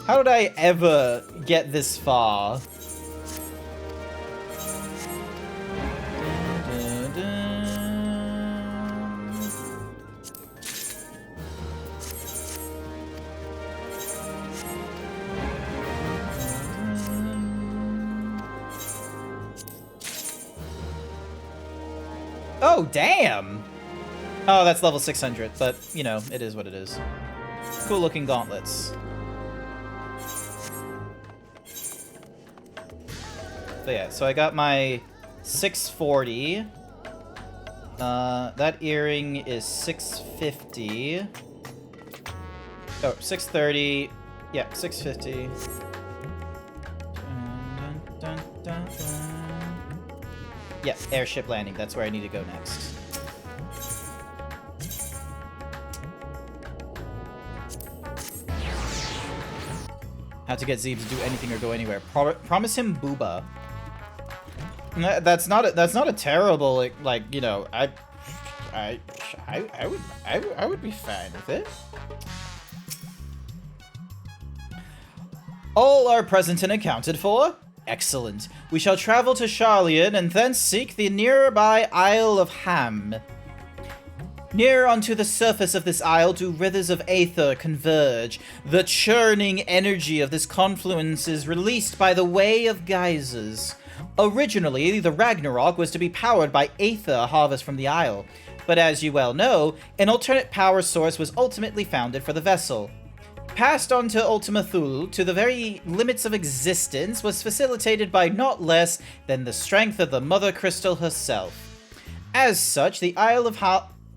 How did I ever get this far? Oh, damn! Oh, that's level 600, but, you know, it is what it is. Cool looking gauntlets. So yeah, so I got my 640. That earring is 650. Oh, 630. Yeah, 650. Dun, dun, dun, dun. Yeah, airship landing. That's where I need to go next. How to get Zeebs to do anything or go anywhere. Promise him booba. That's not a terrible like you know I would be fine with it. All are present and accounted for. Excellent. We shall travel to Charlian and thence seek the nearby Isle of Ham. Near unto the surface of this isle do rivers of aether converge. The churning energy of this confluence is released by the way of geysers. Originally, the Ragnarok was to be powered by aether harvest from the isle, but as you well know, an alternate power source was ultimately founded for the vessel. Passed on to Ultima Thule to the very limits of existence was facilitated by not less than the strength of the Mother Crystal herself. As such, the Isle of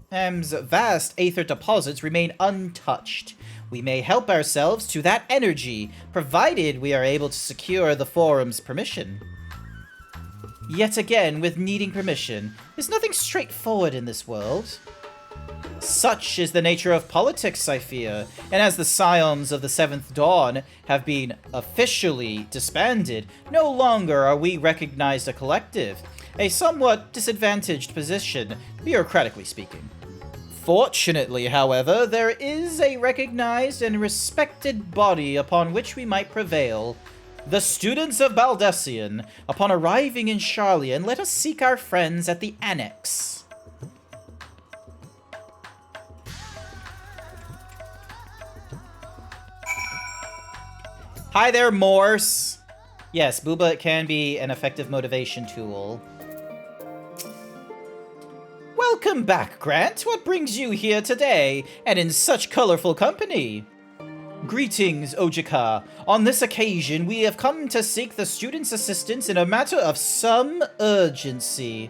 Ham's vast aether deposits remain untouched. We may help ourselves to that energy, provided we are able to secure the Forum's permission. Yet again, with needing permission, there's nothing straightforward in this world. Such is the nature of politics, I fear, and as the Scions of the Seventh Dawn have been officially disbanded, no longer are we recognized a collective, a somewhat disadvantaged position, bureaucratically speaking. Fortunately, however, there is a recognized and respected body upon which we might prevail. The students of Baldesion. Upon arriving in Charlian, let us seek our friends at the Annex. Hi there, Morse. Yes, Booba can be an effective motivation tool. Welcome back, Grant. What brings you here today, and in such colorful company? Greetings, Ojika. On this occasion, we have come to seek the students' assistance in a matter of some urgency.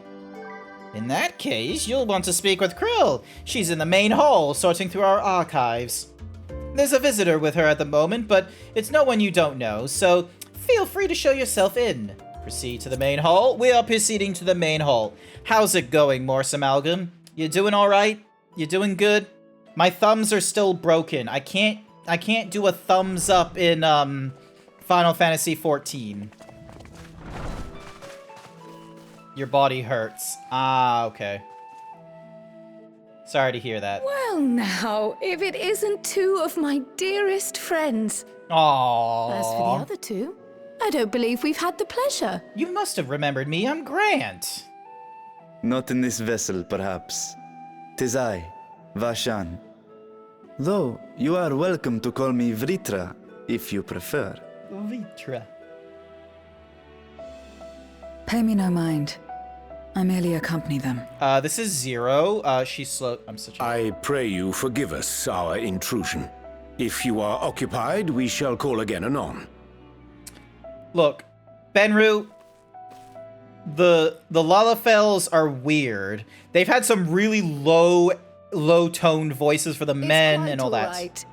In that case, you'll want to speak with Krill. She's in the main hall, sorting through our archives. There's a visitor with her at the moment, but it's no one you don't know, so feel free to show yourself in. Proceed to the main hall. We are proceeding to the main hall. How's it going, Morse Amalgam? You doing alright? You doing good? My thumbs are still broken. I can't do a thumbs up in, Final Fantasy XIV. Your body hurts. Ah, okay. Sorry to hear that. Well now, if it isn't two of my dearest friends. Aww. As for the other two, I don't believe we've had the pleasure. You must have remembered me. I'm Grant. Not in this vessel, perhaps. 'Tis I, Vashan. Though, you are welcome to call me Vritra, if you prefer. Vritra. Pay me no mind. I merely accompany them. This is Zero. She's slow. I'm such a... I pray you forgive us our intrusion. If you are occupied, we shall call again anon. Look, Benru, the Lalafels are weird. They've had some really low-toned voices for the men and all that. Right.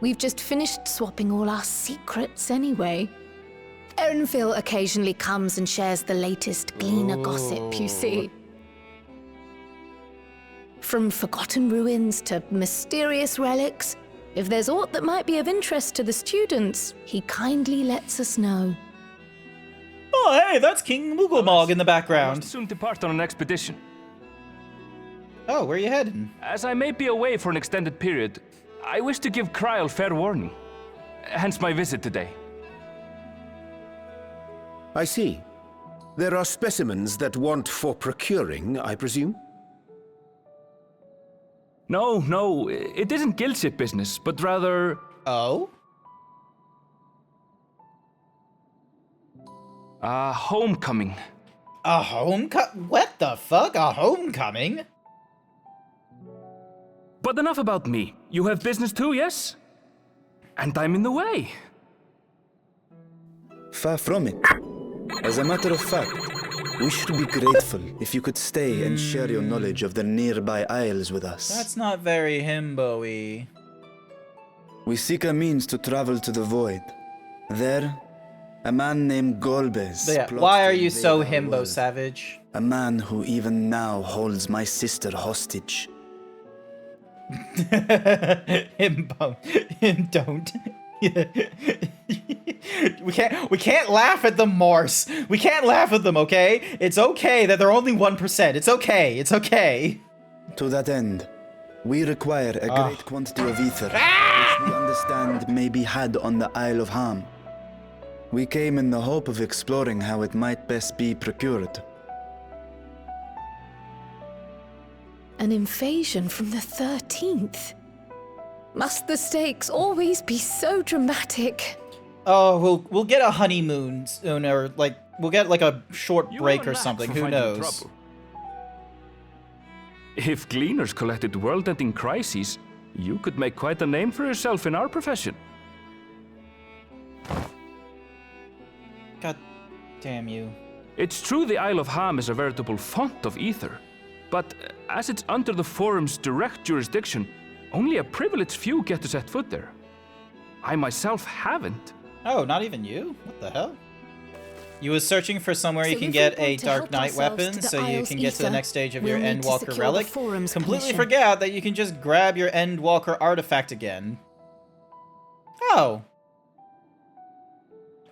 We've just finished swapping all our secrets anyway. Erenville occasionally comes and shares the latest Gleaner gossip, you see. From forgotten ruins to mysterious relics, if there's aught that might be of interest to the students, he kindly lets us know. Oh, hey, that's King Mooglebog in the I background. must soon depart on an expedition. Oh, where are you heading? As I may be away for an extended period, I wish to give Kryl fair warning. Hence my visit today. I see. There are specimens that want for procuring, I presume? No, it isn't guildship business, but rather... Oh? A homecoming. A homecoming? What the fuck? A homecoming? But enough about me. You have business too, yes? And I'm in the way. Far from it. As a matter of fact, we should be grateful if you could stay and share your knowledge of the nearby isles with us. That's not very himbo-y. We seek a means to travel to the void. There, a man named Golbez. Yeah, why are you so himbo, Savage? A man who even now holds my sister hostage. Himbo. Don't. We can't laugh at them, Morse. We can't laugh at them, okay? It's okay that they're only 1%. It's okay. It's okay. To that end, we require a great quantity of ether, which we understand may be had on the Isle of Ham. We came in the hope of exploring how it might best be procured. An invasion from the 13th. Must the stakes always be so dramatic? Oh, we'll get a honeymoon soon, or like we'll get like a short break or something. Who knows? If Gleaners collected world-ending crises, you could make quite a name for yourself in our profession. God damn you. It's true the Isle of Ham is a veritable font of ether, but as it's under the Forum's direct jurisdiction, only a privileged few get to set foot there. I myself haven't. Oh, not even you? What the hell? You was searching for somewhere you can get a Dark Knight weapon so you can get to the next stage of your Endwalker relic. Completely forgot that you can just grab your Endwalker artifact again. Oh.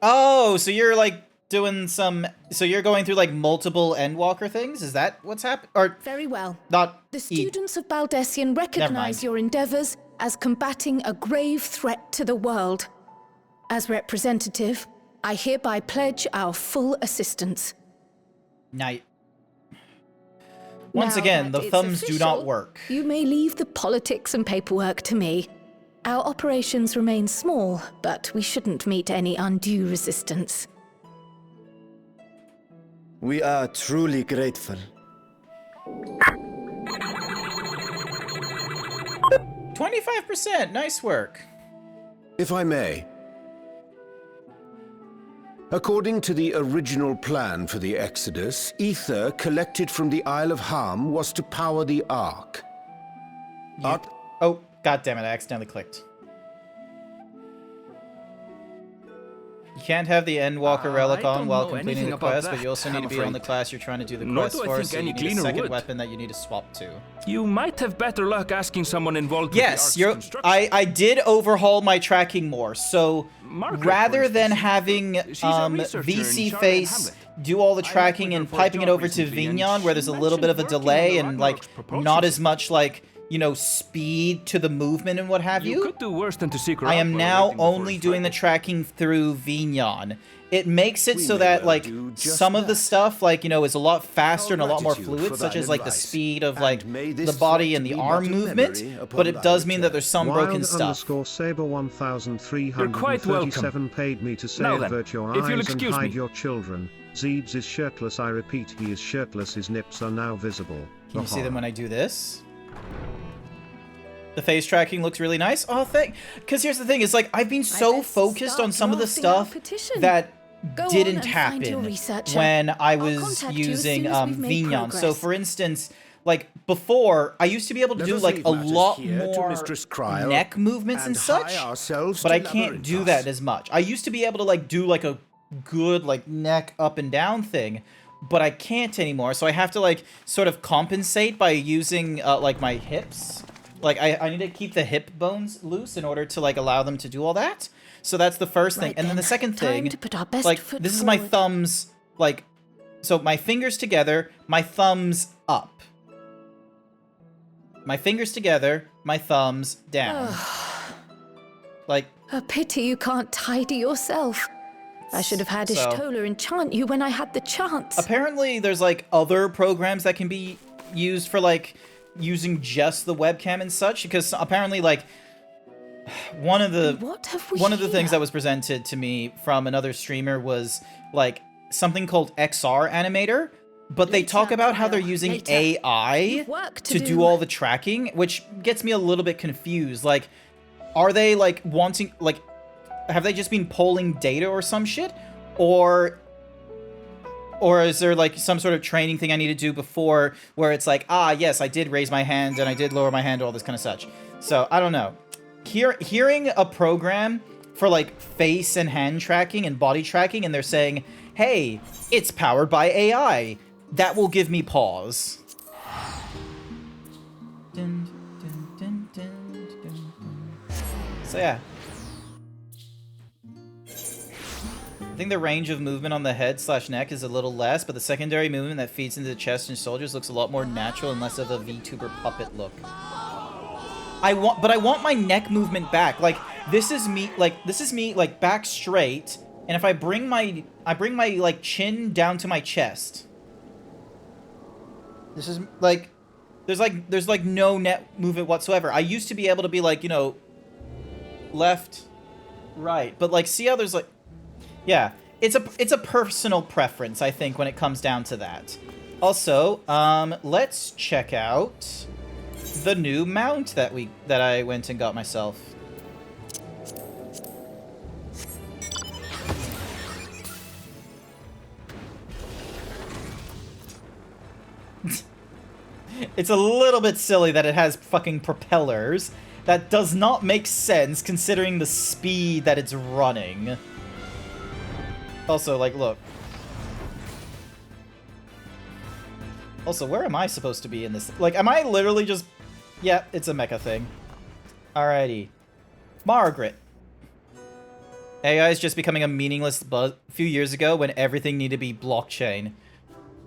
Oh, so you're like doing some... So you're going through like multiple Endwalker things? Is that what's happening? Or very well. Not the students of Baldessian recognize your endeavors as combating a grave threat to the world. As representative, I hereby pledge our full assistance. Night. Once again, the thumbs do not work. You may leave the politics and paperwork to me. Our operations remain small, but we shouldn't meet any undue resistance. We are truly grateful. 25%, nice work. If I may. According to the original plan for the Exodus, ether collected from the Isle of Ham was to power the Ark. Oh, goddammit, I accidentally clicked. You can't have the Endwalker relic on while completing the quest, but you also need to be on the class you're trying to do the quest for, so you need a second weapon that you need to swap to. You might have better luck asking someone involved with yes, I did overhaul my tracking more, so Margaret, rather for than instance. having She's a researcher in VC Charlotte Face Hamlet. do all the I met tracking with her and for a piping it job over to recently, and Vignon, where there's a she little bit of a mentioned working on delay the and like Ragnarok's propulsion not as system. much like, you know, speed to the movement and what have you. You could do worse than to seek her I out am while now waiting before only it's doing the ready. tracking through Vignon. It makes it We so may that well like do just some of the that. stuff like, you know, is a lot faster and a lot more gratitude fluid, for such thine as like the advice, speed of and like may the this body threat and the be arm but a movement, memory upon but it thy does mean that return. there's some broken stuff. Wild_Saber 1337 paid me to say Now then, avert your if you'll eyes and excuse hide me. your children. Zeebs is shirtless, I repeat, he is shirtless, his nips are now visible. Can you see them when I do this? The face tracking looks really nice. Oh, because here's the thing, is like I've been so focused on some of the stuff that Go didn't on and find your happen researcher. when I I'll was contact you as using soon as we've made Vignon. So progress. for instance, like before, I used to be able to Let do us like leave a matters lot here to more Mistress Cryle neck movements and and such, hie ourselves but to I can't do Labyrinthos. that as much. I used to be able to like do like a good like neck up and down thing, but I can't anymore. So I have to like sort of compensate by using like my hips. Like I need to keep the hip bones loose in order to like allow them to do all that. So that's the first thing. Right And then the second Time thing, to put our best like foot this is my forward. thumbs, like, so my fingers together, my thumbs up. My fingers together, my thumbs down. Like, A pity you can't tidy yourself. I should have had So- Ishtola enchant you when I had the chance. apparently there's like other programs that can be used for like using just the webcam and such, because apparently like one of the things that was presented to me from another streamer was like something called XR Animator, but they talk about how they're using later. AI You've work to to do do. all the tracking, which gets me a little bit confused. Like, are they like wanting, like, have they just been polling data or some shit? Or is there like some sort of training thing I need to do before where it's like, ah, yes, I did raise my hand and I did lower my hand, all this kind of such. So I don't know. Hearing a program for like face and hand tracking and body tracking, and they're saying, hey, it's powered by AI, that will give me pause. So yeah. I think the range of movement on the head/neck is a little less, but the secondary movement that feeds into the chest and shoulders looks a lot more natural and less of a VTuber puppet look. I want my neck movement back. Like this is me like back straight, and if I bring my like chin down to my chest. This is like there's like no neck movement whatsoever. I used to be able to be like, you know, left, right, but like see how there's like, yeah, it's a personal preference, I think, when it comes down to that. Also, let's check out the new mount that I went and got myself. It's a little bit silly that it has fucking propellers. That does not make sense considering the speed that it's running. Also, like, look. Also, where am I supposed to be in this? Like, am I literally just... Yeah, it's a mecha thing. Alrighty. Margaret. AI is just becoming a meaningless buzz a few years ago when everything needed to be blockchain.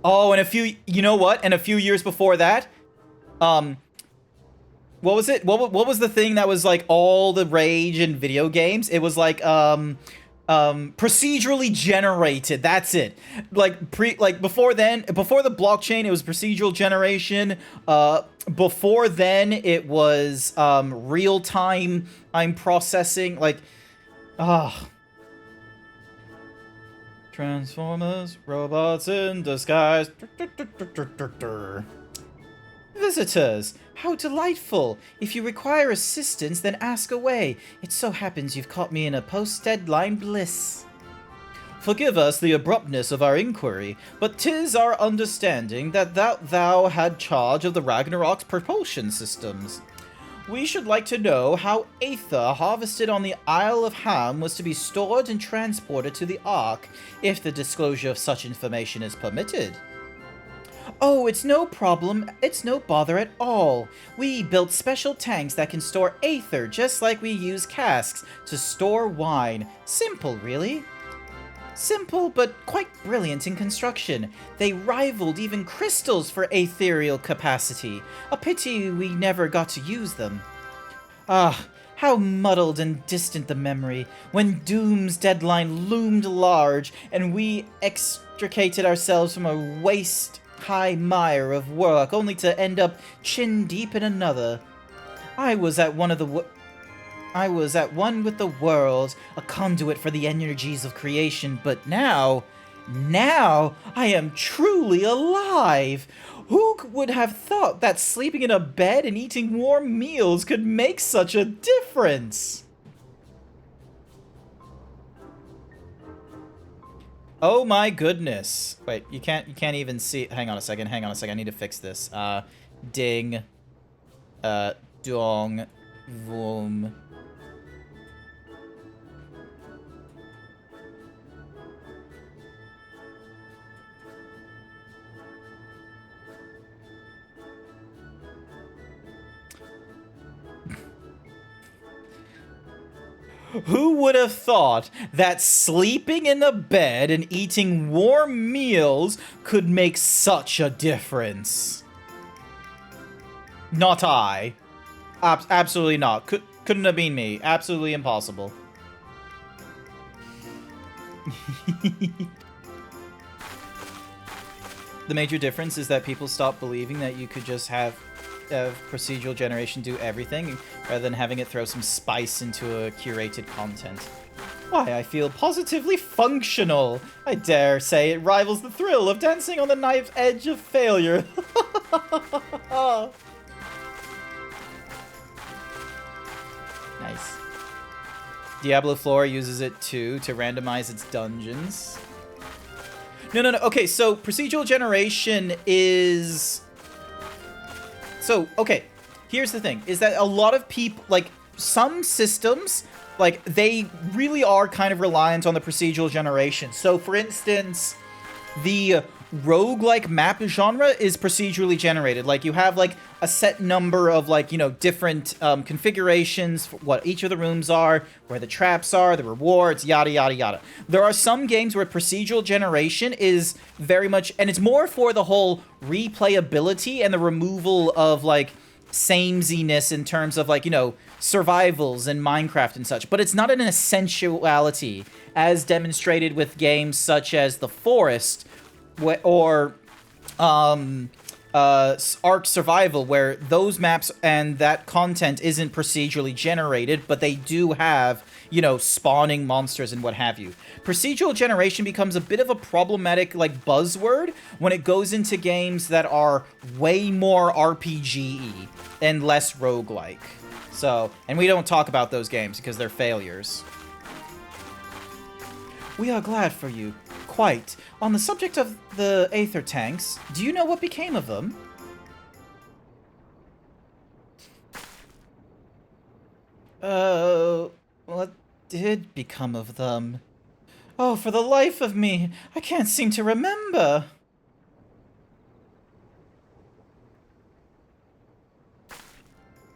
Oh, and you know what? And a few years before that, what was it? What was the thing that was like all the rage in video games? It was like, procedurally generated. That's it. Like before then, before the blockchain, it was procedural generation. Before then, it was real time. I'm processing. Like, Transformers, robots in disguise. Visitors, how delightful! If you require assistance, then ask away. It so happens you've caught me in a post-deadline bliss. Forgive us the abruptness of our inquiry, but 'tis our understanding that thou had charge of the Ragnarok's propulsion systems. We should like to know how Aether harvested on the Isle of Ham was to be stored and transported to the Ark, if the disclosure of such information is permitted. Oh, it's no problem. It's no bother at all. We built special tanks that can store aether, just like we use casks to store wine. Simple, really. Simple, but quite brilliant in construction. They rivaled even crystals for ethereal capacity. A pity we never got to use them. Ah, how muddled and distant the memory, when Doom's deadline loomed large, and we extricated ourselves from a waist-high mire of work, only to end up chin-deep in another. I was at one with the world, a conduit for the energies of creation, but now I am truly alive! Who would have thought that sleeping in a bed and eating warm meals could make such a difference? Oh my goodness. Wait, you can't even see. Hang on a second. I need to fix this. Ding. Dong. Voom. Who would have thought that sleeping in a bed and eating warm meals could make such a difference? Not I. Absolutely not. Couldn't have been me. Absolutely impossible. The major difference is that people stop believing that you could just have procedural generation do everything, rather than having it throw some spice into a curated content. Why, I feel positively functional. I dare say it rivals the thrill of dancing on the knife's edge of failure. Nice. Diablo 4 uses it too to randomize its dungeons. No. Okay, so procedural generation is... So, okay, here's the thing, is that a lot of people, like, some systems, like, they really are kind of reliant on the procedural generation. So, for instance, the roguelike map genre is procedurally generated. Like, you have, like, a set number of, like, you know, different configurations for what each of the rooms are, where the traps are, the rewards, yada, yada, yada. There are some games where procedural generation is very much, and it's more for the whole replayability and the removal of, like, sameness in terms of, like, you know, survivals in Minecraft and such. But it's not an essentiality, as demonstrated with games such as The Forest, or Ark Survival, where those maps and that content isn't procedurally generated, but they do have, you know, spawning monsters and what have you. Procedural generation becomes a bit of a problematic, like, buzzword when it goes into games that are way more RPG-y and less roguelike. So, and we don't talk about those games because they're failures. We are glad for you. Quite. On the subject of the aether tanks, do you know what became of them? What did become of them? Oh, for the life of me, I can't seem to remember.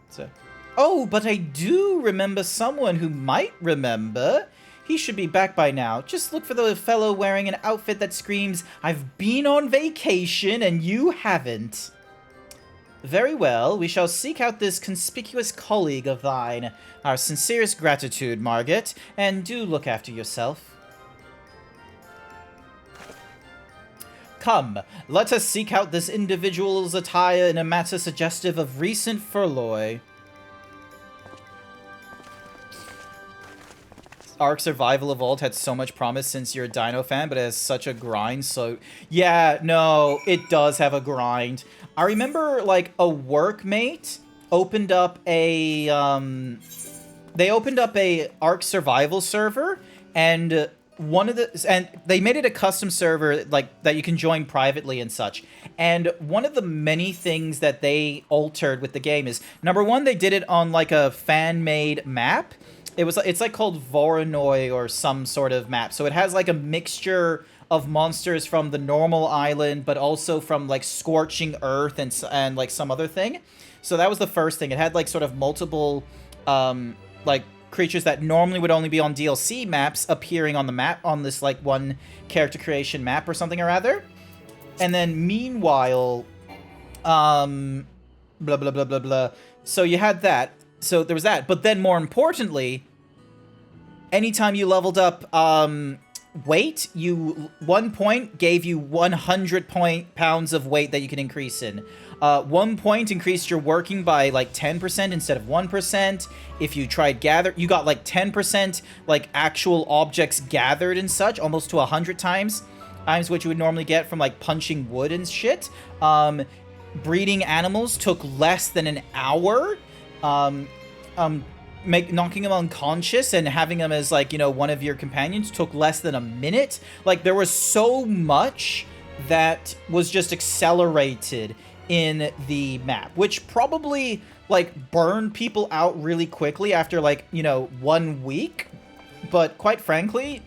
So, oh, but I do remember someone who might remember. He should be back by now. Just look for the fellow wearing an outfit that screams, "I've been on vacation and you haven't." Very well, we shall seek out this conspicuous colleague of thine. Our sincerest gratitude, Margaret, and do look after yourself. Come, let us seek out this individual's attire in a matter suggestive of recent furlough. Ark Survival Evolved had so much promise since you're a Dino fan, but it has such a grind, so... Yeah, no, it does have a grind. I remember, like, a workmate opened up a, They opened up a Ark Survival server, and and they made it a custom server, like, that you can join privately and such. And one of the many things that they altered with the game is, number one, they did it on, like, a fan-made map. It's like called Voronoi or some sort of map. So it has like a mixture of monsters from the normal island, but also from like Scorching Earth and like some other thing. So that was the first thing. It had like sort of multiple like creatures that normally would only be on DLC maps appearing on the map on this like one character creation map or something or other. And then meanwhile, blah blah blah blah blah. So you had that. So there was that. But then more importantly, anytime you leveled up weight, 1 point gave you 100 pounds of weight that you can increase in. 1 point increased your working by like 10% instead of 1%. If you tried gather, you got like 10% like actual objects gathered and such, almost to 100 times what you would normally get from like punching wood and shit. Breeding animals took less than an hour. Knocking them unconscious and having them as like, you know, one of your companions took less than a minute. Like there was so much that was just accelerated in the map, which probably like burned people out really quickly after like, you know, 1 week. But quite frankly,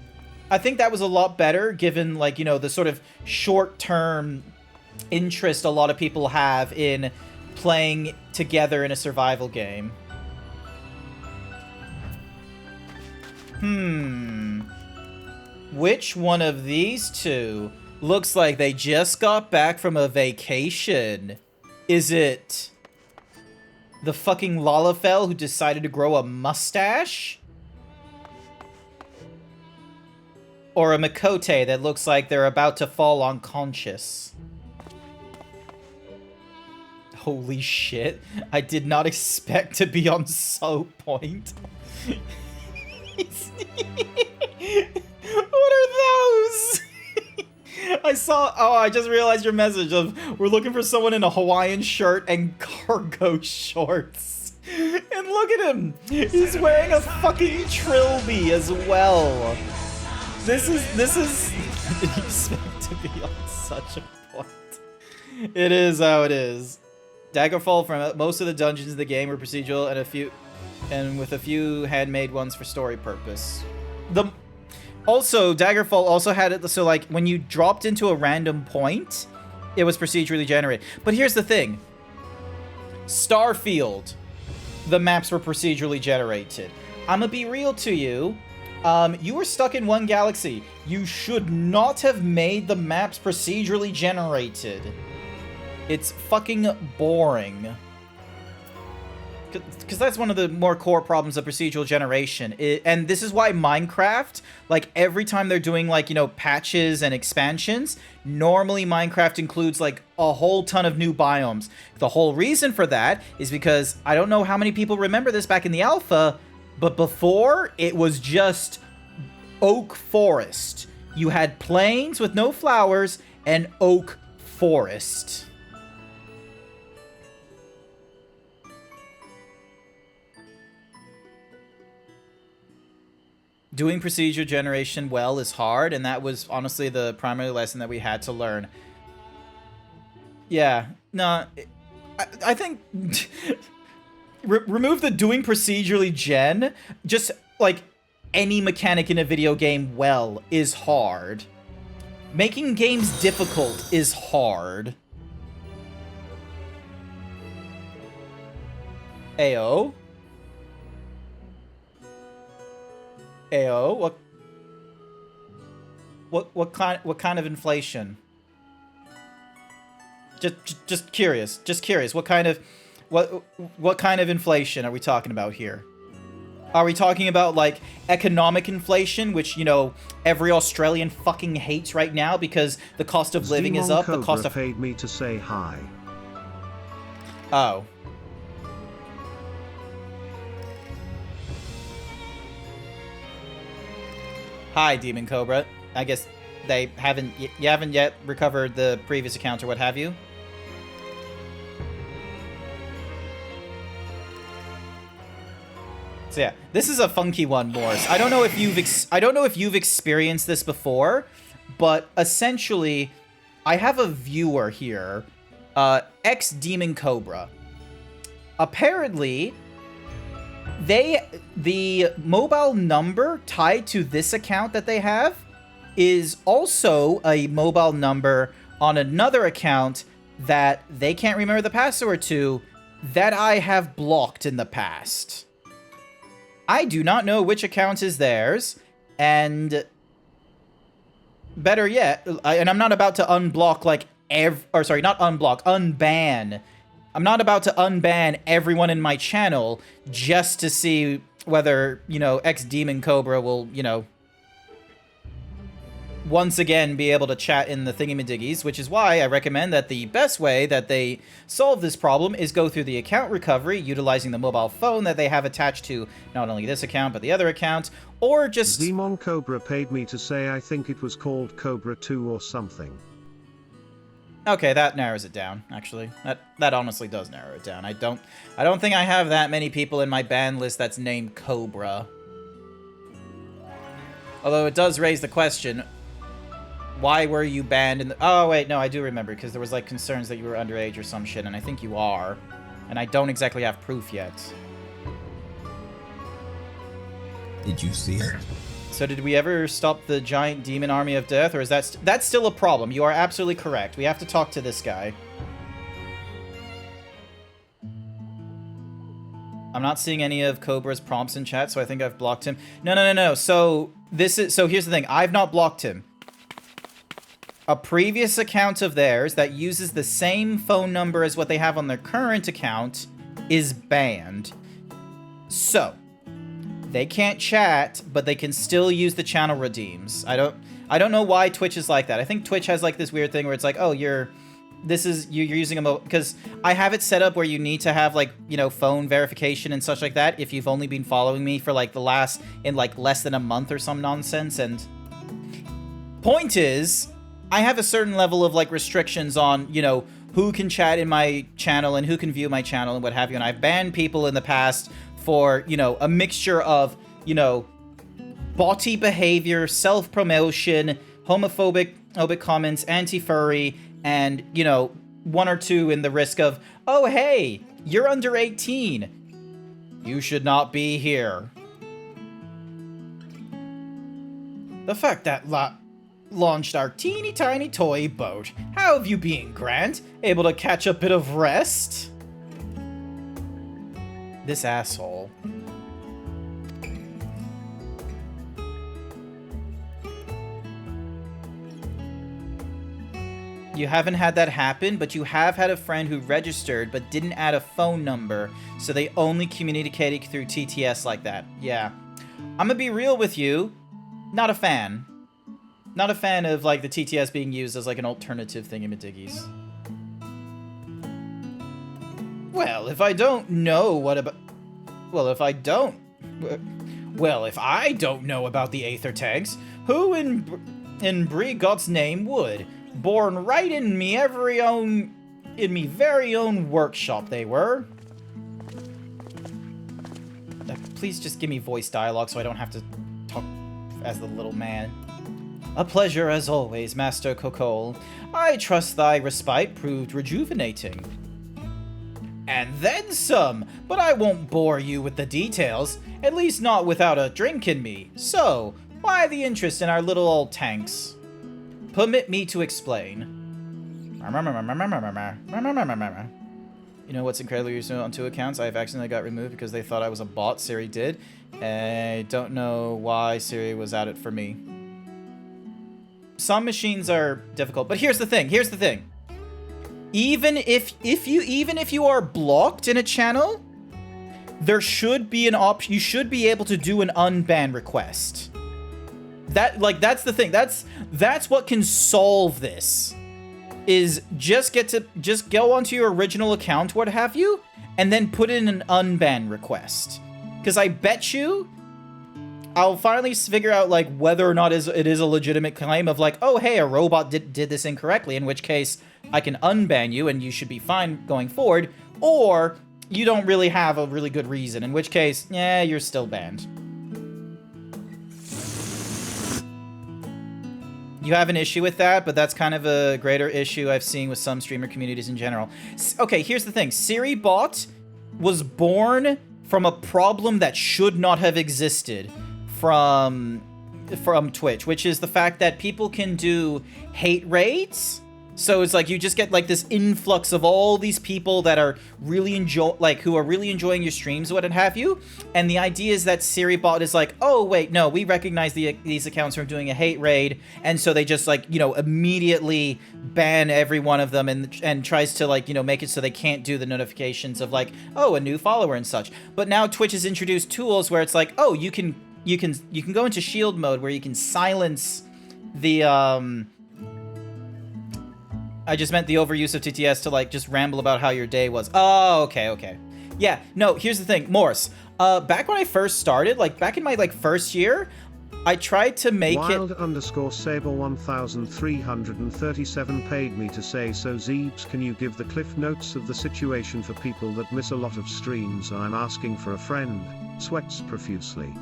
I think that was a lot better given like, you know, the sort of short-term interest a lot of people have in playing together in a survival game. Which one of these two looks like they just got back from a vacation? Is it the fucking Lalafell who decided to grow a mustache? Or a Makote that looks like they're about to fall unconscious? Holy shit. I did not expect to be on so point. What are those? I just realized your message of we're looking for someone in a Hawaiian shirt and cargo shorts. And look at him. He's wearing a fucking trilby as well. This is I didn't expect to be on such a point. It is how it is. Daggerfall from most of the dungeons in the game were procedural and with a few handmade ones for story purpose. Also, Daggerfall also had it so like when you dropped into a random point, it was procedurally generated. But here's the thing. Starfield, the maps were procedurally generated. I'm gonna be real to you. You were stuck in one galaxy. You should not have made the maps procedurally generated. It's fucking boring. Because that's one of the more core problems of procedural generation. And this is why Minecraft, like every time they're doing like, you know, patches and expansions, normally Minecraft includes like a whole ton of new biomes. The whole reason for that is because I don't know how many people remember this back in the alpha, but before it was just oak forest. You had plains with no flowers and oak forest. Doing procedure generation well is hard, and that was honestly the primary lesson that we had to learn. Yeah, no, I think remove the doing procedurally gen. Just like any mechanic in a video game well is hard. Making games difficult is hard. Ayo. Ayo, what kind of inflation? Just curious. What kind of inflation are we talking about here? Are we talking about like economic inflation, which, you know, every Australian fucking hates right now because the cost of living is up, the cost of paid me to say hi. Oh. Hi, Demon Cobra. I guess you haven't yet recovered the previous account or what have you. So yeah, this is a funky one, Morse. I don't know if you've experienced this before, but essentially, I have a viewer here, ex Demon Cobra. Apparently, the mobile number tied to this account that they have is also a mobile number on another account that they can't remember the password to that I have blocked in the past. I do not know which account is theirs, and better yet, and I'm not about to unblock like unban. I'm not about to unban everyone in my channel just to see whether, you know, Demon Cobra will, you know, once again be able to chat in the thingy-majiggies, which is why I recommend that the best way that they solve this problem is go through the account recovery, utilizing the mobile phone that they have attached to not only this account, but the other account, or just... Demon Cobra paid me to say I think it was called Cobra 2 or something. Okay, that narrows it down, actually. That honestly does narrow it down. I don't think I have that many people in my ban list that's named Cobra. Although it does raise the question, why were you banned in the... Oh, wait, no, I do remember, because there was, like, concerns that you were underage or some shit, and I think you are. And I don't exactly have proof yet. Did you see it? So did we ever stop the giant demon army of death, or is that's still a problem? You are absolutely correct. We have to talk to this guy. I'm not seeing any of Cobra's prompts in chat, so I think I've blocked him. No. So here's the thing. I've not blocked him. A previous account of theirs that uses the same phone number as what they have on their current account is banned. So they can't chat, but they can still use the channel redeems. I don't know why Twitch is like that. I think Twitch has like this weird thing where it's like, oh, you're using a mobile, because I have it set up where you need to have, like, you know, phone verification and such like that if you've only been following me for like less than a month or some nonsense. And point is, I have a certain level of like restrictions on, you know, who can chat in my channel and who can view my channel and what have you. And I've banned people in the past for, you know, a mixture of, you know, botty behavior, self-promotion, homophobic comments, anti-furry, and, you know, one or two in the risk of, oh, hey, you're under 18. You should not be here. The fact that launched our teeny tiny toy boat. How have you been, Grant? Able to catch a bit of rest? This asshole. You haven't had that happen, but you have had a friend who registered but didn't add a phone number, so they only communicated through TTS like that. Yeah. I'm gonna be real with you. Not a fan. Not a fan of, like, the TTS being used as, like, an alternative thingamadiggies. Well, if I don't know what about... Well, if I don't know about the Aether Tanks, who in Bree God's name would? Born right in me very own workshop they were. Please just give me voice dialogue so I don't have to talk as the little man. A pleasure as always, Master Kokol. I trust thy respite proved rejuvenating. And then some, but I won't bore you with the details, at least not without a drink in me. So, why the interest in our little old tanks? Permit me to explain. You know what's incredibly useful on 2 accounts? I've accidentally got removed because they thought I was a bot. Siri did. I don't know why Siri was at it for me. Some machines are difficult, but here's the thing. Even if you are blocked in a channel, there should be an option. You should be able to do an unban request. That's the thing. That's what can solve this. Is just go onto your original account, what have you, and then put in an unban request. Because I bet you I'll finally figure out, like, whether or not it is a legitimate claim of, like, oh, hey, a robot did this incorrectly, in which case I can unban you and you should be fine going forward, or you don't really have a really good reason, in which case, yeah, you're still banned. You have an issue with that, but that's kind of a greater issue I've seen with some streamer communities in general. Okay, here's the thing. Siri Bot was born from a problem that should not have existed from Twitch, which is the fact that people can do hate raids. So it's like you just get like this influx of all these people that are really who are really enjoying your streams, what have you. And the idea is that SiriBot is like, oh wait, no, we recognize these accounts from doing a hate raid, and so they just like, you know, immediately ban every one of them and tries to like, you know, make it so they can't do the notifications of like, oh, a new follower and such. But now Twitch has introduced tools where it's like, oh, you can go into shield mode where you can silence the I just meant the overuse of TTS to like just ramble about how your day was. Oh, okay. Yeah, no, here's the thing, Morse. Back when I first started, like back in my like first year, I tried to make Wild_Saber 1337 paid me to say, so Zeebs, can you give the cliff notes of the situation for people that miss a lot of streams? I'm asking for a friend. Sweats profusely.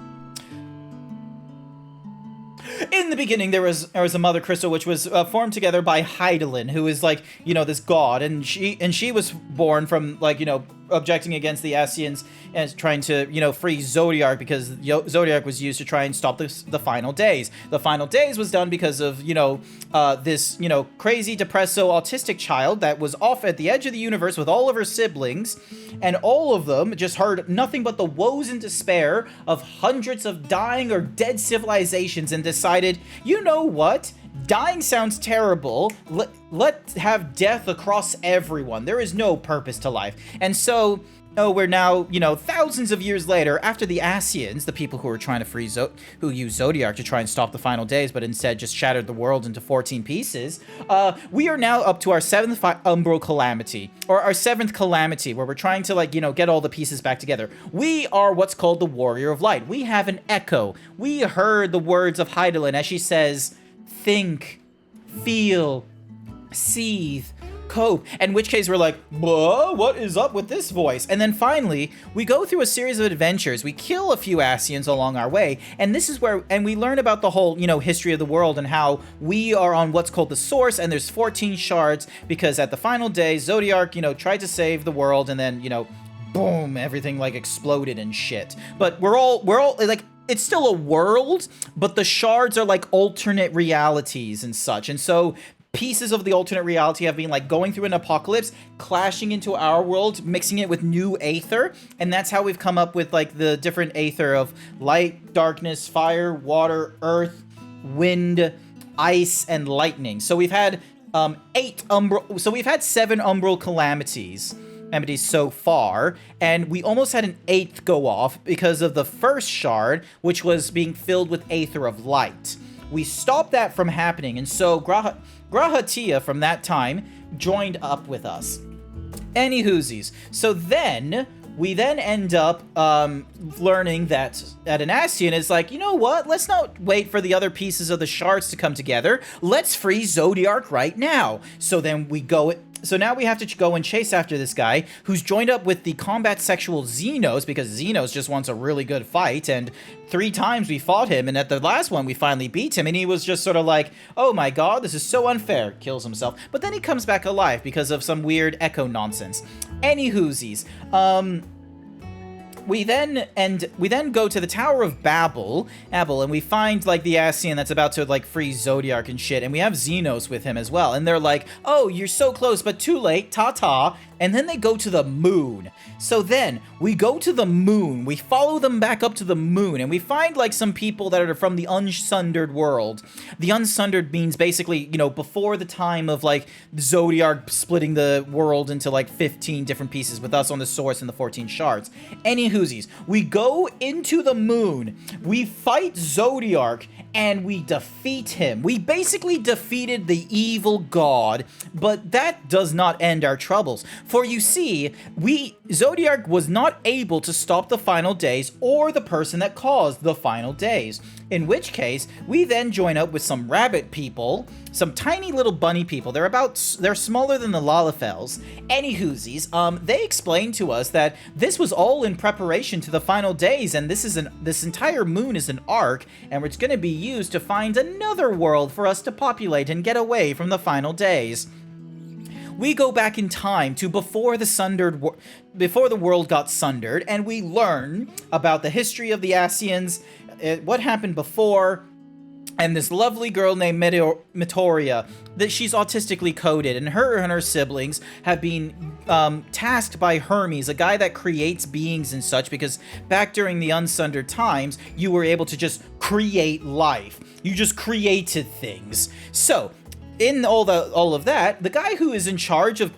In the beginning, there was a Mother Crystal, which was formed together by Hydaelyn, who is like, you know, this god, and she was born from like, you know, objecting against the Ascians and trying to, you know, free Zodiark, because Zodiark was used to try and stop the Final Days. The Final Days was done because of, you know, this, you know, crazy, depresso, autistic child that was off at the edge of the universe with all of her siblings, and all of them just heard nothing but the woes and despair of hundreds of dying or dead civilizations and decided, you know what? Dying sounds terrible. Let's have death across everyone. There is no purpose to life. And so, we're now, you know, thousands of years later, after the Ascians, the people who were trying to free who used Zodiark to try and stop the Final Days, but instead just shattered the world into 14 pieces, we are now up to our 7th Umbral Calamity, or our 7th Calamity, where we're trying to, like, you know, get all the pieces back together. We are what's called the Warrior of Light. We have an echo. We heard the words of Hydaelyn as she says, think, feel, seethe, cope. In which case we're like, whoa, what is up with this voice? And then finally, we go through a series of adventures. We kill a few Ascians along our way, and this is where, and we learn about the whole, you know, history of the world and how we are on what's called the Source, and there's 14 shards, because at the Final Day, Zodiark, you know, tried to save the world, and then, you know, boom, everything like exploded and shit. But we're all like, it's still a world, but the shards are like alternate realities and such. And so pieces of the alternate reality have been like going through an apocalypse, clashing into our world, mixing it with new aether. And that's how we've come up with like the different aether of light, darkness, fire, water, earth, wind, ice, and lightning. So we've had 7 Umbral Calamities so far, and we almost had an 8th go off because of the first shard, which was being filled with Aether of Light. We stopped that from happening, and so Grahatia from that time joined up with us. Anywhoosies, so then we end up learning that an Ascian is like, you know what? Let's not wait for the other pieces of the shards to come together. Let's free Zodiark right now. So then we go. So now we have to go and chase after this guy who's joined up with the combat sexual Xenos, because Xenos just wants a really good fight, and 3 times we fought him, and at the last one we finally beat him, and he was just sort of like, oh my god, this is so unfair, kills himself. But then he comes back alive because of some weird echo nonsense. Anywhoosies, we then go to the Tower of Babel, and we find like the Ascian that's about to like free Zodiark and shit, and we have Xenos with him as well, and they're like, oh, you're so close, but too late, ta-ta, and then they go to the moon. So then we go to the moon, we follow them back up to the moon, and we find like some people that are from the unsundered world. The unsundered means basically, you know, before the time of like Zodiark splitting the world into like 15 different pieces with us on the Source and the 14 shards. Anywhoosies, we go into the moon, we fight Zodiark, and we defeat him. We basically defeated the evil god, but that does not end our troubles. For you see, Zodiark was not able to stop the Final Days or the person that caused the Final Days. In which case, we then join up with some rabbit people, some tiny little bunny people. They're smaller than the Lalafels. Anywhoosies, they explained to us that this was all in preparation to the Final Days, and this entire moon is an arc, and it's going to be used to find another world for us to populate and get away from the Final Days. we go back in time to before the world got sundered, and we learn about the history of the Ascians, what happened before, and this lovely girl named Mitoria, that she's autistically coded, and her siblings have been tasked by Hermes, a guy that creates beings and such, because back during the unsundered times, you were able to just create life. You just created things. So, in all of that, the guy who is in charge of,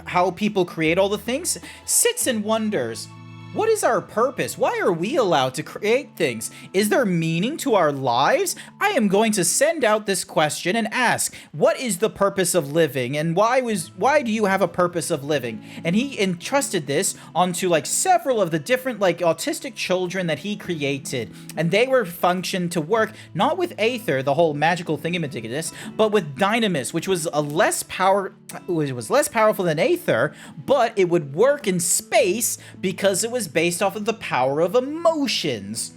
how people create all the things sits and wonders, what is our purpose? Why are we allowed to create things? Is there meaning to our lives? I am going to send out this question and ask, what is the purpose of living? And why do you have a purpose of living? And he entrusted this onto several of the different autistic children that he created. And they were functioned to work not with Aether, the whole magical thingamadiggedness, but with Dynamis, which was less powerful than Aether, but it would work in space because it was based off of the power of emotions.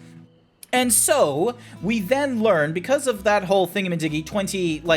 And so, we then learn, because of that whole thingamadiggy,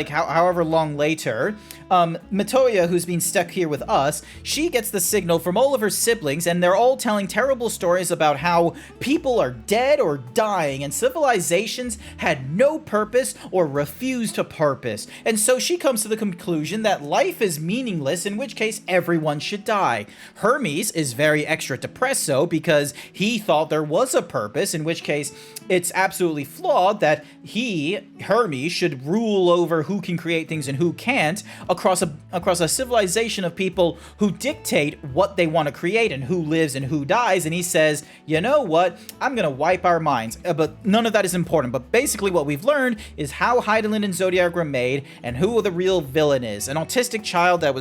however long later, Mitoya, who's been stuck here with us, she gets the signal from all of her siblings, and they're all telling terrible stories about how people are dead or dying, and civilizations had no purpose or refused to purpose. And so she comes to the conclusion that life is meaningless, in which case everyone should die. Hermes is very extra depresso because he thought there was a purpose, in which case it's absolutely flawed that Hermes, should rule over who can create things and who can't across a civilization of people who dictate what they want to create and who lives and who dies. And he says, you know what? I'm going to wipe our minds. But none of that is important. But basically what we've learned is how Hydaelyn and Zodiac were made and who the real villain is. An autistic child that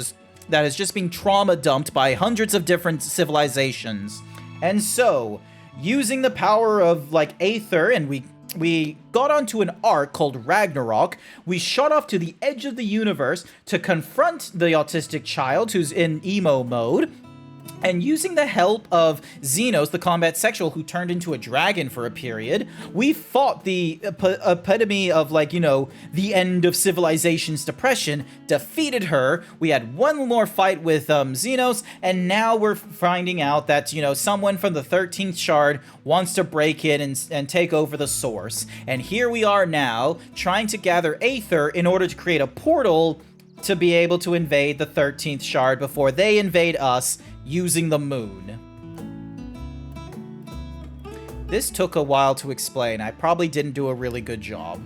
has just been trauma dumped by hundreds of different civilizations. And so, using the power of Aether, and we got onto an arc called Ragnarok. We shot off to the edge of the universe to confront the autistic child who's in emo mode. And using the help of Xenos, the combat sexual who turned into a dragon for a period, we fought the epitome of, the end of civilization's depression, defeated her. We had one more fight with Xenos, and now we're finding out that, someone from the 13th Shard wants to break in and take over the source. And here we are now, trying to gather Aether in order to create a portal to be able to invade the 13th Shard before they invade us, using the moon. This took a while to explain. I probably didn't do a really good job.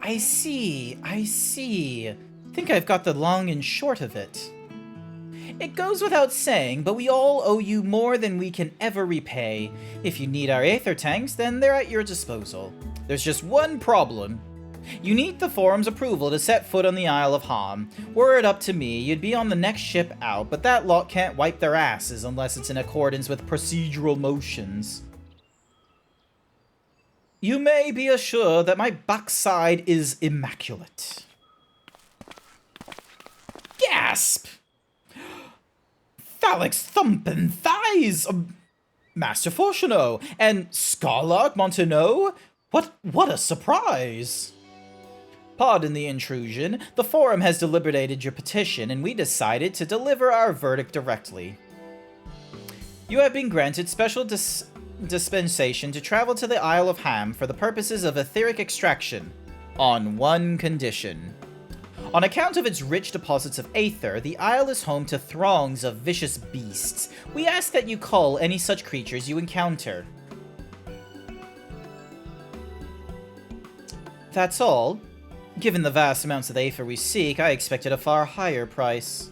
I see. Think I've got the long and short of it. It goes without saying, but we all owe you more than we can ever repay. If you need our Aether tanks, then they're at your disposal. There's just one problem. You need the Forum's approval to set foot on the Isle of Ham. Were it up to me, you'd be on the next ship out, but that lot can't wipe their asses unless it's in accordance with procedural motions. You may be assured that my backside is immaculate. Gasp! Phalanx thumping thighs! Master Fortuno and Scarlark Montenot? What a surprise! Pardon the intrusion. The Forum has deliberated your petition, and we decided to deliver our verdict directly. You have been granted special dispensation to travel to the Isle of Ham for the purposes of etheric extraction, on one condition. On account of its rich deposits of Aether, the Isle is home to throngs of vicious beasts. We ask that you cull any such creatures you encounter. That's all. Given the vast amounts of Aether we seek, I expected a far higher price.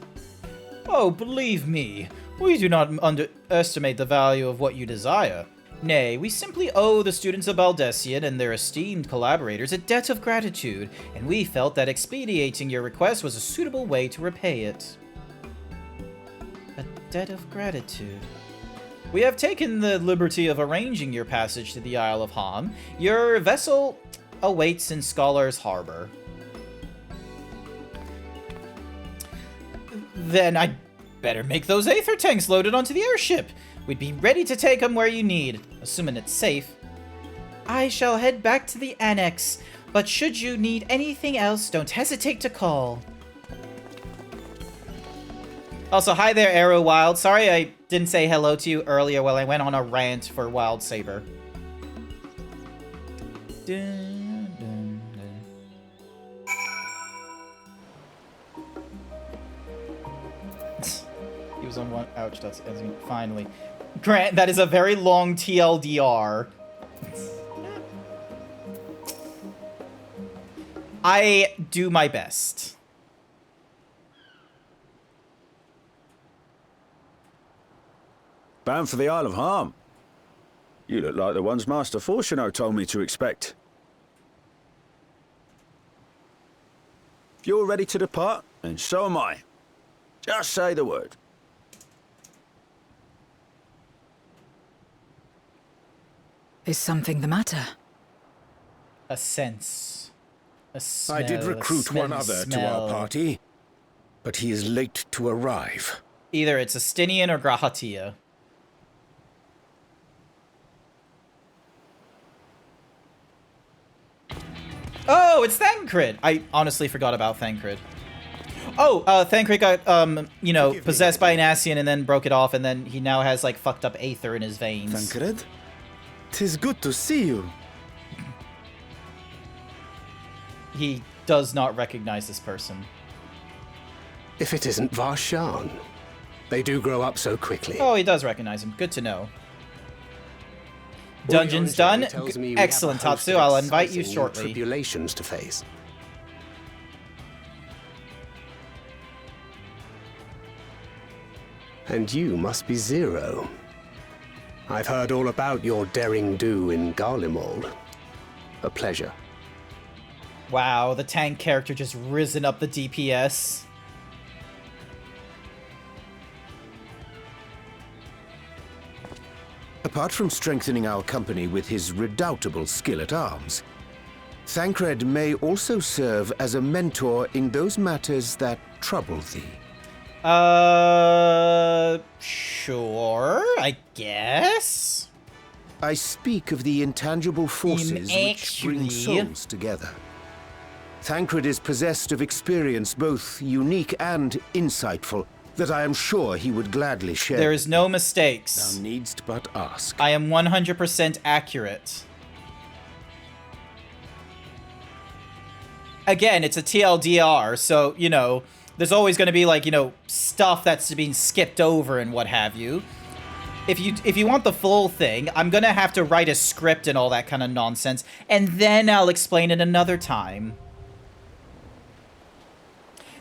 Oh, believe me, we do not underestimate the value of what you desire. Nay, we simply owe the students of Baldessian and their esteemed collaborators a debt of gratitude, and we felt that expediting your request was a suitable way to repay it. A debt of gratitude. We have taken the liberty of arranging your passage to the Isle of Ham. Your vessel awaits in Scholar's Harbor. Then I'd better make those Aether tanks loaded onto the airship. We'd be ready to take them where you need, assuming it's safe. I shall head back to the annex. But should you need anything else, don't hesitate to call. Also, hi there, Arrow Wild. Sorry I didn't say hello to you earlier while I went on a rant for Wild Saber. Dun, dun, dun. He was on one. Ouch, that's finally. Grant, that is a very long TLDR. I do my best. Bound for the Isle of Harm. You look like the ones Master Fortuno told me to expect. If you're ready to depart, then so am I. Just say the word. Is something the matter? A sense. A smell, I did recruit one other to our party, but he is late to arrive. Either it's Astinian or Grahatia. Oh, it's Thancred! I honestly forgot about Thancred. Oh, Thancred got, you know, possessed by an Ascian and then broke it off, and then he now has, like, fucked up aether in his veins. Thancred? 'Tis good to see you. He does not recognize this person. If it isn't Varshan. They do grow up so quickly. Oh, he does recognize him. Good to know. Dungeon's done. Excellent, Tatsu. I'll invite you shortly. Tribulations to face. And you must be Zero. I've heard all about your daring do in Garlemald. A pleasure. Wow, the tank character just risen up the DPS. Apart from strengthening our company with his redoubtable skill at arms, Thancred may also serve as a mentor in those matters that trouble thee. Sure, I guess? I speak of the intangible forces which bring souls together. Thancred is possessed of experience both unique and insightful that I am sure he would gladly share. There is no mistakes. Thou needst but ask. I am 100% accurate. Again, it's a TLDR, so, you know, there's always going to be, like, you know, stuff that's being skipped over and what have you. If you want the full thing, I'm going to have to write a script and all that kind of nonsense, and then I'll explain it another time.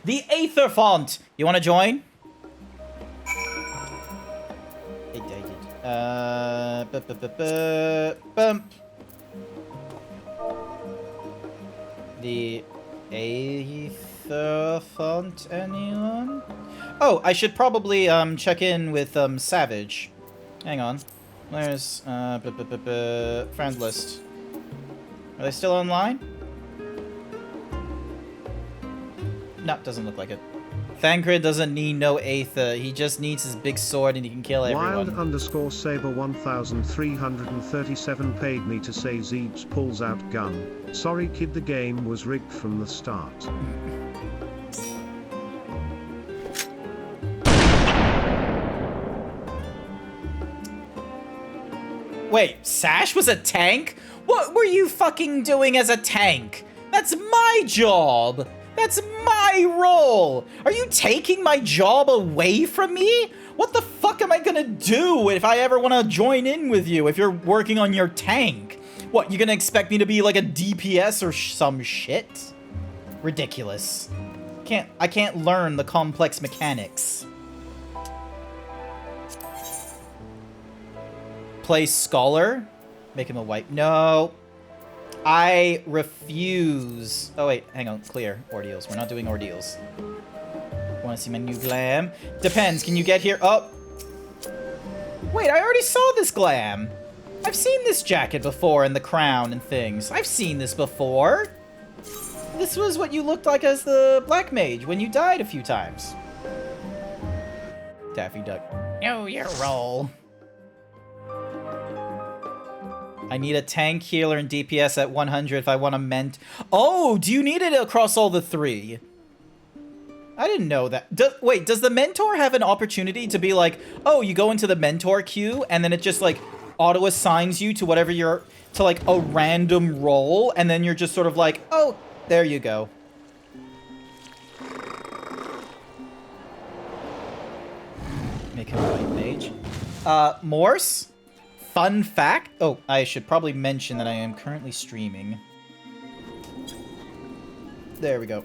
The Aether Font! You want to join? The Aether Font, anyone? Oh, I should probably check in with Savage. Hang on. Where's friend list? Are they still online? No, doesn't look like it. Thancred doesn't need no Aether. He just needs his big sword and he can kill everyone. Wild_Saber 1337 paid me to say Zeebs pulls out gun. Sorry kid, the game was rigged from the start. Wait, Sash was a tank? What were you fucking doing as a tank? That's my job! That's my role! Are you taking my job away from me? What the fuck am I gonna do if I ever want to join in with you if you're working on your tank? What, you gonna expect me to be like a DPS or some shit? Ridiculous. I can't learn the complex mechanics. Play Scholar? Make him a white. No. I refuse. Oh, wait. Hang on. Clear. Ordeals. We're not doing ordeals. Want to see my new glam? Depends. Can you get here? Oh. Wait, I already saw this glam. I've seen this jacket before and the crown and things. I've seen this before. This was what you looked like as the Black Mage when you died a few times. Daffy Duck. Know your role. I need a tank, healer, and DPS at 100 if I want to Oh, do you need it across all the 3? I didn't know that. Wait, does the mentor have an opportunity to be like, oh, you go into the mentor queue, and then it just, like, auto-assigns you to whatever you're... to, like, a random role, and then you're just sort of like, oh, there you go. Make him a white mage. Morse? Fun fact? Oh, I should probably mention that I am currently streaming. There we go.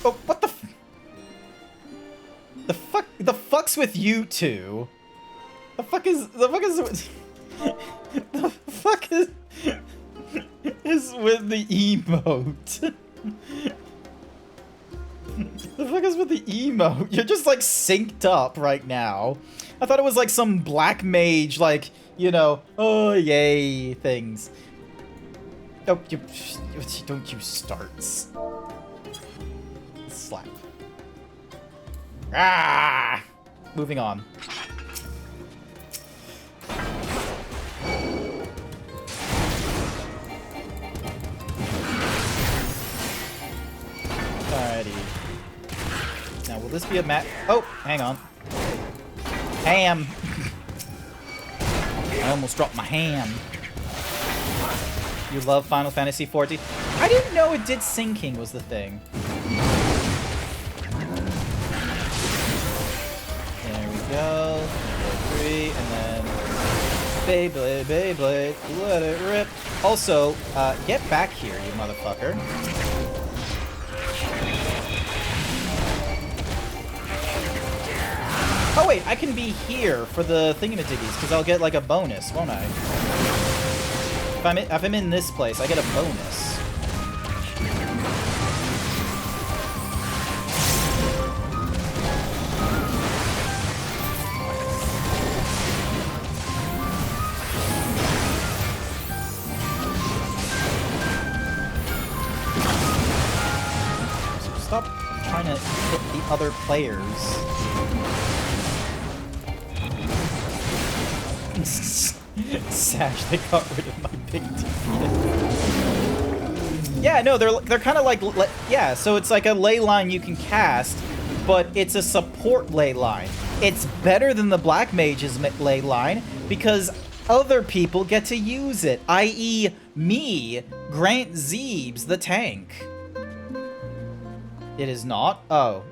Oh, what the the fuck's with you two? The fuck is the fuck is with the emote? The fuck is with the emote? You're just like synced up right now. I thought it was like some black mage, like, you know, oh yay things. Oh, don't you start. Slap. Ah! Moving on. Alrighty. Now, will this be a map? Oh, hang on. Ham! I almost dropped my ham. You love Final Fantasy XIV? I didn't know it did syncing was the thing. There we go. 3, and then... Beyblade, Beyblade, let it rip. Also, get back here, you motherfucker. Oh wait, I can be here for the thingamajiggies, because I'll get like a bonus, won't I? If I'm in this place, I get a bonus. So stop trying to hit the other players. Sash, they got rid of my big DPS. Yeah, no, they're kind of like, yeah, so it's like a ley line you can cast, but it's a support ley line. It's better than the Black Mage's ley line because other people get to use it, i.e. me, GrantZeebs, the tank. It is not? Oh.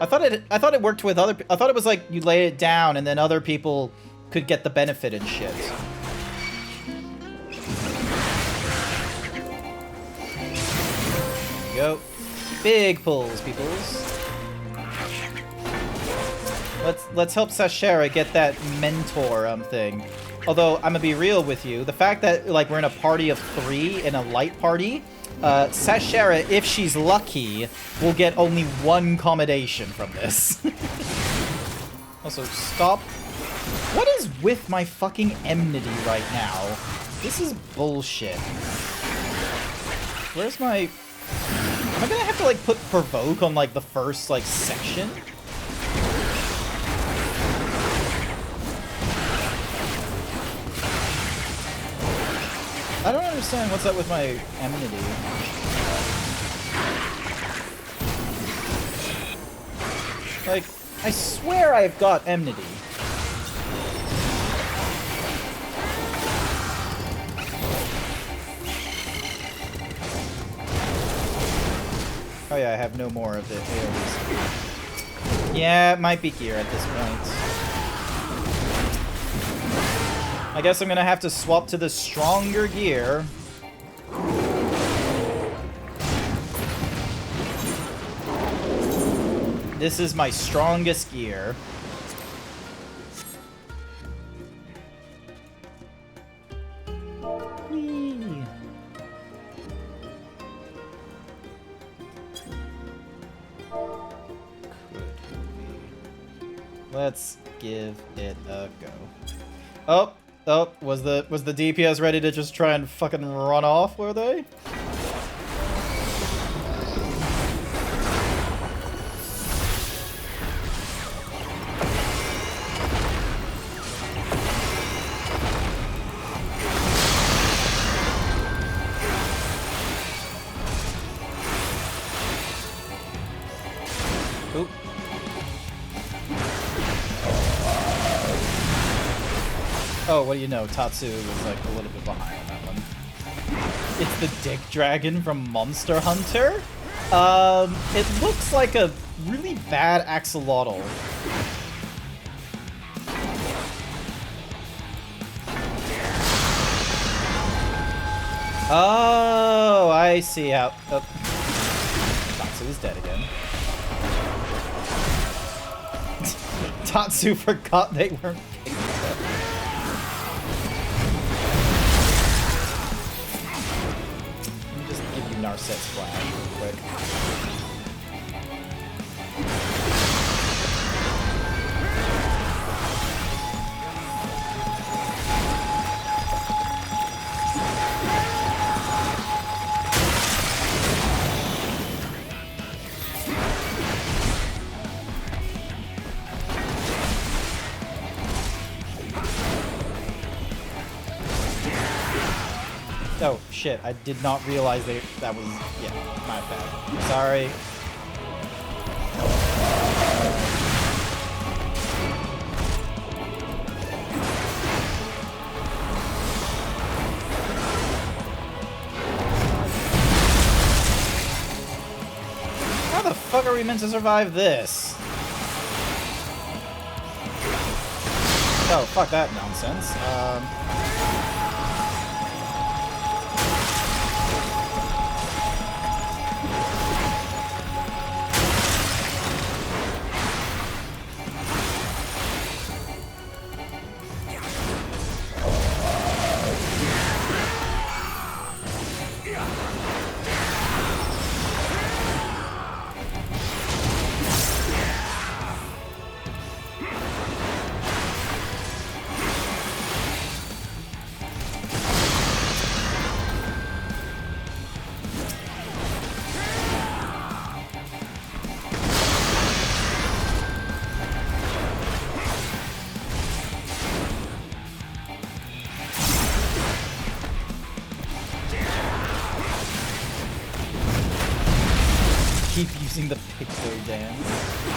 I thought it worked with other, I thought it was like you lay it down and then other people could get the benefit and shit. Go. Big pulls, peoples. Let's help Sashera get that mentor thing. Although I'm gonna be real with you, the fact that like we're in a party of 3 in a light party, Sashera, if she's lucky, will get only 1 commendation from this. Also, stop. What is with my fucking enmity right now? This is bullshit. Where's my... Am I gonna have to, like, put provoke on, like, the first, like, section? I don't understand what's up with my enmity. Like, I swear I've got enmity. Oh yeah, I have no more of the AoEs. Yeah, it might be gear at this point. I guess I'm gonna have to swap to the stronger gear. This is my strongest gear. Whee. Let's give it a go. Oh, was the DPS ready to just try and fucking run off, were they? Oh, what do you know? Tatsu was like a little bit behind on that one. It's the Dick Dragon from Monster Hunter. It looks like a really bad axolotl. Oh, I see how. Oh. Tatsu is dead again. Tatsu forgot they weren't. Let me just give you Narset's flash real quick. Oh, shit, I did not realize that was, yeah, my bad. Sorry. How the fuck are we meant to survive this? Oh, fuck that nonsense. Keep using the picture dance.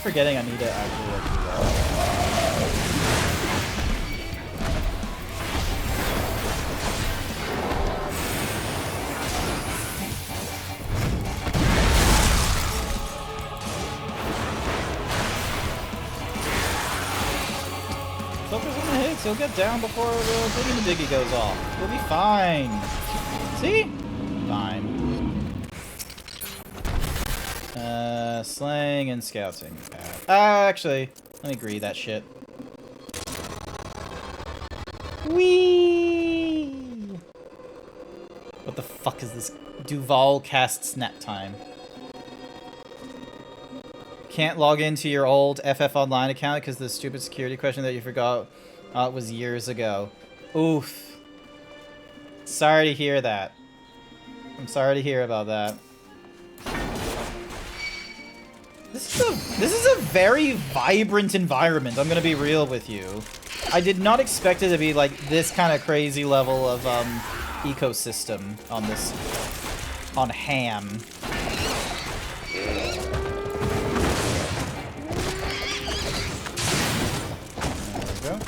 Forgetting I need to actually like, do that. Focus on the hits, he'll get down before the diggy goes off. We'll be fine. See? Fine. Slaying and scouting. Actually, let me agree that shit. Whee! What the fuck is this? Duval cast snap time. Can't log into your old FF Online account because the stupid security question that you forgot was years ago. Oof. Sorry to hear that. I'm sorry to hear about that. This is a very vibrant environment, I'm gonna be real with you. I did not expect it to be like this kind of crazy level of ecosystem on this, on Ham. There we go.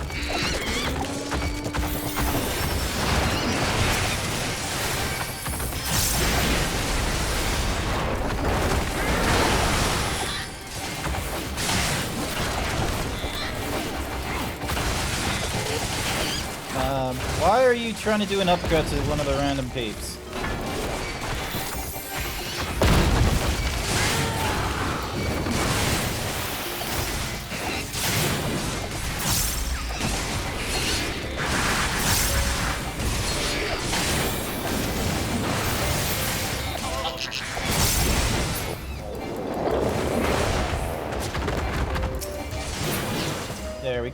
Why are you trying to do an uppercut to one of the random peeps?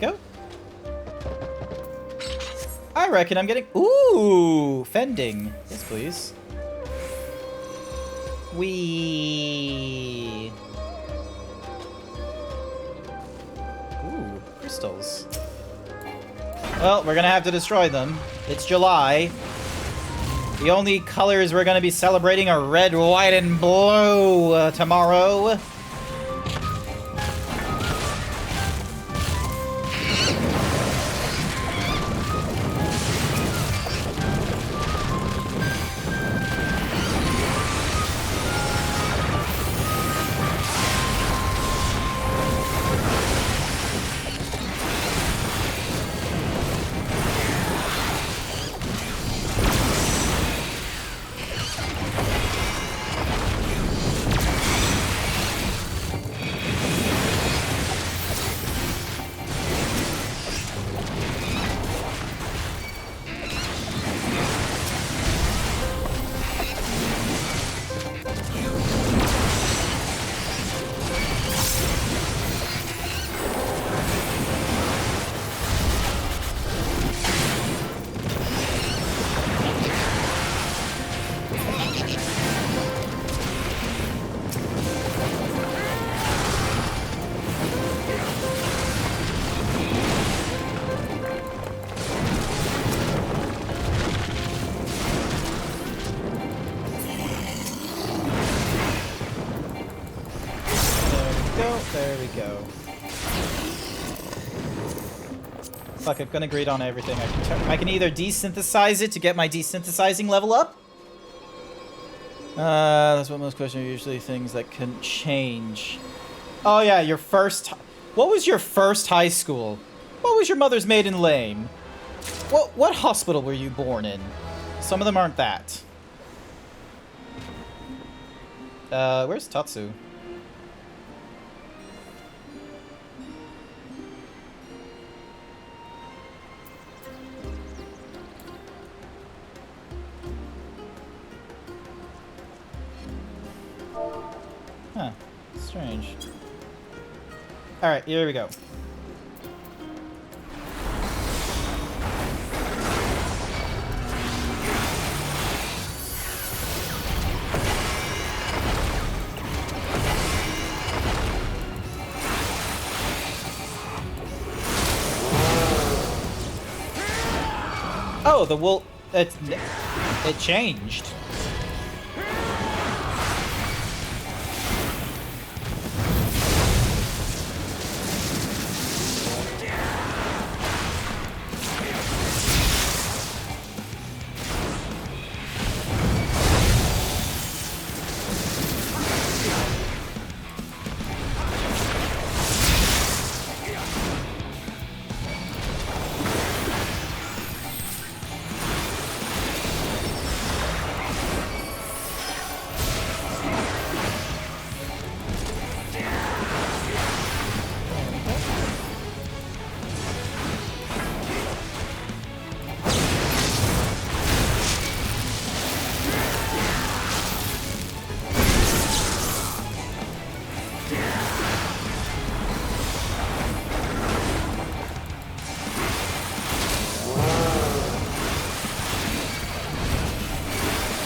go. I reckon I'm getting... Ooh! Fending. Yes, please. Wee. Ooh, crystals. Well, we're gonna have to destroy them. It's July. The only colors we're gonna be celebrating are red, white, and blue tomorrow. There we go. Fuck, I'm gonna grade on everything. I can either desynthesize it to get my desynthesizing level up. That's what most questions are usually things that can change. Oh yeah, your first... What was your first high school? What was your mother's maiden name? What hospital were you born in? Some of them aren't that. Where's Tatsu? Huh. Strange. Alright, here we go. Oh, the wolf... It changed.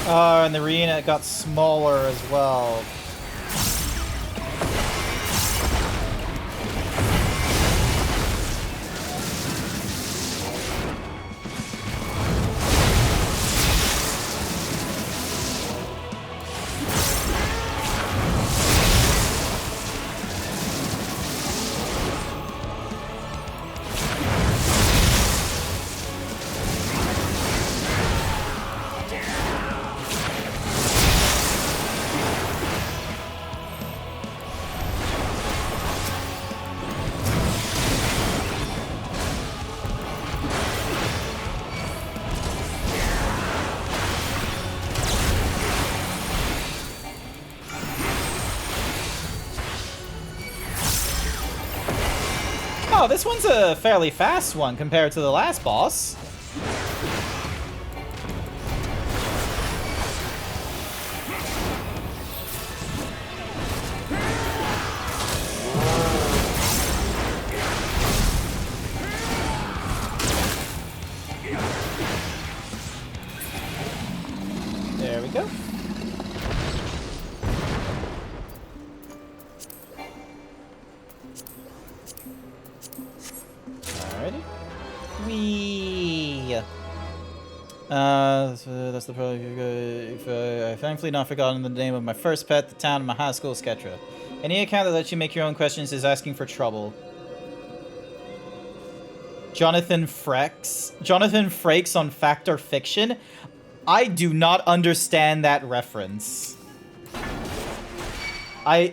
Oh, and the arena got smaller as well. Oh, this one's a fairly fast one compared to the last boss. Alrighty. Wee. That's the problem. I've thankfully not forgotten the name of my first pet, the town, and my high school, etc. Any account that lets you make your own questions is asking for trouble. Jonathan Frakes on Fact or Fiction? I do not understand that reference.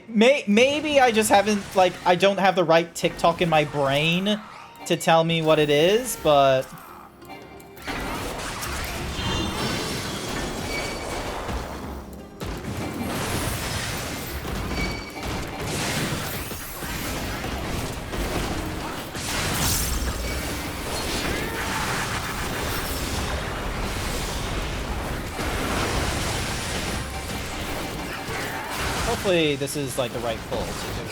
Maybe I just haven't, like, I don't have the right TikTok in my brain to tell me what it is, but... Hopefully this is like the right pull to do it.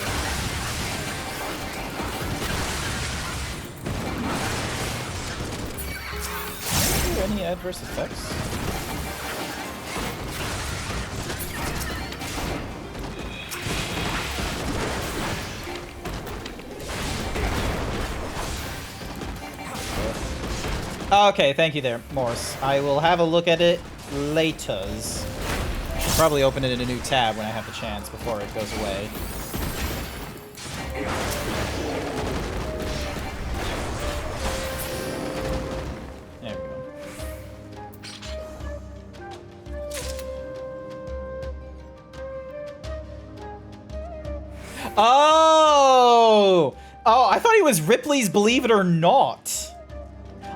Any adverse effects? Okay, thank you there, Morse. I will have a look at it laters. Should probably open it in a new tab when I have the chance before it goes away. There we go. Oh! Oh, I thought he was Ripley's Believe It or Not.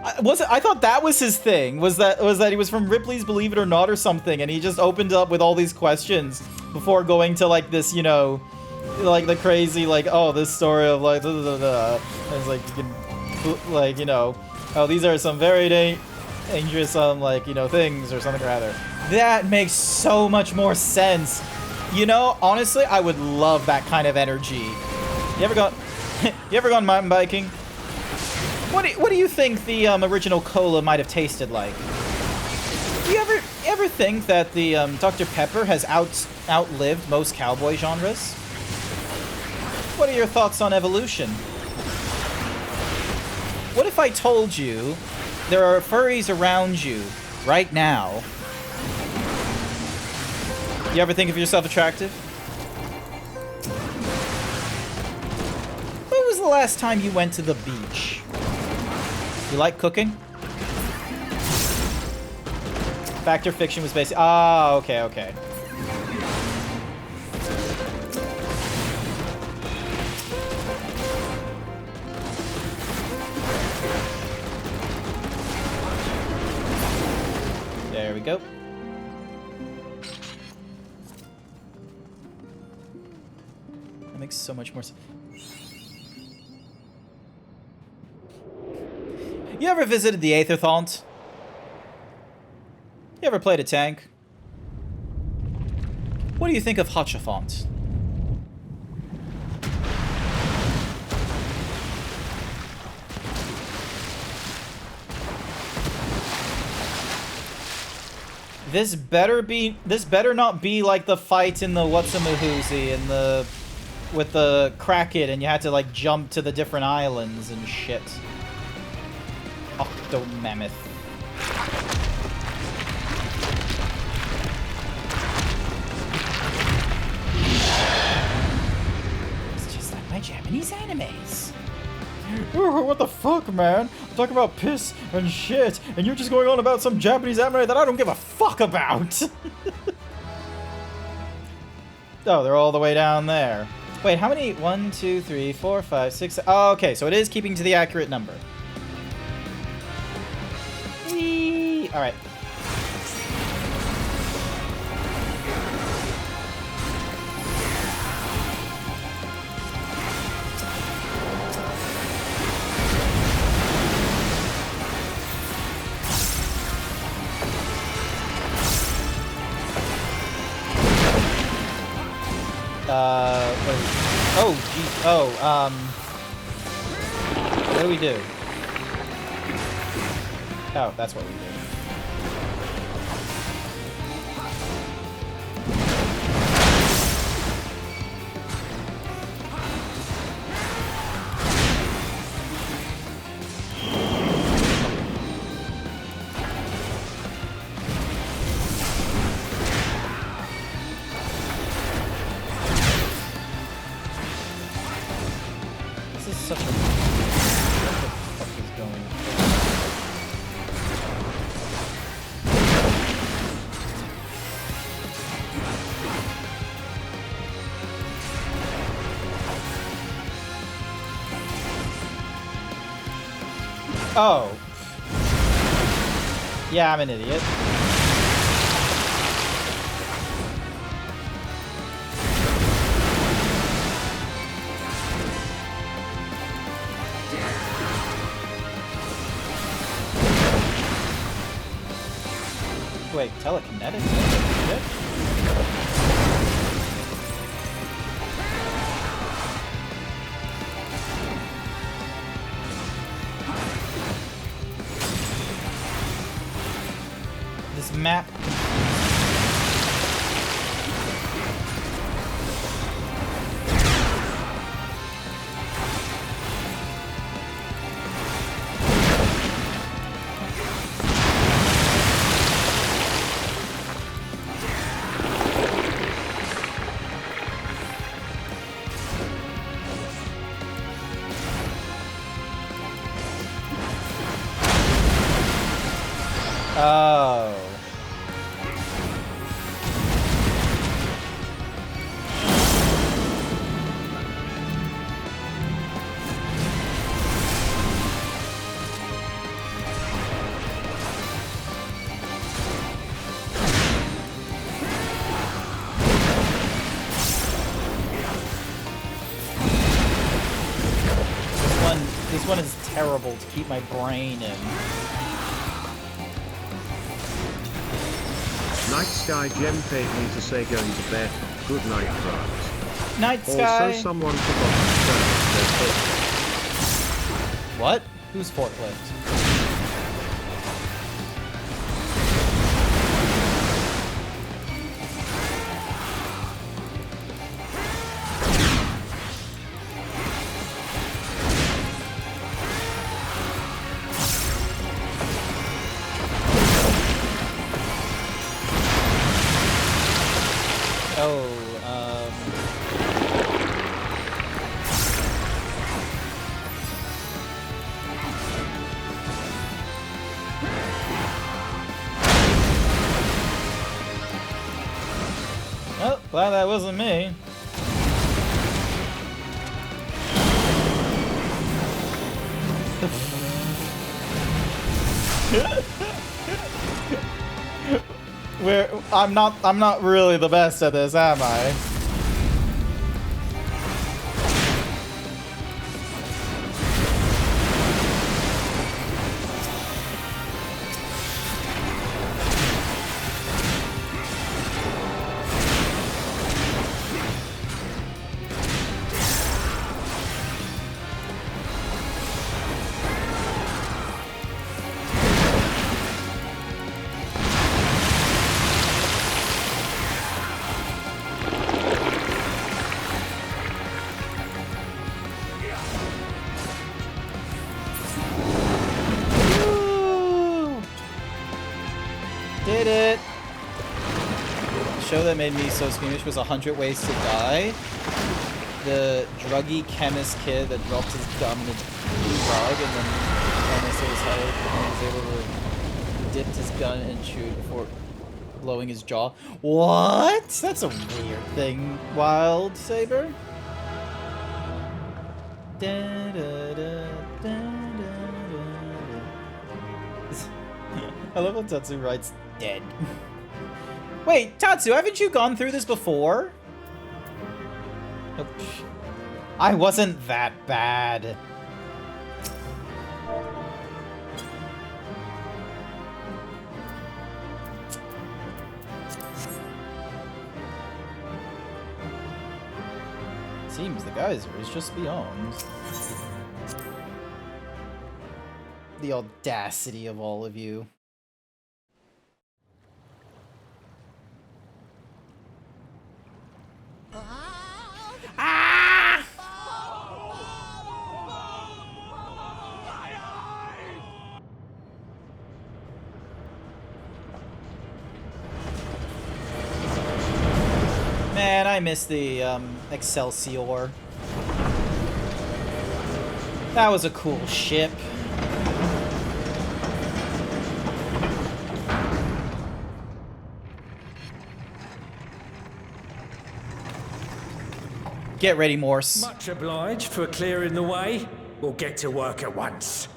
I thought that was his thing. Was that he was from Ripley's Believe It or Not or something, and he just opened up with all these questions before going to like this, you know, like the crazy, like, oh, this story of like, and it's like, you can, like, you know, oh, these are some very dangerous, like, you know, things or something or other. That makes so much more sense. You know, honestly, I would love that kind of energy. You ever gone mountain biking? What do you think the original cola might have tasted like? Do you ever think that the Dr. Pepper has outlived most cowboy genres? What are your thoughts on evolution? What if I told you there are furries around you right now? You ever think of yourself attractive? When was the last time you went to the beach? You like cooking? Fact or Fiction was basically... Ah, okay, okay. There we go. That makes so much more sense. You ever visited the Aetherthaunt? You ever played a tank? What do you think of Hotchathaunt? This better not be like the fight in the Whatsamahoozy and the with the Kraken, and you had to like jump to the different islands and shit. Octomammoth. It's just like my Japanese animes. What the fuck, man? I'm talking about piss and shit, and you're just going on about some Japanese anime that I don't give a fuck about. Oh, they're all the way down there. Wait, how many? 1, 2, 3, 4, 5, 6. Oh, okay, so it is keeping to the accurate number. All right. Oh, geez. Oh, what do we do? Oh, that's what we do. Oh. Yeah, I'm an idiot. Wait, telekinetic? Shit. This map. Oh. This one is terrible to keep my brain in. Night Sky Gem paid me to say going to bed. Good night, Grant. Night Sky. Also, someone forgot to turn off their forklift. What? Who's forklift? Oh, glad that wasn't me. I'm not really the best at this, am I? Did it! The show that made me so squeamish was 100 Ways to Die. The druggy chemist kid that dropped his gum in a drug and then almost hit his head and was able to dip his gun and shoot before blowing his jaw. What? That's a weird thing, Wild Saber. Da, da, da, da, da, da. I love how Tatsu writes dead. Wait, Tatsu, haven't you gone through this before? Nope. I wasn't that bad. Seems the geyser is just beyond. The audacity of all of you. Ah! Man, I miss the Excelsior. That was a cool ship. Get ready, Morse. Much obliged for clearing the way. We'll get to work at once.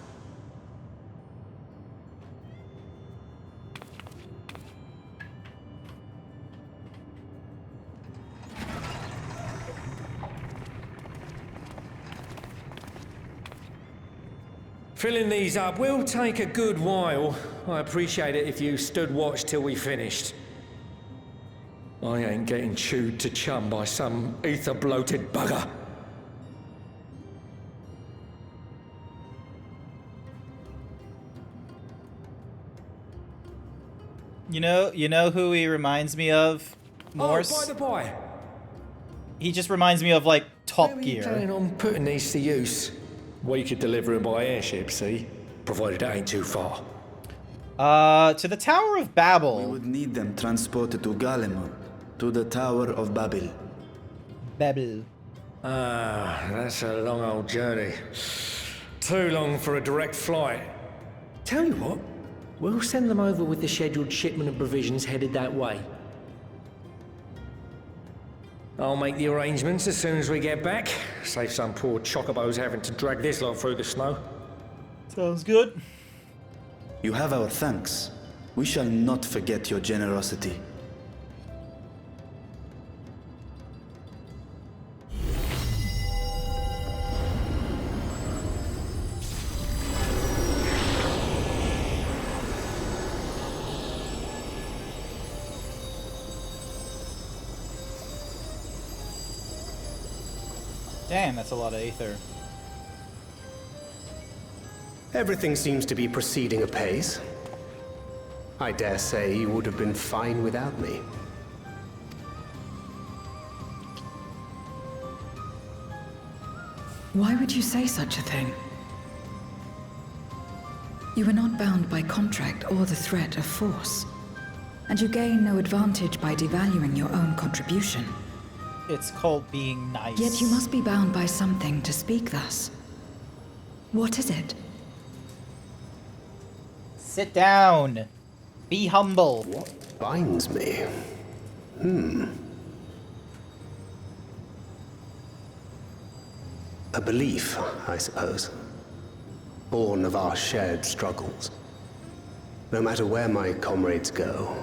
Filling these up will take a good while. I appreciate it if you stood watch till we finished. I ain't getting chewed to chum by some ether-bloated bugger. You know who he reminds me of? Morse? Oh, by the by. He just reminds me of, like, Top Gear. Where are you planning on putting these to use? We could deliver them by airship, see? Provided it ain't too far. To the Tower of Babel. We would need them transported to Galemon, to the Tower of Babel. Babel. Ah, that's a long old journey. Too long for a direct flight. Tell you what, we'll send them over with the scheduled shipment of provisions headed that way. I'll make the arrangements as soon as we get back. Save some poor chocobos having to drag this lot through the snow. Sounds good. You have our thanks. We shall not forget your generosity. Damn, that's a lot of aether. Everything seems to be proceeding apace. I dare say you would have been fine without me. Why would you say such a thing? You are not bound by contract or the threat of force, and you gain no advantage by devaluing your own contribution. It's called being nice. Yet you must be bound by something to speak thus. What is it? Sit down. Be humble. What binds me? A belief, I suppose. Born of our shared struggles. No matter where my comrades go,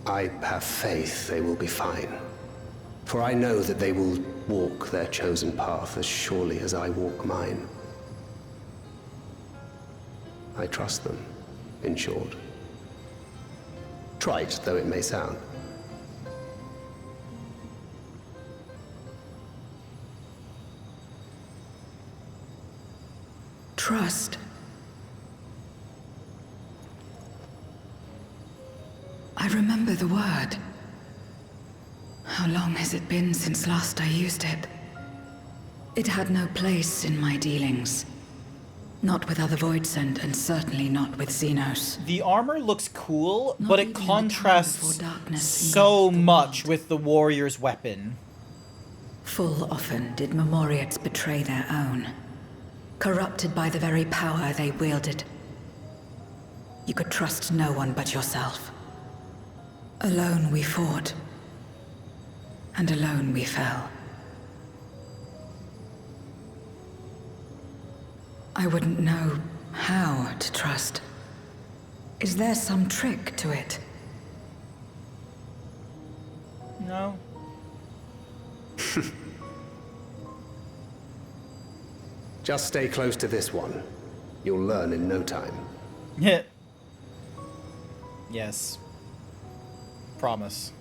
I have faith they will be fine. For I know that they will walk their chosen path as surely as I walk mine. I trust them, in short. Trite though it may sound. Trust. I remember the word. How long has it been since last I used it? It had no place in my dealings. Not with other Voidsent, and certainly not with Xenos. The armor looks cool, but it contrasts so much with the warrior's weapon. Full often did Memoriates betray their own, corrupted by the very power they wielded. You could trust no one but yourself. Alone we fought, and alone we fell. I wouldn't know how to trust. Is there some trick to it? No. Just stay close to this one. You'll learn in no time. Yeah. Yes. Promise.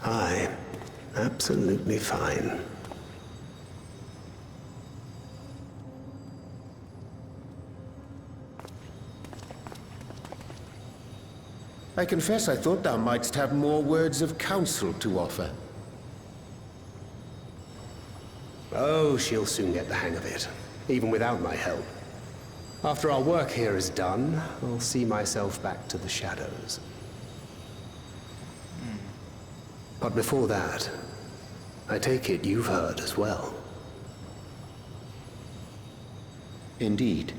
Aye, absolutely fine. I confess I thought thou mightst have more words of counsel to offer. Oh, she'll soon get the hang of it, even without my help. After our work here is done, I'll see myself back to the shadows. But before that, I take it you've heard as well. Indeed.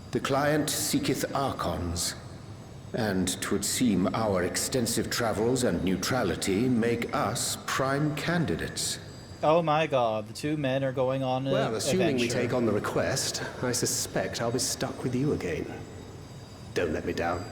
The client seeketh Archons, and 'twould seem our extensive travels and neutrality make us prime candidates. Oh my god, the two men are going on an Well, assuming we adventure. take on the request, I suspect I'll be stuck with you again. Don't let me down,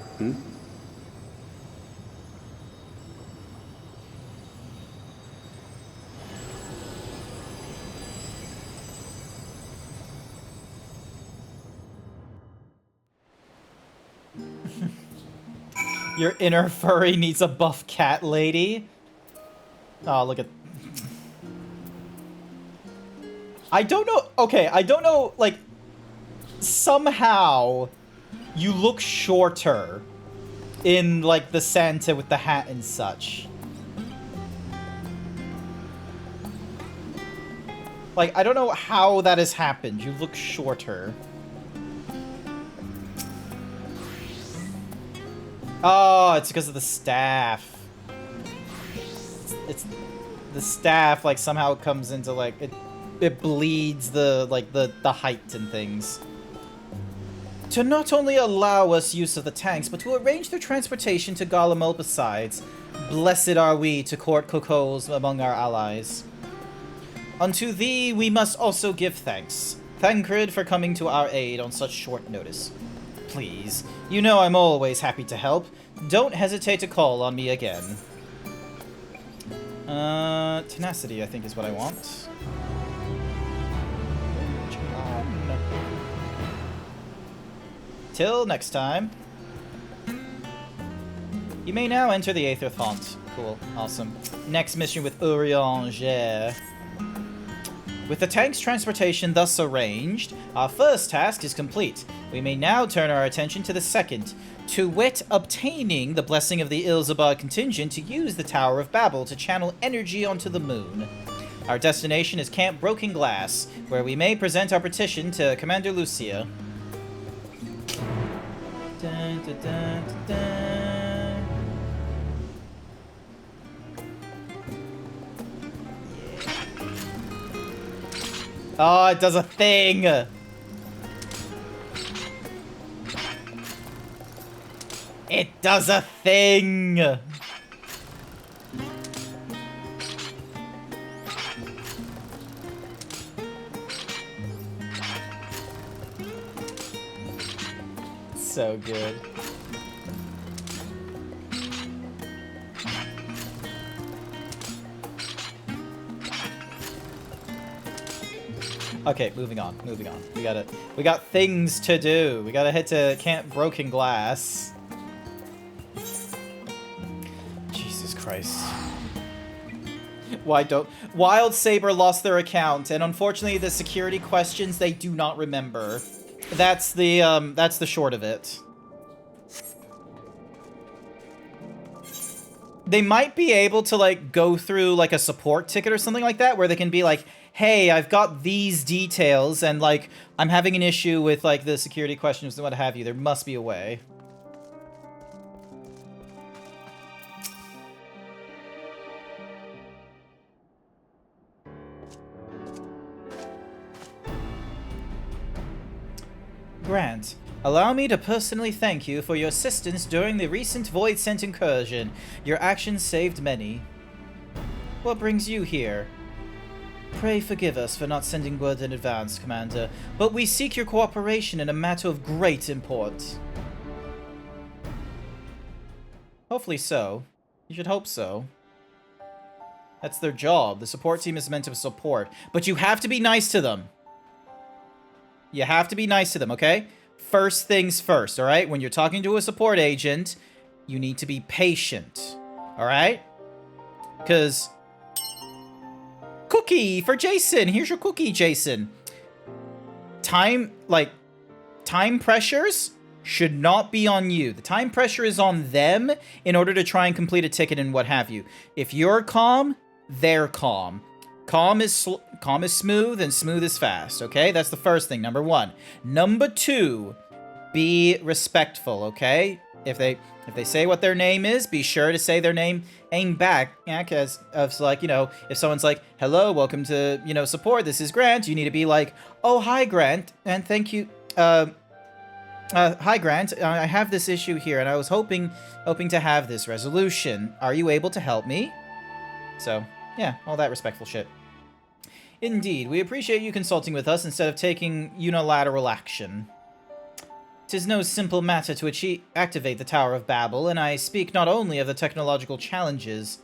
Your inner furry needs a buff cat lady. Oh, look at... I don't know... Okay, I don't know, like... Somehow, you look shorter in, like, the Santa with the hat and such. Like, I don't know how that has happened. You look shorter. Oh, it's because of the staff. It's the staff, like, somehow comes into, like, it bleeds the, like, the height and things. To not only allow us use of the tanks, but to arrange their transportation to Garlemald besides. Blessed are we to court Kokos among our allies. Unto thee we must also give thanks. Thancred for coming to our aid on such short notice. Please, you know I'm always happy to help. Don't hesitate to call on me again. Tenacity, I think, is what I want. Till next time. You may now enter the Aether Font. Cool, awesome. Next mission with Urianger. With the tank's transportation thus arranged, our first task is complete. We may now turn our attention to the second, to wit, obtaining the blessing of the Ilzabad contingent to use the Tower of Babel to channel energy onto the moon. Our destination is Camp Broken Glass, where we may present our petition to Commander Lucia. Dun, dun, dun, dun, dun. Oh, it does a thing! It does a thing! So good. Okay, moving on. We got things to do. We gotta head to Camp Broken Glass. Jesus Christ. Why don't... Wild Saber lost their account, and unfortunately the security questions they do not remember. That's the short of it. They might be able to, like, go through, like, a support ticket or something like that, where they can be like, hey, I've got these details, and, like, I'm having an issue with, like, the security questions and what have you. There must be a way. Grant, allow me to personally thank you for your assistance during the recent Void Scent incursion. Your actions saved many. What brings you here? Pray forgive us for not sending word in advance, Commander, but we seek your cooperation in a matter of great import. Hopefully so. You should hope so. That's their job. The support team is meant to support, but you have to be nice to them. You have to be nice to them, okay? First things first, alright? When you're talking to a support agent, you need to be patient, alright? Because... Cookie for Jason! Here's your cookie, Jason. Time pressures should not be on you. The time pressure is on them in order to try and complete a ticket and what have you. If you're calm, they're calm. Calm is smooth and smooth is fast, okay? That's the first thing, number one. Number two, be respectful, okay? If they say what their name is, be sure to say their name back. Yeah, because of, like, you know, if someone's like, hello, welcome to, you know, support, this is Grant, you need to be like, oh, hi, Grant, and thank you, hi, Grant, I have this issue here, and I was hoping to have this resolution. Are you able to help me? So, yeah, all that respectful shit. Indeed, we appreciate you consulting with us instead of taking unilateral action. 'Tis no simple matter to activate the Tower of Babel, and I speak not only of the technological challenges.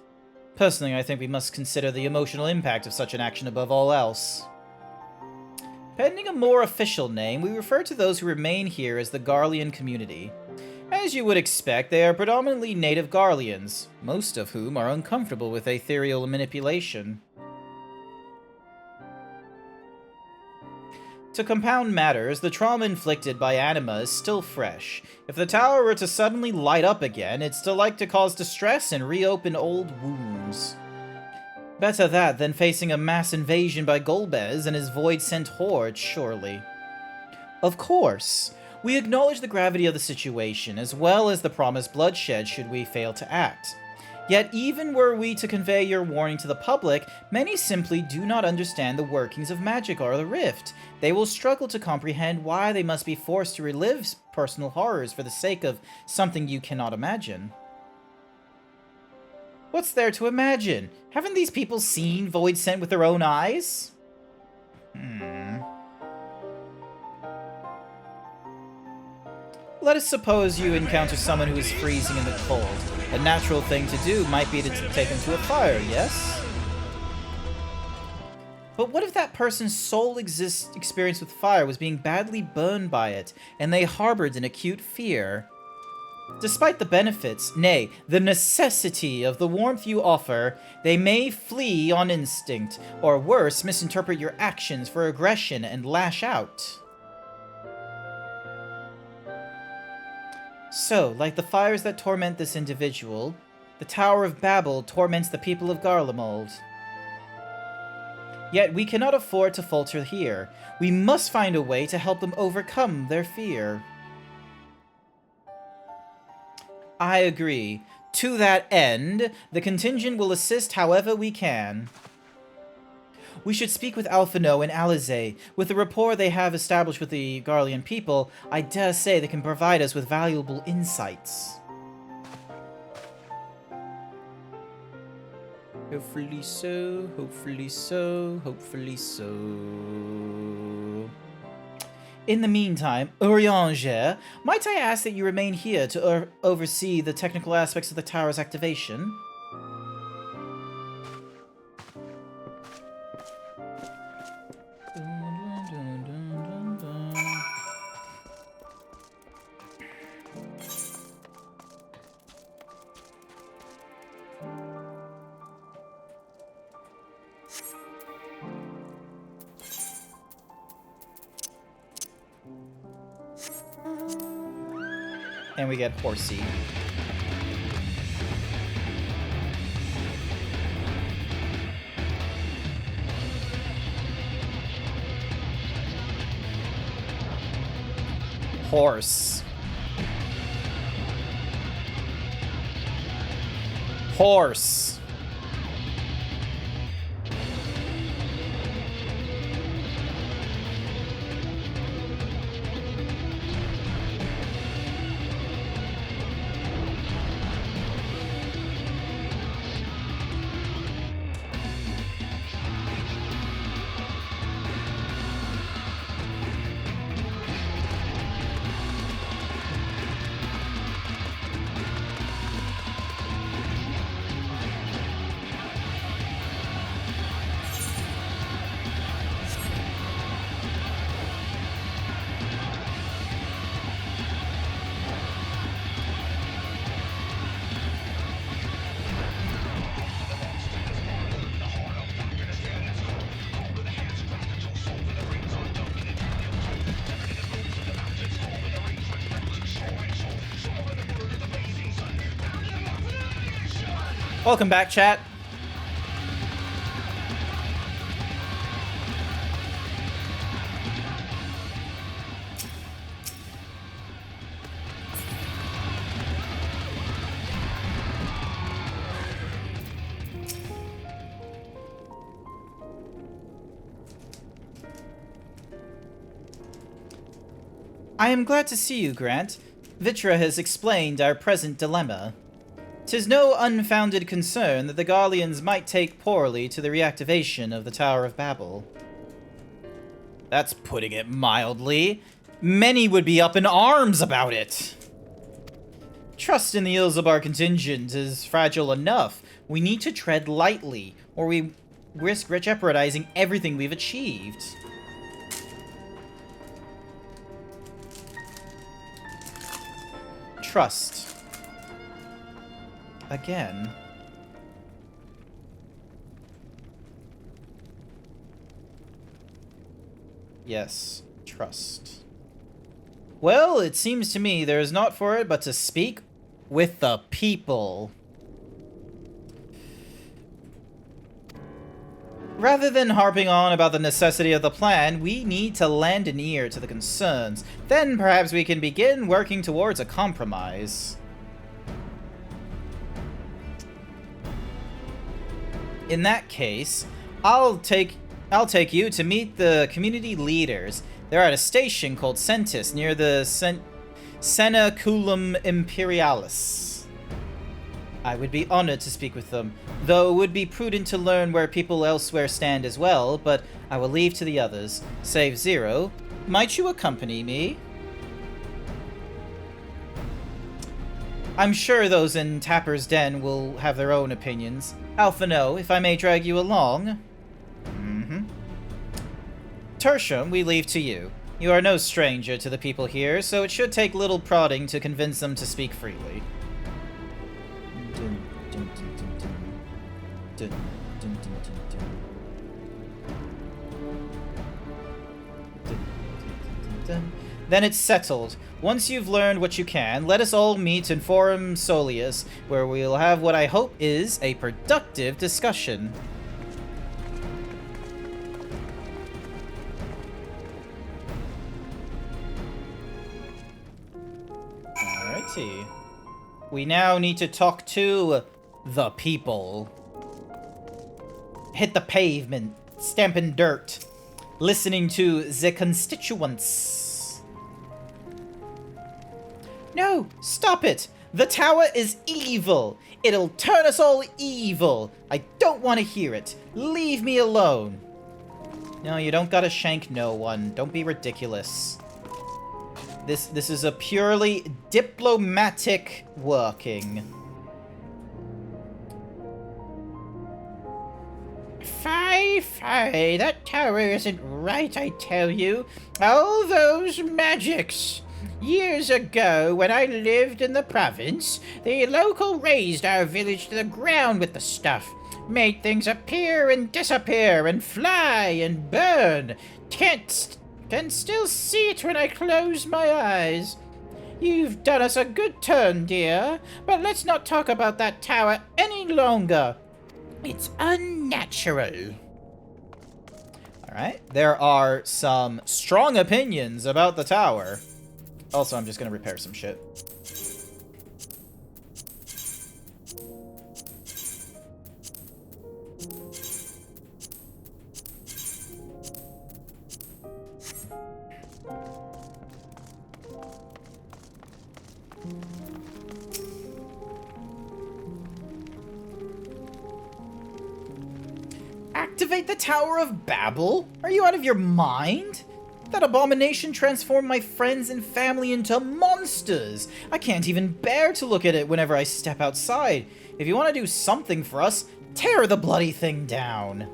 Personally, I think we must consider the emotional impact of such an action above all else. Pending a more official name, we refer to those who remain here as the Garlean community. As you would expect, they are predominantly native Garleans, most of whom are uncomfortable with ethereal manipulation. To compound matters, the trauma inflicted by anima is still fresh. If the tower were to suddenly light up again, it'd still like to cause distress and reopen old wounds. Better that than facing a mass invasion by Golbez and his void-sent horde, surely. Of course, we acknowledge the gravity of the situation, as well as the promised bloodshed should we fail to act. Yet even were we to convey your warning to the public, many simply do not understand the workings of magic or the rift. They will struggle to comprehend why they must be forced to relive personal horrors for the sake of something you cannot imagine. What's there to imagine? Haven't these people seen Void Sent with their own eyes? Let us suppose you encounter someone who is freezing in the cold. A natural thing to do might be to take them to a fire, yes? But what if that person's sole experience with fire was being badly burned by it, and they harbored an acute fear? Despite the benefits, nay, the necessity of the warmth you offer, they may flee on instinct, or worse, misinterpret your actions for aggression and lash out. So, like the fires that torment this individual, the Tower of Babel torments the people of Garlemald. Yet we cannot afford to falter here. We must find a way to help them overcome their fear. I agree. To that end, the contingent will assist however we can. We should speak with Alphino and Alizé. With the rapport they have established with the Garlean people, I dare say they can provide us with valuable insights. Hopefully so, hopefully so, hopefully so. In the meantime, Urianger, might I ask that you remain here to oversee the technical aspects of the tower's activation? And we get Horsey. Horse. Horse. Welcome back, chat. I am glad to see you, Grant. Vitra has explained our present dilemma. 'Tis no unfounded concern that the Garleans might take poorly to the reactivation of the Tower of Babel. That's putting it mildly. Many would be up in arms about it. Trust in the Ilzabar contingent is fragile enough. We need to tread lightly, or we risk jeopardizing everything we've achieved. trust. Again. Yes, trust. Well, it seems to me there is naught for it but to speak with the people. Rather than harping on about the necessity of the plan, we need to lend an ear to the concerns. Then perhaps we can begin working towards a compromise. In that case, I'll take you to meet the community leaders. They're at a station called Centis near the Cenaculum Imperialis. I would be honored to speak with them, though it would be prudent to learn where people elsewhere stand as well, but I will leave to the others. Save Zero, might you accompany me? I'm sure those in Tapper's Den will have their own opinions. Alphino, if I may drag you along. Tertium, we leave to you. You are no stranger to the people here, so it should take little prodding to convince them to speak freely. Then it's settled. Once you've learned what you can, let us all meet in Forum Solius, where we'll have what I hope is a productive discussion. Alrighty. We now need to talk to the people. Hit the pavement, stamping dirt, listening to the constituents. No, stop it! The tower is evil! It'll turn us all evil! I don't want to hear it! Leave me alone! No, you don't gotta shank no one. Don't be ridiculous. This is a purely diplomatic working. Fie, that tower isn't right, I tell you. All those magics. Years ago, when I lived in the province, the local razed our village to the ground with the stuff. Made things appear and disappear and fly and burn. Can still see it when I close my eyes. You've done us a good turn, dear, but let's not talk about that tower any longer. It's unnatural. Alright, there are some strong opinions about the tower. Also, I'm just gonna repair some shit. Activate the Tower of Babel? Are you out of your mind? That abomination transformed my friends and family into monsters. I can't even bear to look at it whenever I step outside. If you want to do something for us, tear the bloody thing down.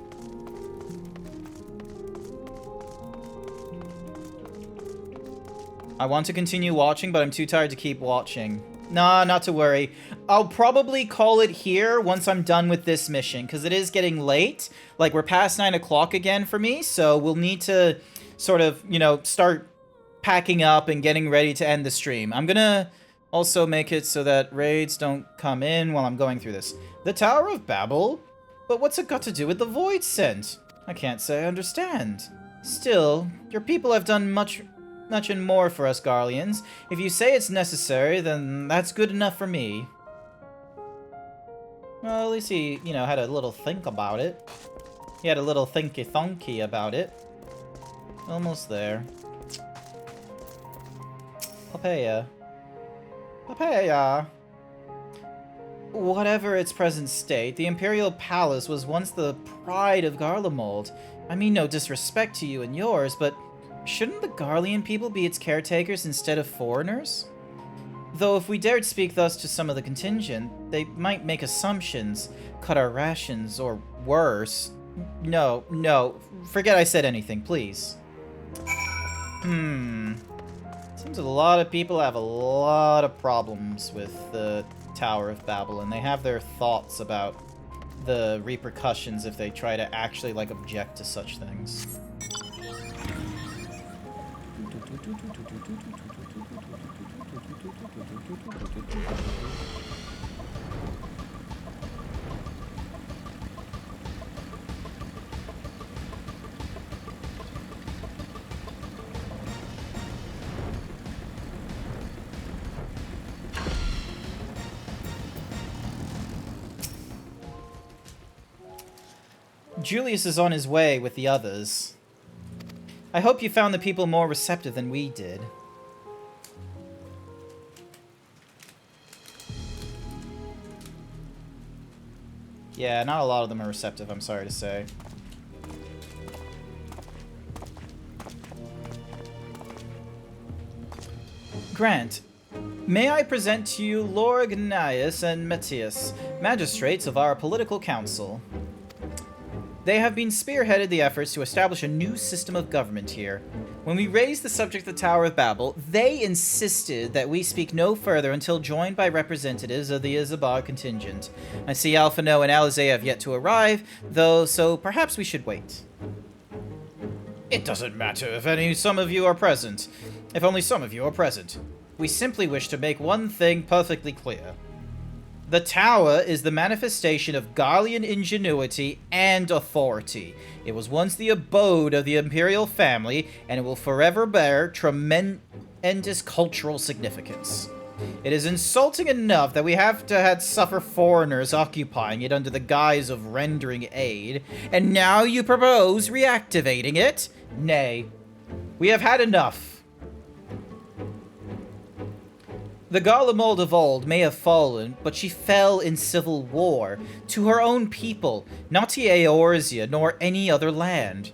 I want to continue watching, but I'm too tired to keep watching. Nah, not to worry. I'll probably call it here once I'm done with this mission, because it is getting late. Like, we're past 9 o'clock again for me, so we'll need to sort of, you know, start packing up and getting ready to end the stream. I'm gonna also make it so that raids don't come in while I'm going through this. The Tower of Babel? But what's it got to do with the Void Scent? I can't say I understand. Still, your people have done much and more for us Garleans. If you say it's necessary, then that's good enough for me. Well, at least he, you know, had a little think about it. He had a little thinky-thonky about it. Almost there. Papaya. Papaya. Whatever its present state, the Imperial Palace was once the pride of Garlemald. I mean no disrespect to you and yours, but shouldn't the Garlean people be its caretakers instead of foreigners? Though if we dared speak thus to some of the contingent, they might make assumptions, cut our rations, or worse. No, forget I said anything, please. Seems a lot of people have a lot of problems with the Tower of Babel, and they have their thoughts about the repercussions if they try to actually, like, object to such things. Julius is on his way with the others. I hope you found the people more receptive than we did. Yeah, not a lot of them are receptive, I'm sorry to say. Grant, may I present to you Lord Gnaeus and Matthias, magistrates of our political council. They have been spearheaded the efforts to establish a new system of government here. When we raised the subject of the Tower of Babel, they insisted that we speak no further until joined by representatives of the Izabar contingent. I see Alphino and Alizé have yet to arrive, though, so perhaps we should wait. It doesn't matter if some of you are present. If only some of you are present. We simply wish to make one thing perfectly clear. The Tower is the manifestation of Garlean ingenuity and authority. It was once the abode of the imperial family, and it will forever bear tremendous cultural significance. It is insulting enough that we have to suffer foreigners occupying it under the guise of rendering aid, and now you propose reactivating it? Nay, we have had enough. The Garlemald of old may have fallen, but she fell in civil war, to her own people, not to Eorzea nor any other land.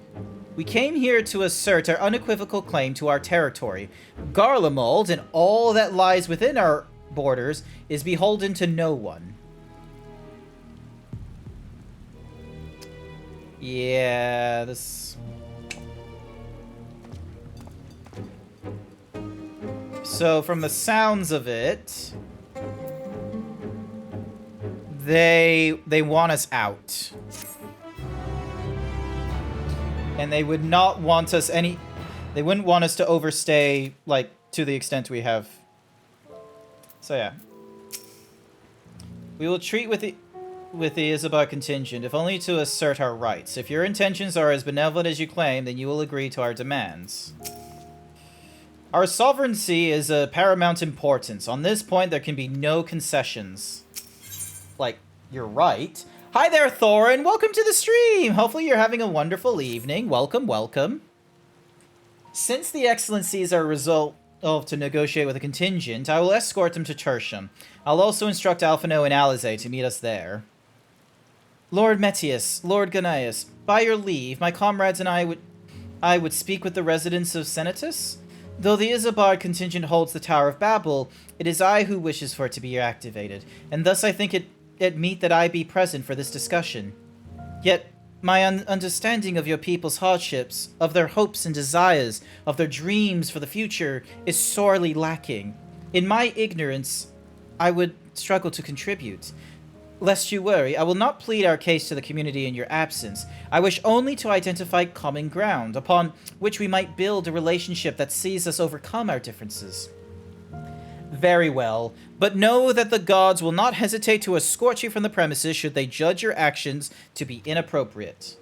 We came here to assert our unequivocal claim to our territory. Garlemald, and all that lies within our borders, is beholden to no one. Yeah, this... So, from the sounds of it, they want us out. And they would not want us they wouldn't want us to overstay, like, to the extent we have. So, yeah. We will treat with the Izabar contingent, if only to assert our rights. If your intentions are as benevolent as you claim, then you will agree to our demands. Our sovereignty is of paramount importance. On this point, there can be no concessions. Like, you're right. Hi there, Thorin. Welcome to the stream. Hopefully you're having a wonderful evening. Welcome, welcome. Since the Excellencies are resolved to negotiate with a contingent, I will escort them to Tertium. I'll also instruct Alphino and Alizé to meet us there. Lord Metius, Lord Gnaeus, by your leave, my comrades and I would speak with the residents of Senatus. Though the Izabar contingent holds the Tower of Babel, it is I who wishes for it to be reactivated, and thus I think it meet that I be present for this discussion. Yet, my understanding of your people's hardships, of their hopes and desires, of their dreams for the future, is sorely lacking. In my ignorance, I would struggle to contribute. Lest you worry, I will not plead our case to the community in your absence. I wish only to identify common ground, upon which we might build a relationship that sees us overcome our differences. Very well, but know that the gods will not hesitate to escort you from the premises should they judge your actions to be inappropriate.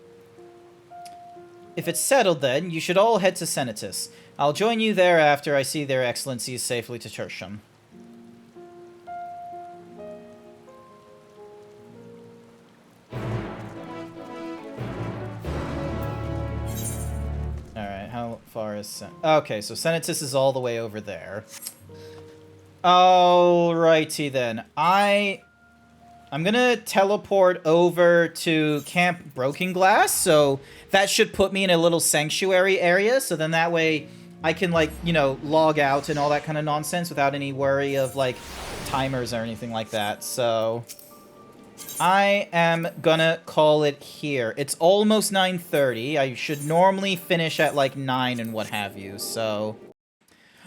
If it's settled then, you should all head to Senatus. I'll join you there after I see their excellencies safely to Tertium. Alright, how far is okay, so Senatus is all the way over there. Alrighty then. I'm gonna teleport over to Camp Broken Glass, so that should put me in a little sanctuary area, so then that way I can, like, you know, log out and all that kind of nonsense without any worry of, like, timers or anything like that, so... I am gonna call it here. It's almost 9:30. I should normally finish at, like, 9 and what have you, so...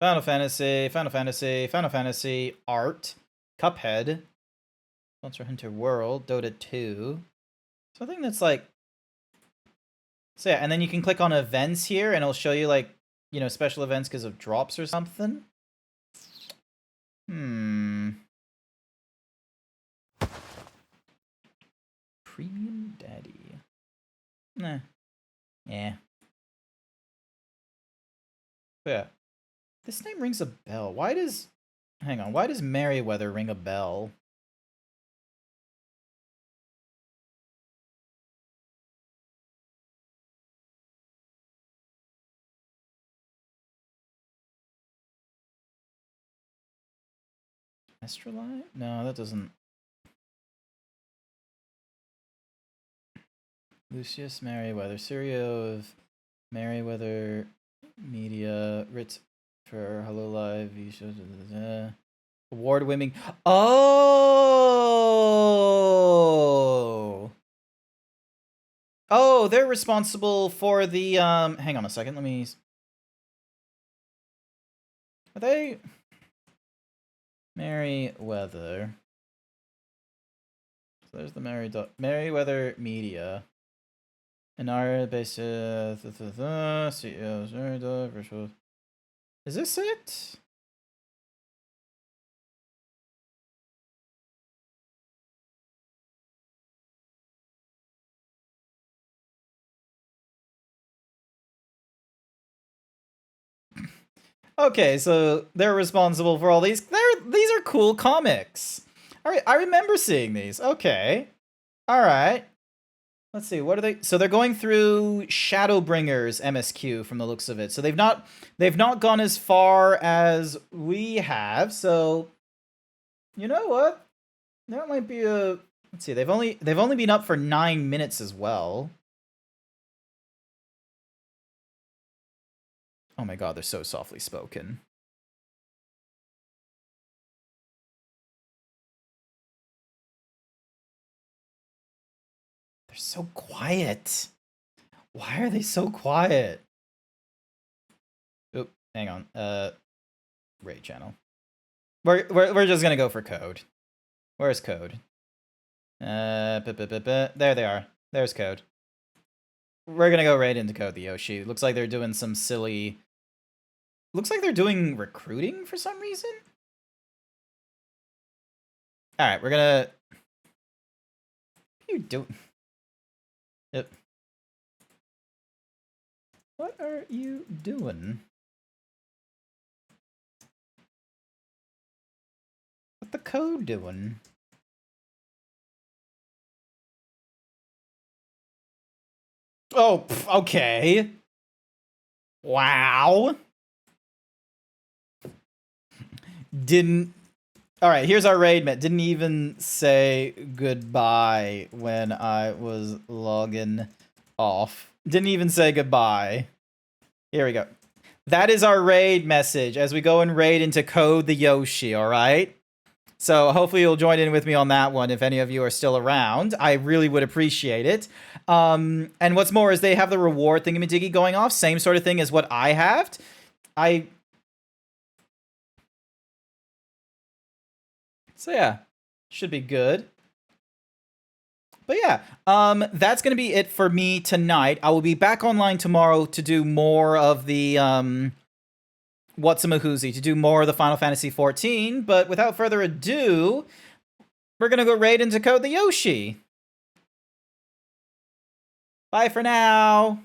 Final Fantasy, Final Fantasy, Final Fantasy, Art, Cuphead, Monster Hunter World, Dota 2. So I think that's like... So yeah, and then you can click on events here, and it'll show you like, you know, special events because of drops or something. Premium Daddy. Nah. Yeah. But yeah. This name rings a bell. Why does... Hang on. Why does Merryweather ring a bell? Astrolite? No, that doesn't... Lucius Merryweather. Curio of Merryweather Media. Ritz for Hello Live. Award-winning... Oh! Oh, they're responsible for the, hang on a second, let me... Are they... Merryweather. So there's the Merryweather Media. Inara based CEOs, virtual. Is this it? Okay, so they're responsible for all these. These are cool comics. All right, I remember seeing these. Okay. All right. Let's see. What are they? So they're going through Shadowbringers MSQ from the looks of it. So they've not gone as far as we have. So you know what? That might be a... Let's see. They've only been up for 9 minutes as well. Oh my god, they're so softly spoken. They're so quiet. Why are they so quiet? Oop, hang on. Raid channel. We're just gonna go for code. Where's code? There they are. There's code. We're gonna go right into code the Yoshi. Looks like they're doing some silly... Looks like they're doing recruiting for some reason. Alright, we're gonna... What are you doing? Yep. What are you doing? What the code doing? Oh, okay. Wow. Didn't... Alright, here's our raid mate. Didn't even say goodbye when I was logging off. Didn't even say goodbye. Here we go. That is our raid message as we go and raid into Code the Yoshi, alright? So hopefully you'll join in with me on that one if any of you are still around. I really would appreciate it. And what's more is they have the reward thingamadiggy going off. Same sort of thing as what I have. So yeah, should be good. But yeah, that's going to be it for me tonight. I will be back online tomorrow to do more of the, Whatsamahoozy, to do more of the Final Fantasy XIV. But without further ado, we're going to go raid into Code the Yoshi. Bye for now.